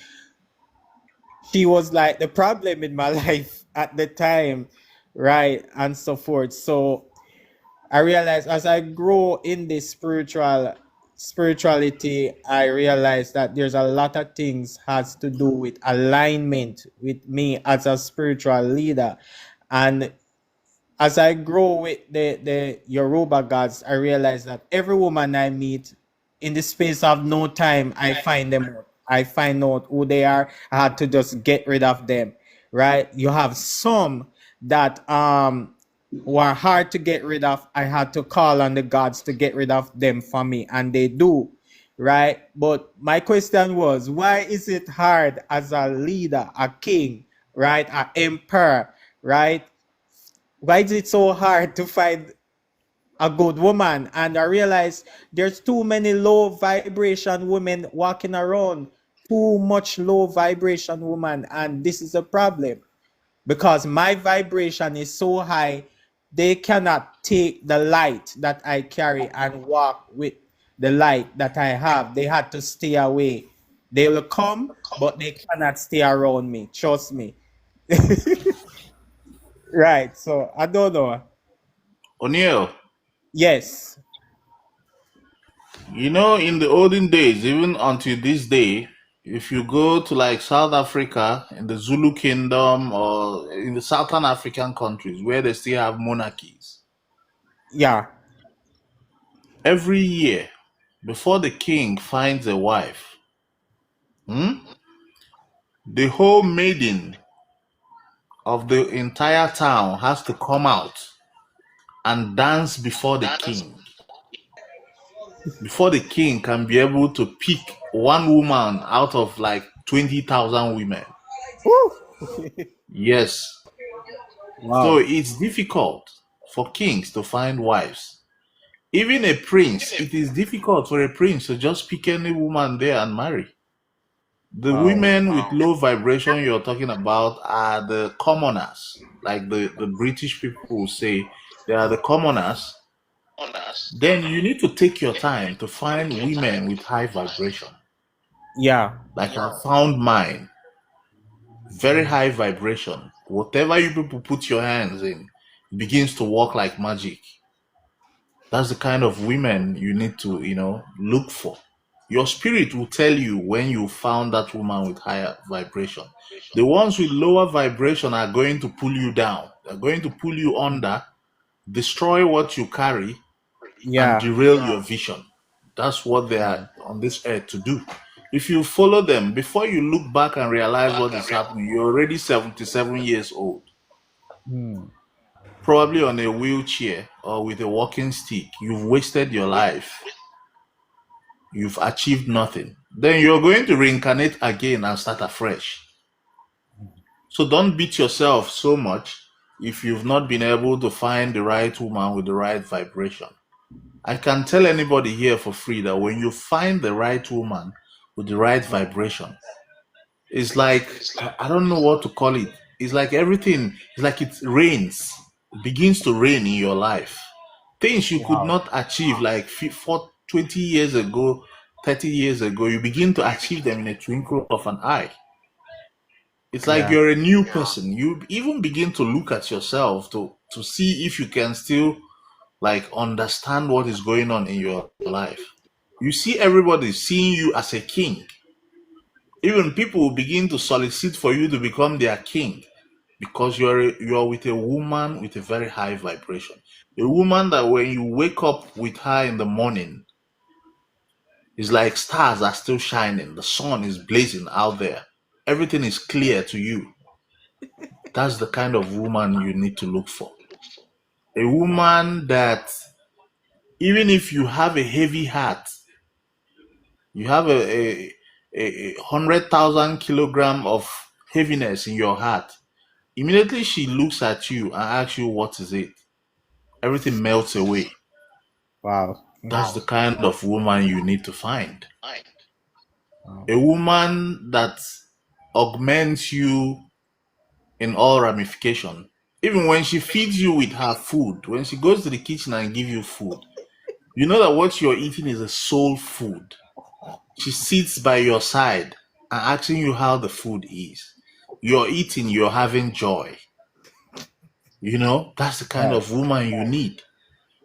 she was like the problem in my life at the time, right, and so forth. So I realized as I grow in this spirituality, I realized that there's a lot of things has to do with alignment with me as a spiritual leader. And as I grow with the Yoruba gods, I realize that every woman I meet in the space of no time, I find them out. I find out who they are. I had to just get rid of them, right? You have some that were hard to get rid of. I had to call on the gods to get rid of them for me, and they do, right? But my question was, why is it hard as a leader, a king, right, an emperor, right? Why is it so hard to find a good woman? And I realized there's too many low vibration women walking around, too much low vibration woman, and this is a problem because my vibration is so high, they cannot take the light that I carry and walk with the light that I have. They had to stay away. They will come, but they cannot stay around me. Trust me. Right. So I don't know. O'Neil. Yes. You know, in the olden days, even until this day, if you go to like South Africa, in the Zulu Kingdom, or in the Southern African countries where they still have monarchies. Yeah. Every year, before the king finds a wife, the whole maiden of the entire town has to come out and dance before the king. Before the king can be able to pick one woman out of like 20,000 women. Yes. So Wow. it's difficult for kings to find wives. Even a prince, it is difficult for a prince to just pick any woman there and marry. The Wow. women with low vibration you're talking about are the commoners, like the British people will say, they are the commoners. Then you need to take your time to find women with high vibration. Yeah. Like I found mine, very high vibration. Whatever you people put your hands in begins to work like magic. That's the kind of women you need to, look for. Your spirit will tell you when you found that woman with higher vibration. The ones with lower vibration are going to pull you down. They're going to pull you under, destroy what you carry, and Yeah. derail your vision. That's what they are on this earth to do. If you follow them, before you look back and realize what is happening, you're already 77 years old, Hmm. probably on a wheelchair or with a walking stick. You've wasted your life. You've achieved nothing. Then you're going to reincarnate again and start afresh. So don't beat yourself so much if you've not been able to find the right woman with the right vibration. I can tell anybody here for free that when you find the right woman with the right vibration, it's like, I don't know what to call it. It's like everything, it's like it rains, it begins to rain in your life. Things you could Wow. not achieve like 20 years ago, 30 years ago, you begin to achieve them in a twinkle of an eye. It's like Yeah. you're a new person. You even begin to look at yourself to see if you can still like understand what is going on in your life. You see everybody seeing you as a king. Even people will begin to solicit for you to become their king because you're with a woman with a very high vibration. A woman that when you wake up with her in the morning, it's like stars are still shining, the sun is blazing out there. Everything is clear to you. That's the kind of woman you need to look for. A woman that even if you have a heavy heart, you have a 100,000 kilogram of heaviness in your heart. Immediately she looks at you and asks you, what is it? Everything melts away. Wow. That's the kind of woman you need to find. Wow. A woman that augments you in all ramification. Even when she feeds you with her food, when she goes to the kitchen and give you food, you know that what you're eating is a soul food. She sits by your side and asking you how the food is. You're eating, you're having joy. That's the kind Wow. of woman you need.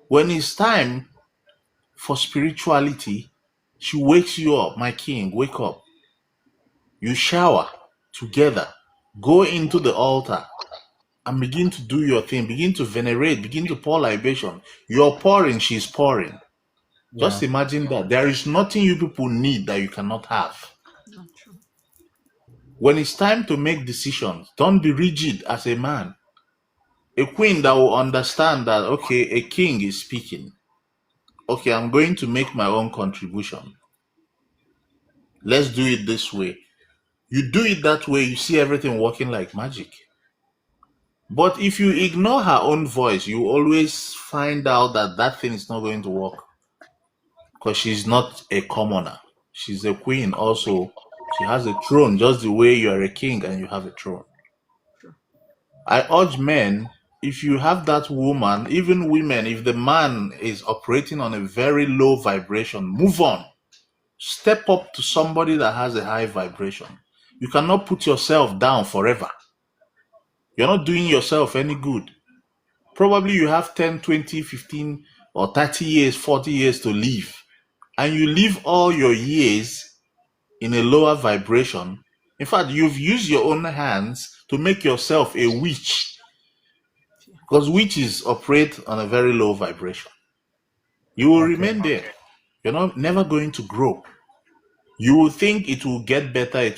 When it's time for spirituality, she wakes you up. My king, wake up. You shower together, go into the altar and begin to do your thing, begin to venerate, begin to pour libation. You're pouring, she's pouring. Just Yeah. imagine that. There is nothing you people need that you cannot have. Not true. When it's time to make decisions, don't be rigid as a man. A queen that will understand that, okay, a king is speaking. Okay, I'm going to make my own contribution. Let's do it this way. You do it that way, you see everything working like magic. But if you ignore her own voice, you always find out that that thing is not going to work because she's not a commoner. She's a queen also. She has a throne just the way you are a king and you have a throne. True. I urge men, if you have that woman, even women, if the man is operating on a very low vibration, move on. Step up to somebody that has a high vibration. You cannot put yourself down forever. You're not doing yourself any good. Probably you have 10, 20, 15, or 30 years, 40 years to live. And you live all your years in a lower vibration. In fact, you've used your own hands to make yourself a witch because witches operate on a very low vibration. You will Okay. remain there. You're not never going to grow. You will think it will get better,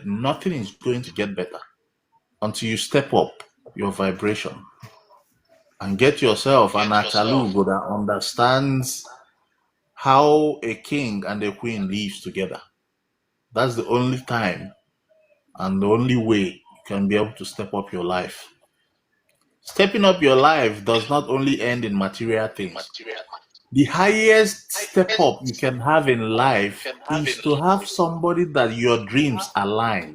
nothing is going to get better until you step up your vibration and get yourself an Achalugo that understands how a king and a queen lives together. That's the only time and the only way you can be able to step up your life. Stepping up your life does not only end in material things. The highest step up you can have in life is to have somebody that your dreams align.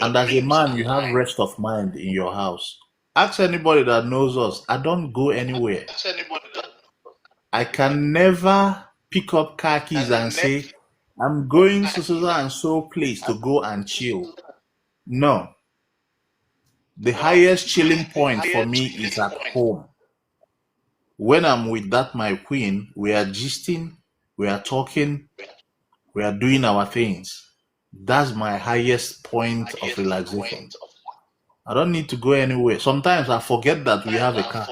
And as a man, you have rest of mind in your house. Ask anybody that knows us. I don't go anywhere. I can never pick up car keys and say, I'm going to so and so place to go and chill. No. The highest chilling point for me is at home. When I'm with that my queen, we are gisting, we are talking, we are doing our things. That's my highest point of relaxation. I don't need to go anywhere. Sometimes I forget that we have a car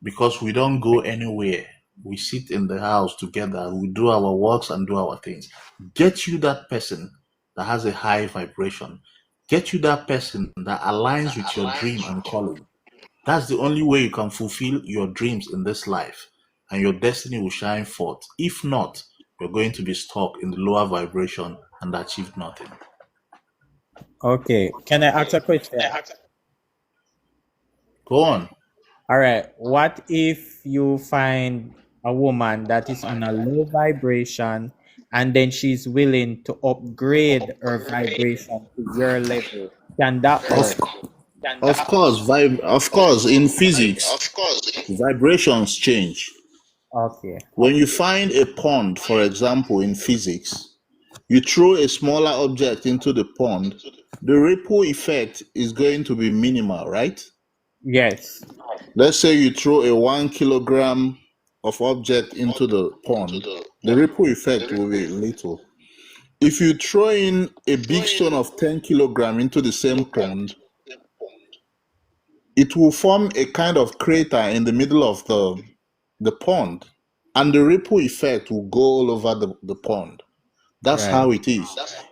because we don't go anywhere. We sit in the house together, we do our works and do our things. Get you that person that has a high vibration. Get you that person that aligns with your dream and calling. That's the only way you can fulfill your dreams in this life, and your destiny will shine forth. If not, you're going to be stuck in the lower vibration and achieve nothing. Okay. Can I ask a question? Go on. All right. What if you find a woman that is on a low vibration and then she's willing to upgrade her vibration to your level? Can that work? Of course, in physics, vibrations change. Okay. When you find a pond, for example, in physics, you throw a smaller object into the pond, the ripple effect is going to be minimal, right? Yes. Let's say you throw a 1 kilogram of object into the pond, the ripple effect will be little. If you throw in a big stone of 10 kilogram into the same pond, it will form a kind of crater in the middle of the pond, and the ripple effect will go all over the pond. That's Right. how it is.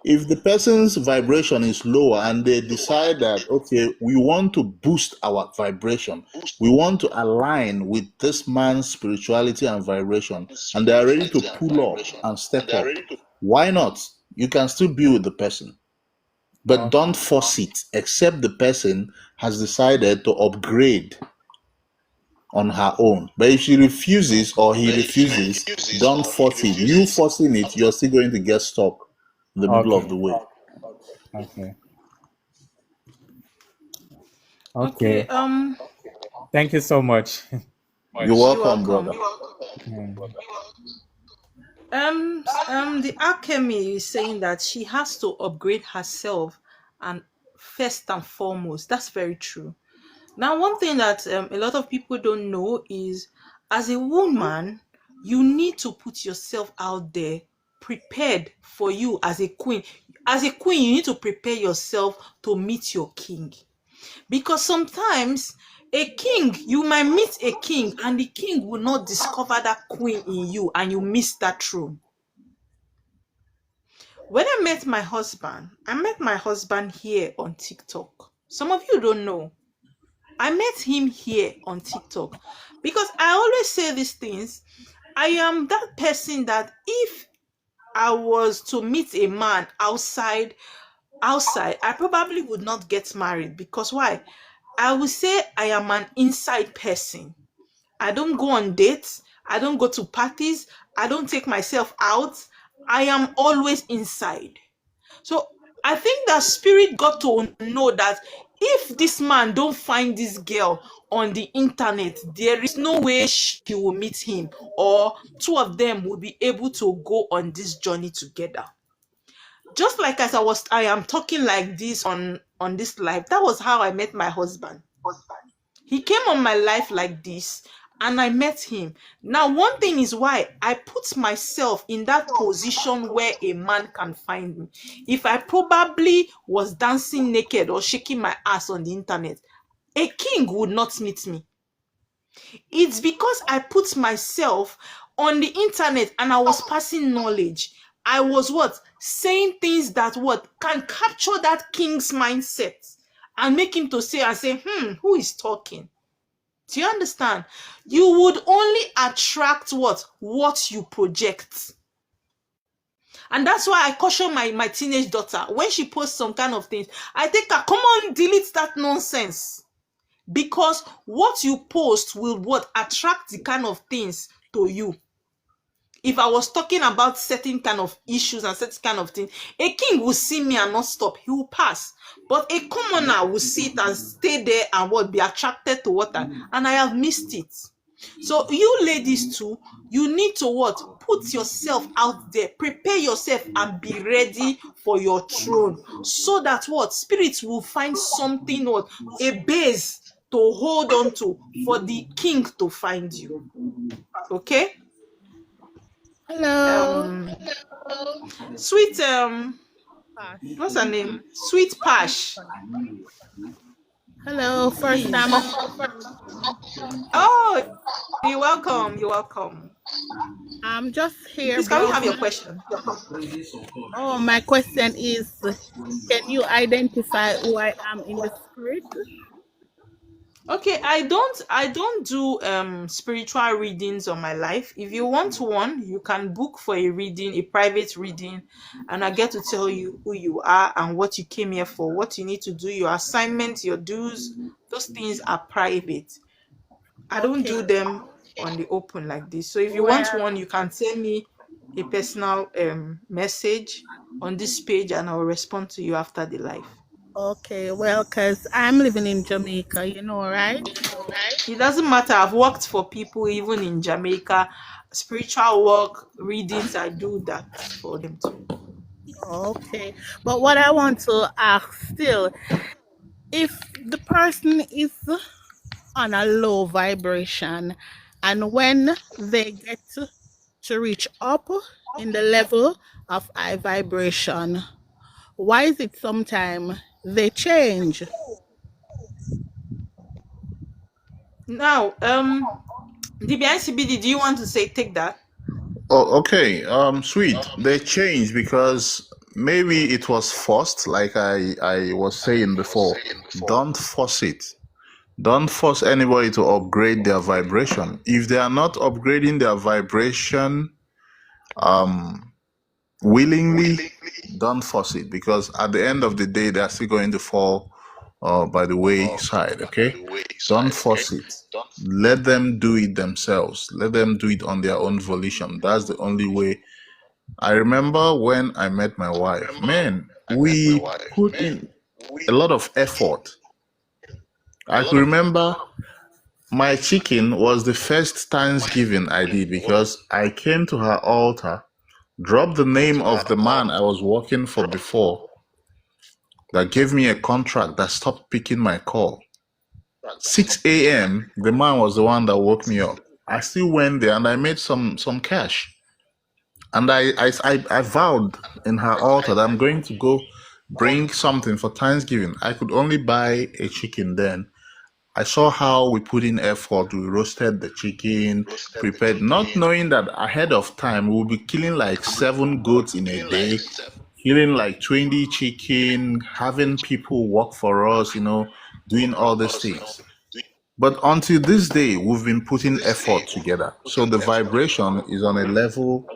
If the person's vibration is lower and they decide that, okay, we want to boost our vibration, we want to align with this man's spirituality and vibration, and they are ready to pull up and step up, why not? You can still be with the person. But don't force it, except the person has decided to upgrade on her own. But if she refuses or he refuses, don't force it. You forcing it, you're still going to get stuck in the middle of the way. Okay. Okay. Okay. Thank you so much. You're welcome, brother. The alchemy is saying that she has to upgrade herself, and first and foremost, that's very true. Now, one thing that a lot of people don't know is, as a woman, you need to put yourself out there, prepared for you as a queen. As a queen, you need to prepare yourself to meet your king. Because sometimes you might meet a king, and the king will not discover that queen in you, and you miss that throne. When I met my husband here on TikTok. Some of you don't know. I met him here on TikTok because I always say these things. I am that person that if I was to meet a man outside, I probably would not get married. Because why? I would say I am an inside person. I don't go on dates. I don't go to parties. I don't take myself out. I am always inside. So I think that spirit got to know that if this man don't find this girl on the internet, there is no way she will meet him, or two of them will be able to go on this journey together. Just like as I am talking like this on this live, that was how I met my husband. He came on my life like this, and I met him. Now, one thing is why I put myself in that position where a man can find me. If I probably was dancing naked or shaking my ass on the internet, a king would not meet me. It's because I put myself on the internet and I was passing knowledge. I was saying things that can capture that king's mindset and make him to say who is talking? Do you understand? You would only attract what you project. And that's why I caution my teenage daughter. When she posts some kind of things, I take her, come on, delete that nonsense. Because what you post will attract the kind of things to you. If I was talking about certain kind of issues and certain kind of things, a king will see me and not stop. He will pass. But a commoner will see it and stay there and be attracted to and I have missed it. So you ladies too, you need to put yourself out there, prepare yourself and be ready for your throne, so that spirits will find something, a base to hold on to for the king to find you. Okay? Hello. Sweet Pash. what's her name? Sweet Pash. Hello, first Please. time. Oh, you're welcome. You're welcome. I'm just here. Please, can we have your question? Oh, my question is, can you identify who I am in the spirit? Okay, I don't do spiritual readings on my life. If you want one, you can book for a reading, a private reading, and I get to tell you who you are and what you came here for, what you need to do, your assignments, your dues. Those things are private. I don't do them on the open like this. So if you want one, you can send me a personal message on this page and I'll respond to you after the live. Okay, well, because I'm living in Jamaica, you know, right? It doesn't matter. I've worked for people even in Jamaica. Spiritual work, readings, I do that for them too. Okay, but what I want to ask still, if the person is on a low vibration and when they get to reach up in the level of high vibration, why is it sometimes they change? Now, DBICBD, do you want to take that? Oh, okay. Sweet. They changed because maybe it was forced, like I was saying before. Don't force it. Don't force anybody to upgrade their vibration. If they are not upgrading their vibration willingly, don't force it, because at the end of the day, they're still going to fall by the wayside, okay? Don't force it. Let them do it themselves. Let them do it on their own volition. That's the only way. I remember when I met my wife, man, we put in a lot of effort. I could remember my chicken was the first Thanksgiving I did, because I came to her altar, dropped the name of the man I was working for before that gave me a contract that stopped picking my call. 6 a.m., the man was the one that woke me up. I still went there and I made some cash. And I vowed in her altar that I'm going to go bring something for Thanksgiving. I could only buy a chicken then. I saw how we put in effort. We roasted the chicken, prepared, not knowing that ahead of time we'll be killing like 7 goats in a day, killing like 20 chicken, having people work for us, doing all these things. But until this day, we've been putting effort together. So the vibration is on a level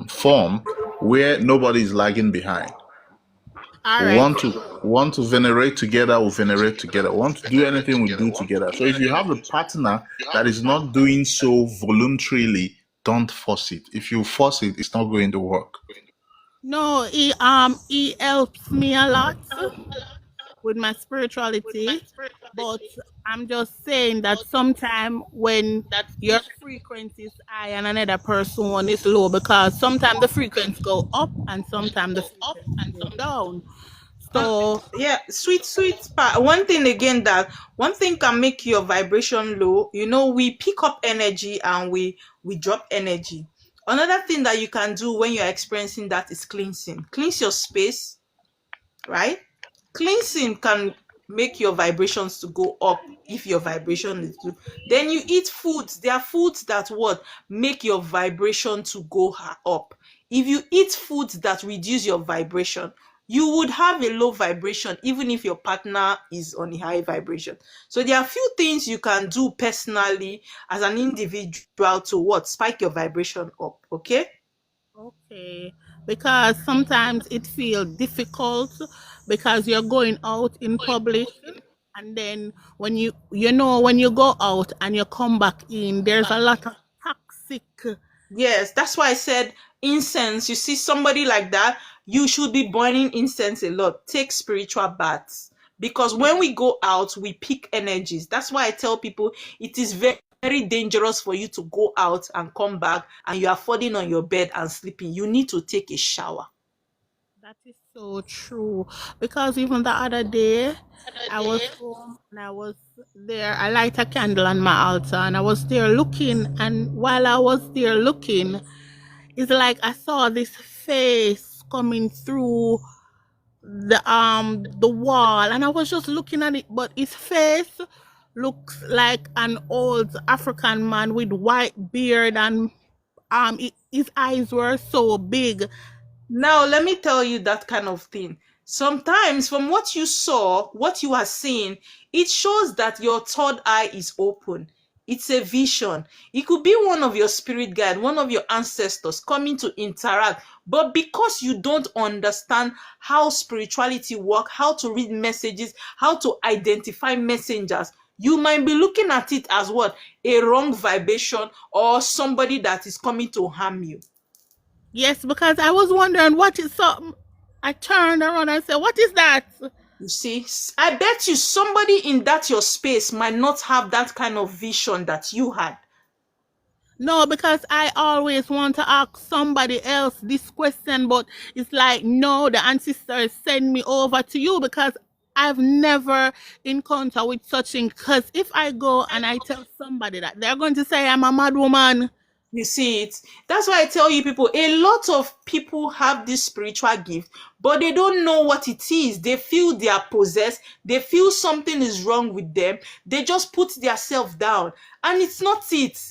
form where nobody is lagging behind. All right. Want to venerate together, we venerate together. Want to do anything, we do together. So if you have a partner that is not doing so voluntarily, don't force it. If you force it, it's not going to work. No, he helps me a lot with my spirituality, but I'm just saying that sometimes when your frequency is high and another person one is low, because sometimes the frequency go up and sometimes the frequency go down. So yeah, sweet part. One thing can make your vibration low. We pick up energy and we drop energy. Another thing that you can do when you're experiencing that is cleansing. Cleanse your space, right? Cleansing can make your vibrations to go up if your vibration is low. Then you eat foods. There are foods that make your vibration to go up. If you eat foods that reduce your vibration, you would have a low vibration even if your partner is on a high vibration. So there are a few things you can do personally as an individual to spike your vibration up. Okay? okay, because sometimes it feels difficult because you're going out in public, and then when you go out and you come back in, there's a lot of toxic. Yes, that's why I said incense. You see somebody like that, you should be burning incense a lot. Take spiritual baths. Because when we go out, we pick energies. That's why I tell people it is very, very dangerous for you to go out and come back and you are falling on your bed and sleeping. You need to take a shower. That is so true. Because even the other day, I was home and I was there. I light a candle on my altar and I was there looking. And while I was there looking, it's like I saw this face coming through the wall, and I was just looking at it, but his face looks like an old African man with white beard, and his eyes were so big. Now, let me tell you that kind of thing. Sometimes, from what you saw, what you are seeing, it shows that your third eye is open. It's a vision. It could be one of your spirit guide, one of your ancestors coming to interact. But because you don't understand how spirituality works, how to read messages, how to identify messengers, you might be looking at it as what? A wrong vibration or somebody that is coming to harm you. Yes, because I was wondering what is something. I turned around and said, "What is that?" You see, I bet you somebody in that your space might not have that kind of vision that you had. No, because I always want to ask somebody else this question, but it's like, no, the ancestors send me over to you because I've never encountered with such thing. Because if I go and I tell somebody that, they're going to say I'm a mad woman. You see it. That's why I tell you people, a lot of people have this spiritual gift, but they don't know what it is. They feel they are possessed. They feel something is wrong with them. They just put themselves down. And it's not it.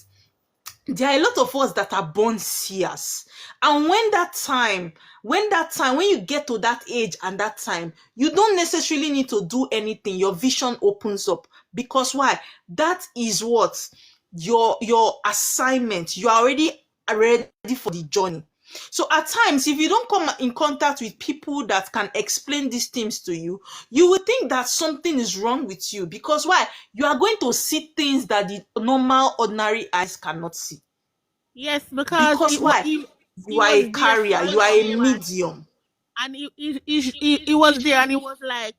There are a lot of us that are born seers. And when you get to that age and that time, you don't necessarily need to do anything. Your vision opens up. Because why? That is what? Your assignment. You are already ready for the journey. So at times, if you don't come in contact with people that can explain these things to you, you will think that something is wrong with you. Because why? You are going to see things that the normal, ordinary eyes cannot see. Yes, because Because why? You are a carrier. You are a medium. And he was there and he was like,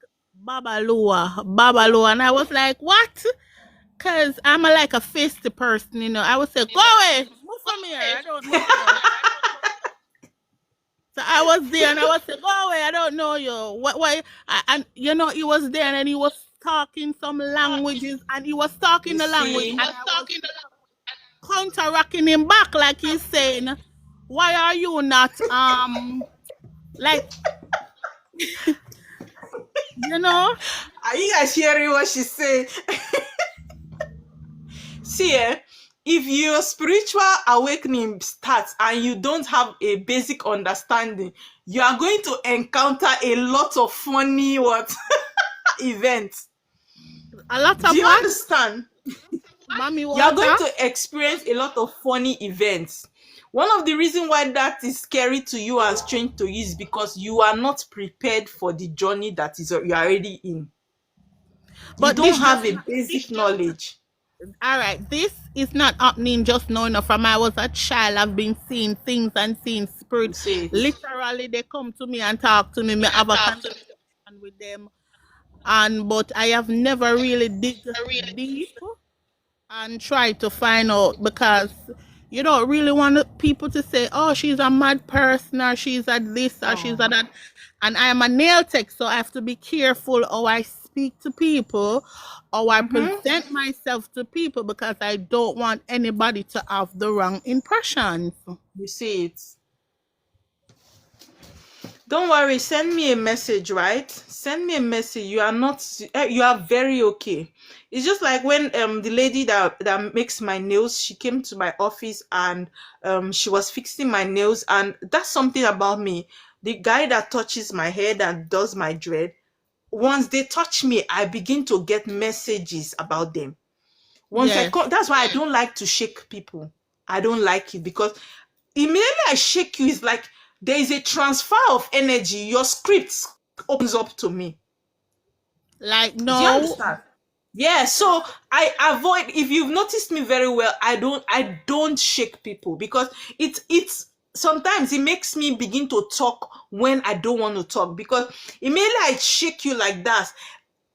Babalua. And I was like, what? Because I'm like a feisty person, you know. I would say, go away, move from here. I don't know you. So I was there and I was saying, go away, I don't know you. Why? And you know, he was there and then he was talking some languages and he was talking the language and I was counteracting him back like he's saying, why are you not like you know? Are you guys hearing what she's saying? See, if your spiritual awakening starts and you don't have a basic understanding, you are going to encounter a lot of funny events. A lot of Do you what? understand? Mommy, You are going to experience a lot of funny events. One of the reasons why that is scary to you and strange to you is because you are not prepared for the journey that is you are already in. But you don't have a basic knowledge. All right, this is not happening just now. Enough from I was a child, I've been seeing things and seeing spirits. Literally, they come to me and talk to me. I have a conversation with them, but I have never really dig deep and try to find out, because you don't really want people to say, oh, she's a mad person or she's a this or she's a that. And I am a nail tech, so I have to be careful how I speak to people or I present myself to people, because I don't want anybody to have the wrong impressions. You see it. Don't worry, send me a message, right? Send me a message. You are very okay. It's just like when the lady that makes my nails, she came to my office and she was fixing my nails, and that's something about me. The guy that touches my head and does my dread, once they touch me, I begin to get messages about them. That's why I don't like to shake people. I don't like it, because immediately I shake you, it's like there is a transfer of energy. Your script opens up to me. Like Do you no. understand? Yeah, so I avoid, if you've noticed me very well, I don't shake people, because it's sometimes it makes me begin to talk when I don't want to talk, because immediately I shake you like that,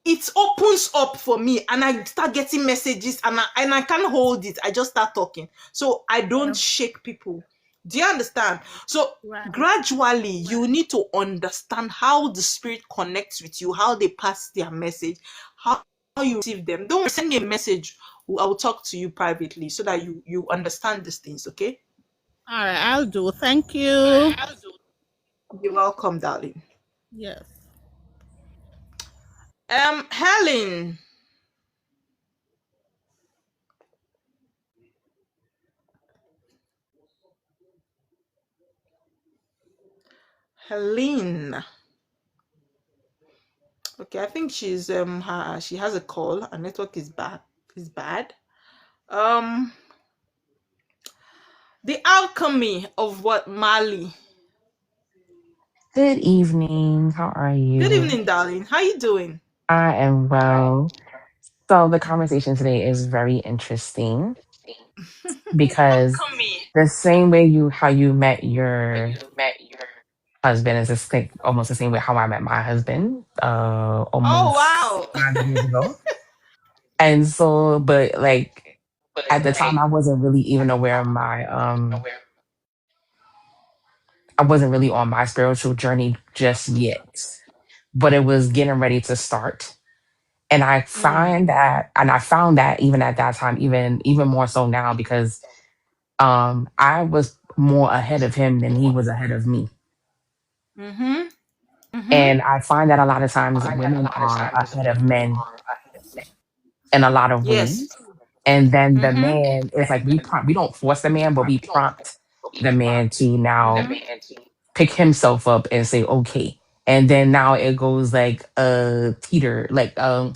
it opens up for me and I start getting messages, and I can't hold it. I just start talking. So I don't Yeah. shake people. Do you understand? So Right. gradually you need to understand how the spirit connects with you, how they pass their message, how you receive them. Don't send me a message. I will talk to you privately so that you understand these things, okay? All right, I'll do. Thank you. You're welcome, darling. Yes. Helen. Helene. Okay, I think she has a call. Her network is bad. Um the alchemy of what Mali. Good evening. How are Good you? evening, darling. How you doing? I am well. So the conversation today is very interesting because the same way you how you met your husband is just like almost the same way how I met my husband Oh almost wow. 5 years ago. And so but like at the time I wasn't really even aware of my I wasn't really on my spiritual journey just yet. But it was getting ready to start. And Mm. I found that even at that time, even more so now, because I was more ahead of him than he was ahead of me. Mm-hmm. Mm-hmm. And I find that a lot of times women are ahead of men in a lot of Yes. ways. And then the Mm-hmm. man, it's like we don't force the man, but we prompt the man to now pick himself up and say, okay. And then now it goes like a teeter, like a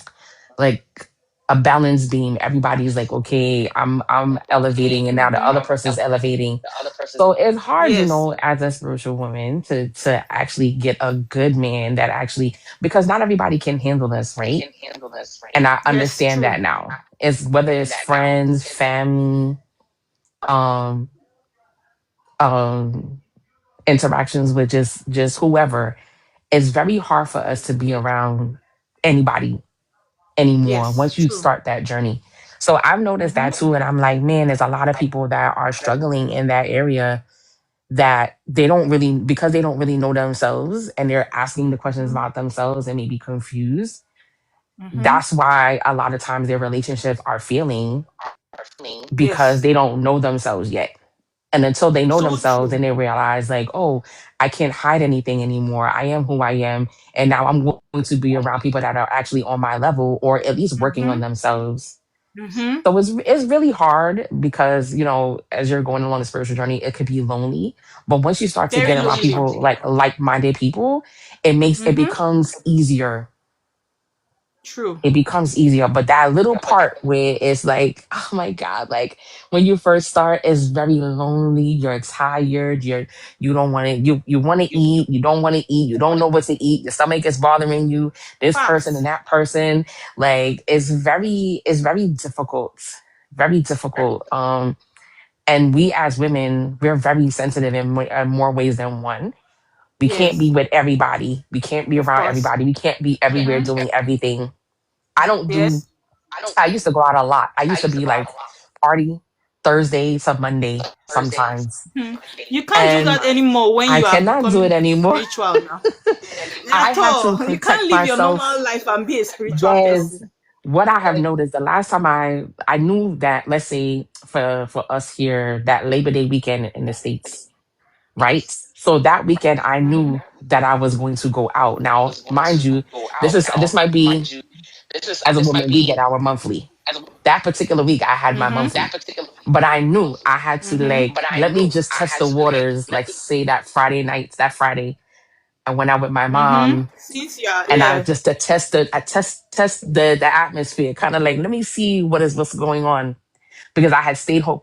balance beam. Everybody's like, okay, I'm elevating, and now the other person's elevating. So it's hard, Yes. as a spiritual woman to actually get a good man that actually, because not everybody can handle this, right? And I Yes, understand true. that now. It's whether it's friends, family, um, um, interactions with just whoever. It's very hard for us to be around anybody anymore Yes, once you true. start that journey. So I've noticed Mm-hmm. that too. And I'm like, man, there's a lot of people that are struggling in that area that they don't really, because they don't really know themselves and they're asking the questions about themselves and maybe confused. Mm-hmm. That's why a lot of times their relationships are failing because Yes. they don't know themselves yet. And until they know So themselves true. and they realize, like, oh, I can't hide anything anymore. I am who I am. And now I'm going to be around people that are actually on my level or at least working on Mm-hmm. themselves. Mm-hmm. So it's really hard because, as you're going along the spiritual journey, it could be lonely. But once you start to Very get around lonely. people like-minded people, it Mm-hmm. becomes easier. True. It becomes easier. But that little part where it's like, oh my God, like when you first start, it's very lonely. You're tired. You don't want to, you want to eat. You don't want to eat. You don't know what to eat. Your stomach is bothering you. This person and Facts. that person. Like it's very difficult. Very difficult. And we as women, we're very sensitive in more ways than one. We can't be Yes. with everybody. We can't be Of around course. everybody. We can't be everywhere Mm-hmm. doing everything. I don't do Yes. I used to go out a lot. I used to be like party Thursday to Monday sometimes. Hmm. You can't do And that anymore when I you are cannot do it becoming anymore. spiritual now. I At have to all. You can't protect live your myself. normal life and be a spiritual Yes. person. What I have noticed the last time I knew that, let's say for us here, that Labor Day weekend in the States, right? So that weekend I knew that I was going to go out. Now, mind you, this might be, as a woman, we get our monthly. That particular week I had my Mm-hmm. monthly. But I knew I had to, Mm-hmm. like, let me just test the waters, like say that Friday night, that Friday. I went out with my Mm-hmm. mom Since you are, and I yeah. just to test the atmosphere, kind of like let me see what's going on. Because I stayed home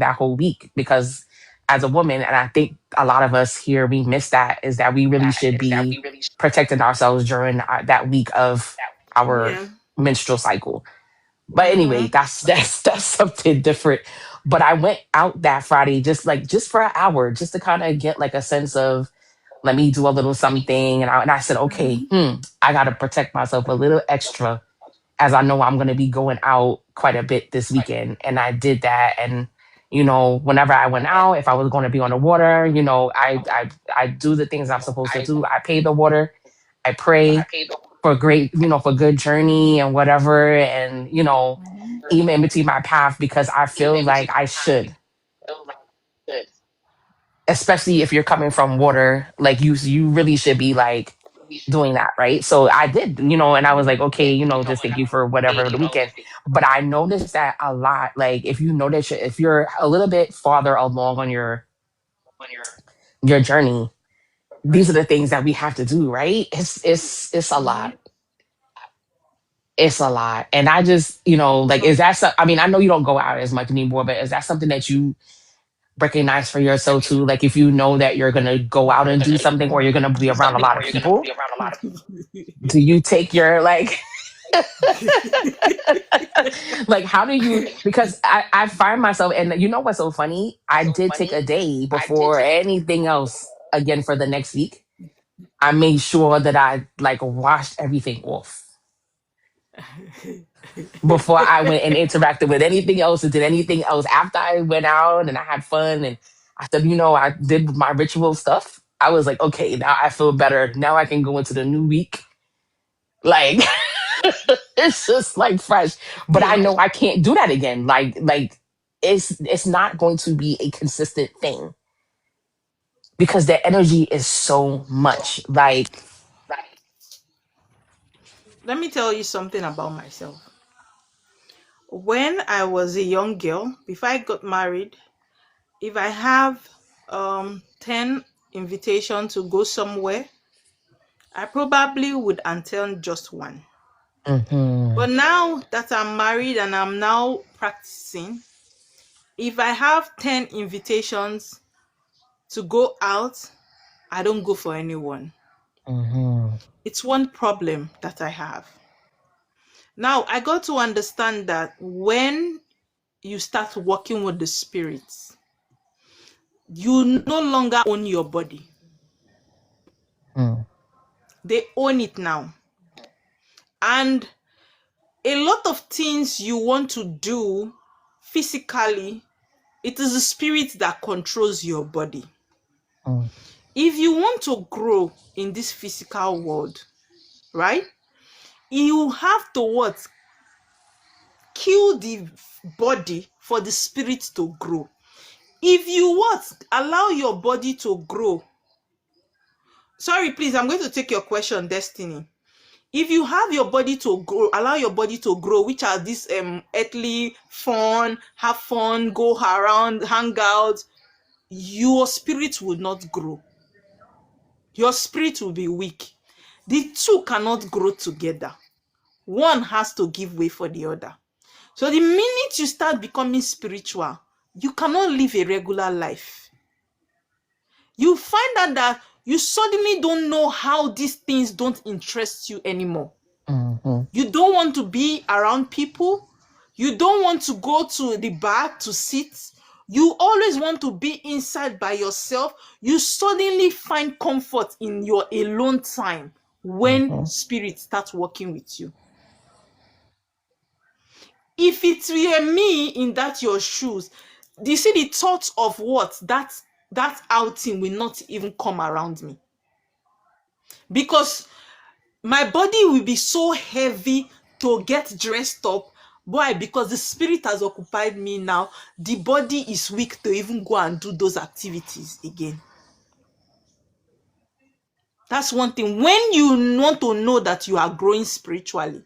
that whole week because as a woman, and I think a lot of us here, we miss that, is that we really should be protecting ourselves during that week of our Yeah. menstrual cycle. But anyway, Mm-hmm. that's something different. But I went out that Friday just for an hour, just to kind of get like a sense of, let me do a little something. And I said, okay, I got to protect myself a little extra, as I know I'm going to be going out quite a bit this weekend. And I did that. And, whenever I went out, if I was going to be on the water, I do the things I'm supposed to do. I pay the water, I pray for great, for good journey and whatever. And, even in between my path, because I feel like I should, especially if you're coming from water, like you really should be like doing that, right? So I did, and I was like, okay, just thank you for whatever the weekend. But I noticed that a lot. Like, if you notice, if you're a little bit farther along on your journey, these are the things that we have to do, right? It's a Mm-hmm. lot. It's a lot. And I just, like, is that I mean, I know you don't go out as much anymore, but is that something that you recognize for yourself too? Like, if you know that you're gonna go out and do something, or you're gonna be around a lot of people, do you take your like like, how do you, because I find myself, and you know what's so funny, I did take a day before anything else again for the next week. I made sure that I like washed everything off before I went and interacted with anything else and did anything else. After I went out and I had fun and I said, I did my ritual stuff, I was like, okay, now I feel better. Now I can go into the new week. Like, it's just like fresh. But I know I can't do that again. Like it's not going to be a consistent thing, because the energy is so much. Like, Let me tell you something about myself. When I was a young girl, before I got married, if I have 10 invitations to go somewhere, I probably would attend just one. mhm, But now that I'm married and I'm now practicing, if I have 10 invitations to go out, I don't go for anyone. mhm, It's one problem that I have. Now, I got to understand that when you start working with the spirits, you no longer own your body. mm, They own it now. And a lot of things you want to do physically, it is the spirit that controls your body. mm, If you want to grow in this physical world, right, you have to what? Kill the body for the spirit to grow. If you what? Allow your body to grow. Sorry, please, I'm going to take your question, Destiny. If you have your body to grow, allow your body to grow, which are these earthly fun, have fun, go around, hang out, your spirit will not grow. Your spirit will be weak. The two cannot grow together. One has to give way for the other. So the minute you start becoming spiritual, you cannot live a regular life. You find out that you suddenly don't know how these things don't interest you anymore. mhm, You don't want to be around people. You don't want to go to the bar to sit. You always want to be inside by yourself. You suddenly find comfort in your alone time when mhm, spirit starts working with you. If it were me in that your shoes, do you see the thought of what that outing will not even come around me? Because my body will be so heavy to get dressed up. Why? Because the spirit has occupied me now. The body is weak to even go and do those activities again. That's one thing. When you want to know that you are growing spiritually,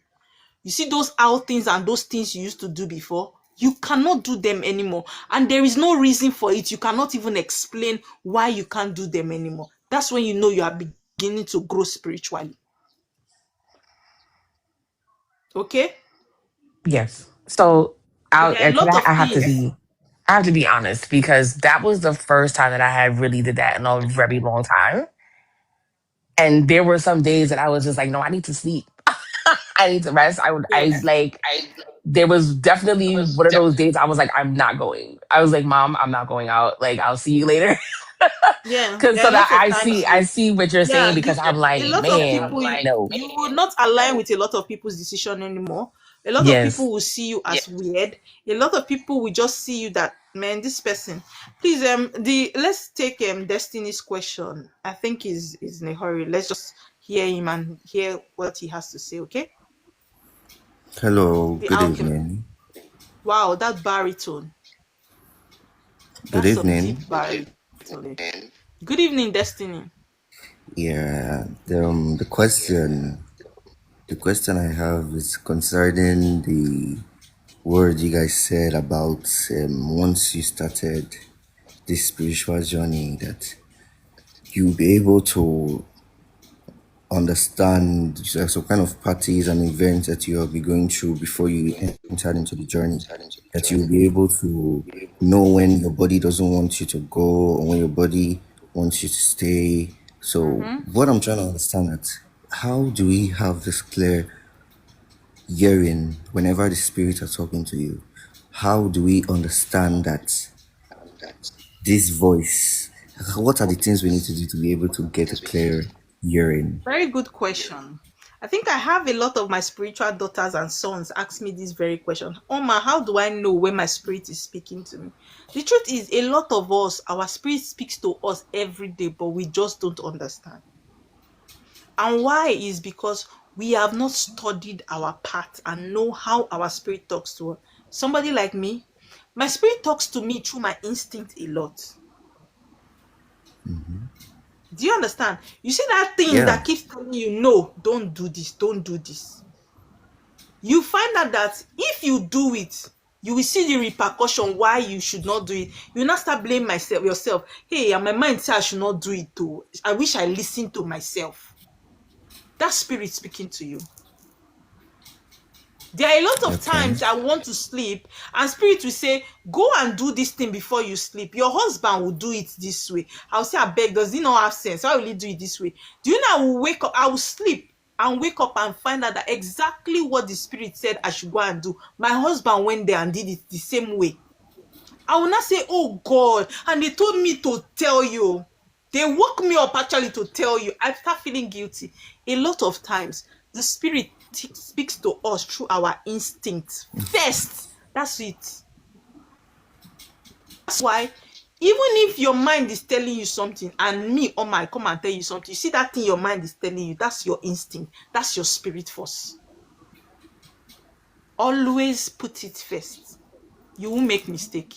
you see those outings and those things you used to do before, you cannot do them anymore. And there is no reason for it. You cannot even explain why you can't do them anymore. That's when you know you are beginning to grow spiritually. Okay? yes. So So there are a because lot of I have to things. be, I have to be honest because that was the first time that I had really did that in a very long time. And there were some days that I was just like, no, I need to sleep. I need to rest. I Yes. like, there was definitely one of those days I was like, I'm not going. I was like, Mom, I'm not going out. Like, I'll see you later. Yeah, Cause there are so that lots of I times I see what you're saying yeah, because I'm a like, lot of man, people no. you will not align with a lot of people's decision anymore. A lot of Yes. people will see you as weird. A lot of people will just see you that man, this person. Please, the let's take Destiny's question. I think is in a hurry. Let's just hear him and hear what he has to say. Okay, Hello, the good alchemy. evening. Wow, that baritone. Good That's some evening. deep baritone. Good evening, Destiny. Yeah, the question I have is concerning the word you guys said about once you started this spiritual journey that you'll be able to understand some kind of parties and events that you'll be going through before you entered into the journey. That you'll be able to know when your body doesn't want you to go or when your body wants you to stay. So what I'm trying to understand is how do we have this clear hearing whenever the spirits are talking to you? How do we understand that this voice? What are the things we need to do to be able to get a clear hearing? Very good question. I think I have a lot of my spiritual daughters and sons ask me this very question. Oma, how do I know when my spirit is speaking to me? The truth is, a lot of us, our spirit speaks to us every day, but we just don't understand. And why is because we have not studied our part and know how our spirit talks to us. Somebody like me, my spirit talks to me through my instinct a lot. Do you understand? You see that thing Yeah. that keeps telling you, no, don't do this, don't do this. You find out that if you do it, you will see the repercussion why you should not do it. You will not start blaming yourself. Hey, and my mind says I should not do it too. I wish I listened to myself. That spirit speaking to you. There are a lot of times I want to sleep and spirit will say, go and do this thing before you sleep. Your husband will do it this way. I'll say, I beg, does he not have sense? Why will he do it this way? Do you know I will wake up, I will sleep and wake up and find out that exactly what the spirit said I should go and do. My husband went there and did it the same way. I will not say, oh God, and they told me to tell you. They woke me up actually to tell you. I start feeling guilty. A lot of times, the spirit speaks to us through our instincts first. That's it. That's why, even if your mind is telling you something, and me or my come and tell you something, you see that thing your mind is telling you, that's your instinct. That's your spirit force. Always put it first. You won't make mistake.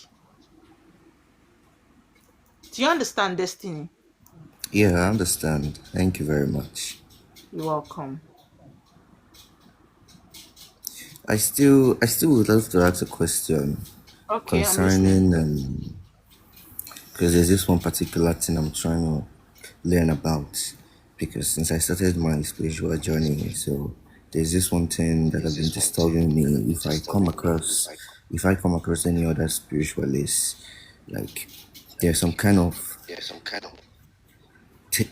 Do you understand, Destiny? Yeah, I understand. Thank you very much. You're welcome. I still would love to ask a question Okay, I'm listening. concerning because there's this one particular thing I'm trying to learn about because since I started my spiritual journey, so there's this one thing that has been disturbing me. If I come across any other spiritualists, like there's some kind of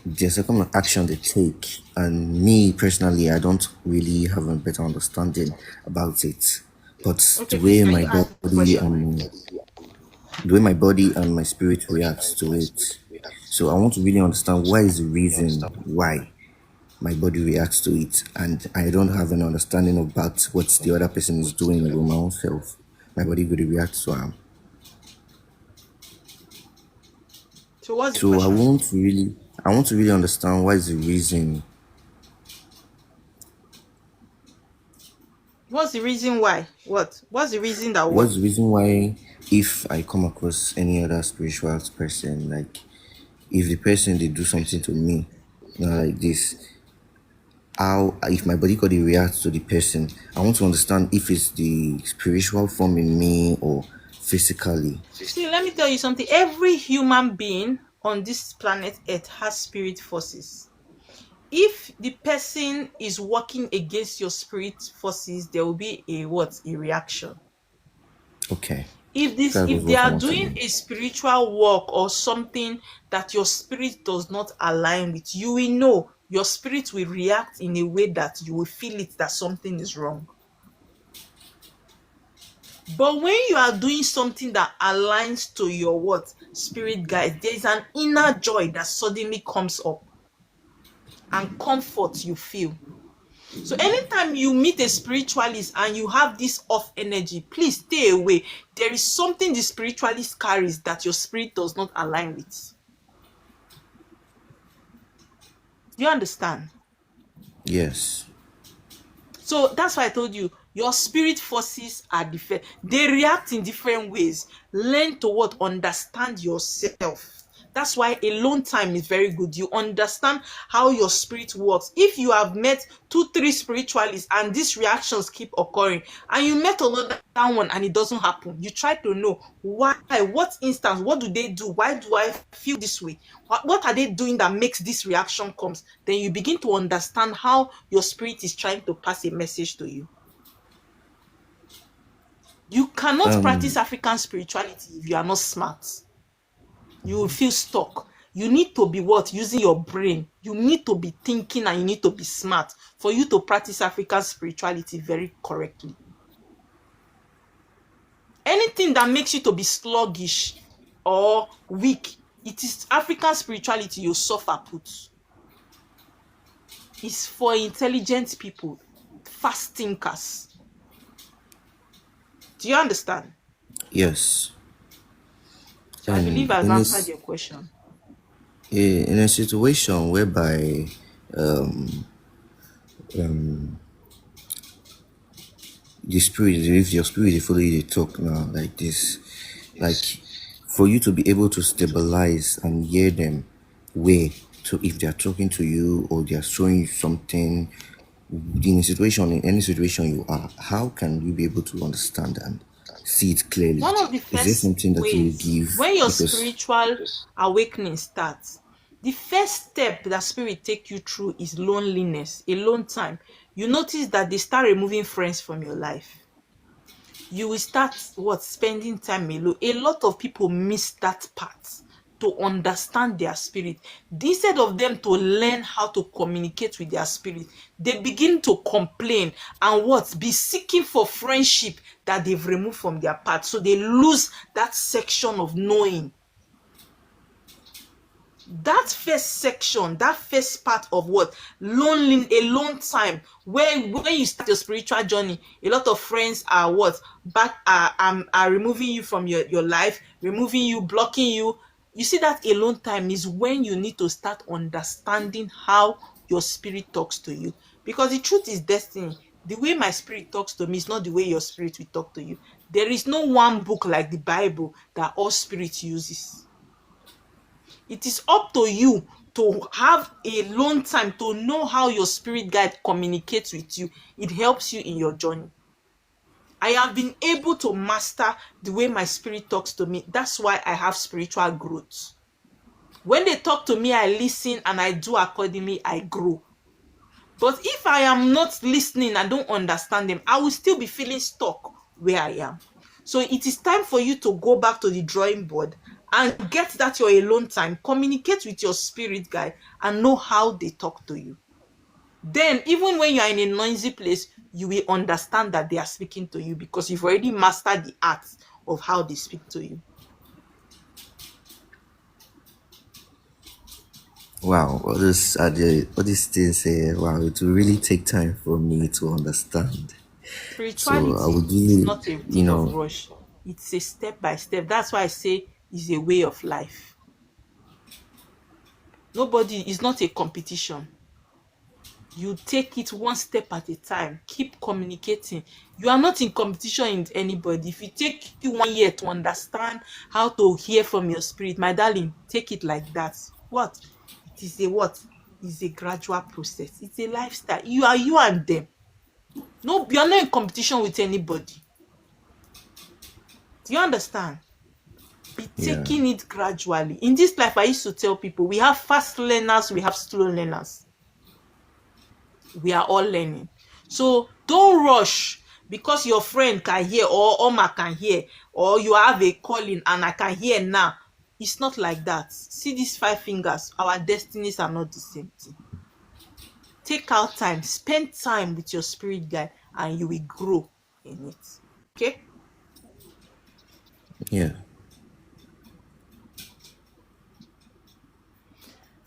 there's a kind of action they take, and me personally, I don't really have a better understanding about it. But Okay, please, can you ask the question? the way my body and my spirit reacts to it. So I want to really understand what is the reason why my body reacts to it, and I don't have an understanding about what the other person is doing with my own self. My body will react to am. So what's the So I question? want to really understand what is the reason. What's the reason why? What's the reason that What's the reason why, if I come across any other spiritual person, like if the person they do something to me, like this, how if my body could react to the person, I want to understand if it's the spiritual form in me or physically. See, let me tell you something. Every human being on this planet Earth has spirit forces. If the person is working against your spirit forces, there will be a reaction. Okay. That's if was they what I are want to doing know. a spiritual work or something that your spirit does not align with, you will know. Your spirit will react in a way that you will feel it that something is wrong. But when you are doing something that aligns to your what spirit guide, there is an inner joy that suddenly comes up and comfort you feel. So anytime you meet a spiritualist and you have this off energy, please stay away. There is something the spiritualist carries that your spirit does not align with. Do you understand? Yes. So that's why I told you, your spirit forces are different. They react in different ways. Learn to what? Understand yourself. That's why alone time is very good. You understand how your spirit works. If you have met 2-3 spiritualists and these reactions keep occurring, and you met another one and it doesn't happen, you try to know why, what instance, what do they do? Why do I feel this way? What are they doing that makes this reaction comes? Then you begin to understand how your spirit is trying to pass a message to you. You cannot practice African spirituality if you are not smart. You will feel stuck. You need to be what? Using your brain. You need to be thinking and you need to be smart for you to practice African spirituality very correctly. Anything that makes you to be sluggish or weak, it is African spirituality you suffer put. It's for intelligent people, fast thinkers. Do you understand? Yes. So I believe I've in answered your question. in a situation whereby the spirit, if your spirit is fully they talk now like this, like for you to be able to stabilize and hear them where to, if they are talking to you or they are showing you something in a situation, in any situation you are, how can you be able to understand and see it clearly? One of the Is there first something that you will ways, give? when your Because spiritual awakening starts, the first step that spirit take you through is loneliness, alone time. You notice that they start removing friends from your life. You will start spending time alone. A lot of people miss that part to understand their spirit. Instead of them to learn how to communicate with their spirit, they begin to complain and be seeking for friendship that they've removed from their path. So they lose that section of knowing. That first section, that first part of lonely, alone time, when you start your spiritual journey, a lot of friends are are removing you from your life, removing you, blocking you. You see, that alone time is when you need to start understanding how your spirit talks to you. Because the truth is destiny. The way my spirit talks to me is not the way your spirit will talk to you. There is no one book like the Bible that all spirits uses. It is up to you to have a long time to know how your spirit guide communicates with you. It helps you in your journey. I have been able to master the way my spirit talks to me. That's why I have spiritual growth. When they talk to me, I listen and I do accordingly, I grow. But if I am not listening and don't understand them, I will still be feeling stuck where I am. So it is time for you to go back to the drawing board and get that your alone time, communicate with your spirit guide and know how they talk to you. Then even when you are in a noisy place, you will understand that they are speaking to you because you've already mastered the art of how they speak to you. wow, all these things, wow, it will really take time for me to understand. So I would Spirituality is really, not a thing of rush. It's a step by step. That's why I say it's a way of life. Nobody is not a competition. You take it one step at a time. Keep communicating. You are not in competition with anybody. If it take you 1 year to understand how to hear from your spirit, my darling, take it like that. It is It's a gradual process. It's a lifestyle. You are you and them. No, you are not in competition with anybody. Do you understand? Be taking it gradually. In this life, I used to tell people, we have fast learners, we have slow learners. We are all learning. So don't rush because your friend can hear or Oma can hear, or you have a calling and I can hear now. It's not like that. See these 5 fingers, our destinies are not the same thing. Take out time, spend time with your spirit guide, and you will grow in it. Okay? Yeah.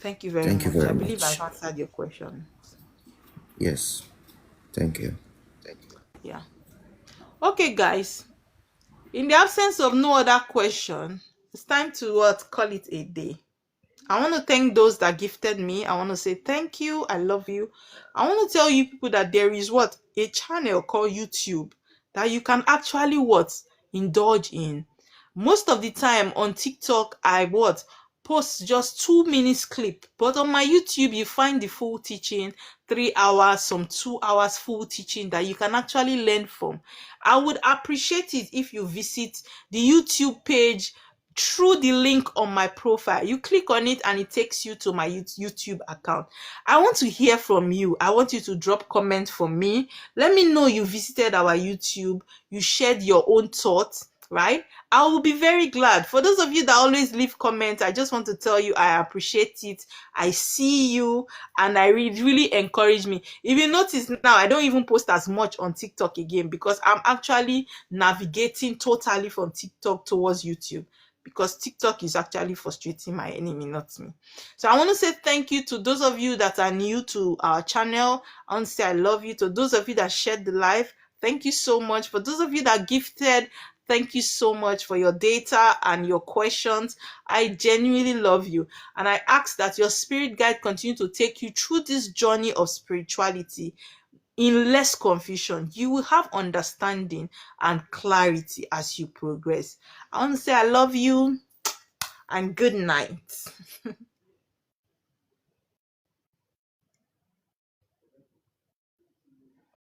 Thank you very Thank you much. I very believe I've much. answered your question. Yes. Thank you. Yeah. Okay, guys. In the absence of no other question, it's time to call it a day. I want to thank those that gifted me. I want to say thank you. I love you. I want to tell you people that there is a channel called YouTube that you can actually indulge in. Most of the time on TikTok, I post just 2 minutes clip, but on my YouTube you find the full teaching, 3 hours, some 2 hours full teaching that you can actually learn from. I would appreciate it if you visit the YouTube page through the link on my profile. You click on it and it takes you to my YouTube account. I want to hear from you. I want you to drop comments for me. Let me know you visited our YouTube, you shared your own thoughts, right? I will be very glad. For those of you that always leave comments, I just want to tell you I appreciate it. I see you, and I really encourage me. If you notice now, I don't even post as much on TikTok again because I'm actually navigating totally from TikTok towards YouTube, because TikTok is actually frustrating my enemy, not me. So I want to say thank you to those of you that are new to our channel. I want to say I love you. To those of you that shared the live, thank you so much. For those of you that gifted, thank you so much for your data and your questions. I genuinely love you. And I ask that your spirit guide continue to take you through this journey of spirituality in less confusion. You will have understanding and clarity as you progress. I want to say I love you and good night.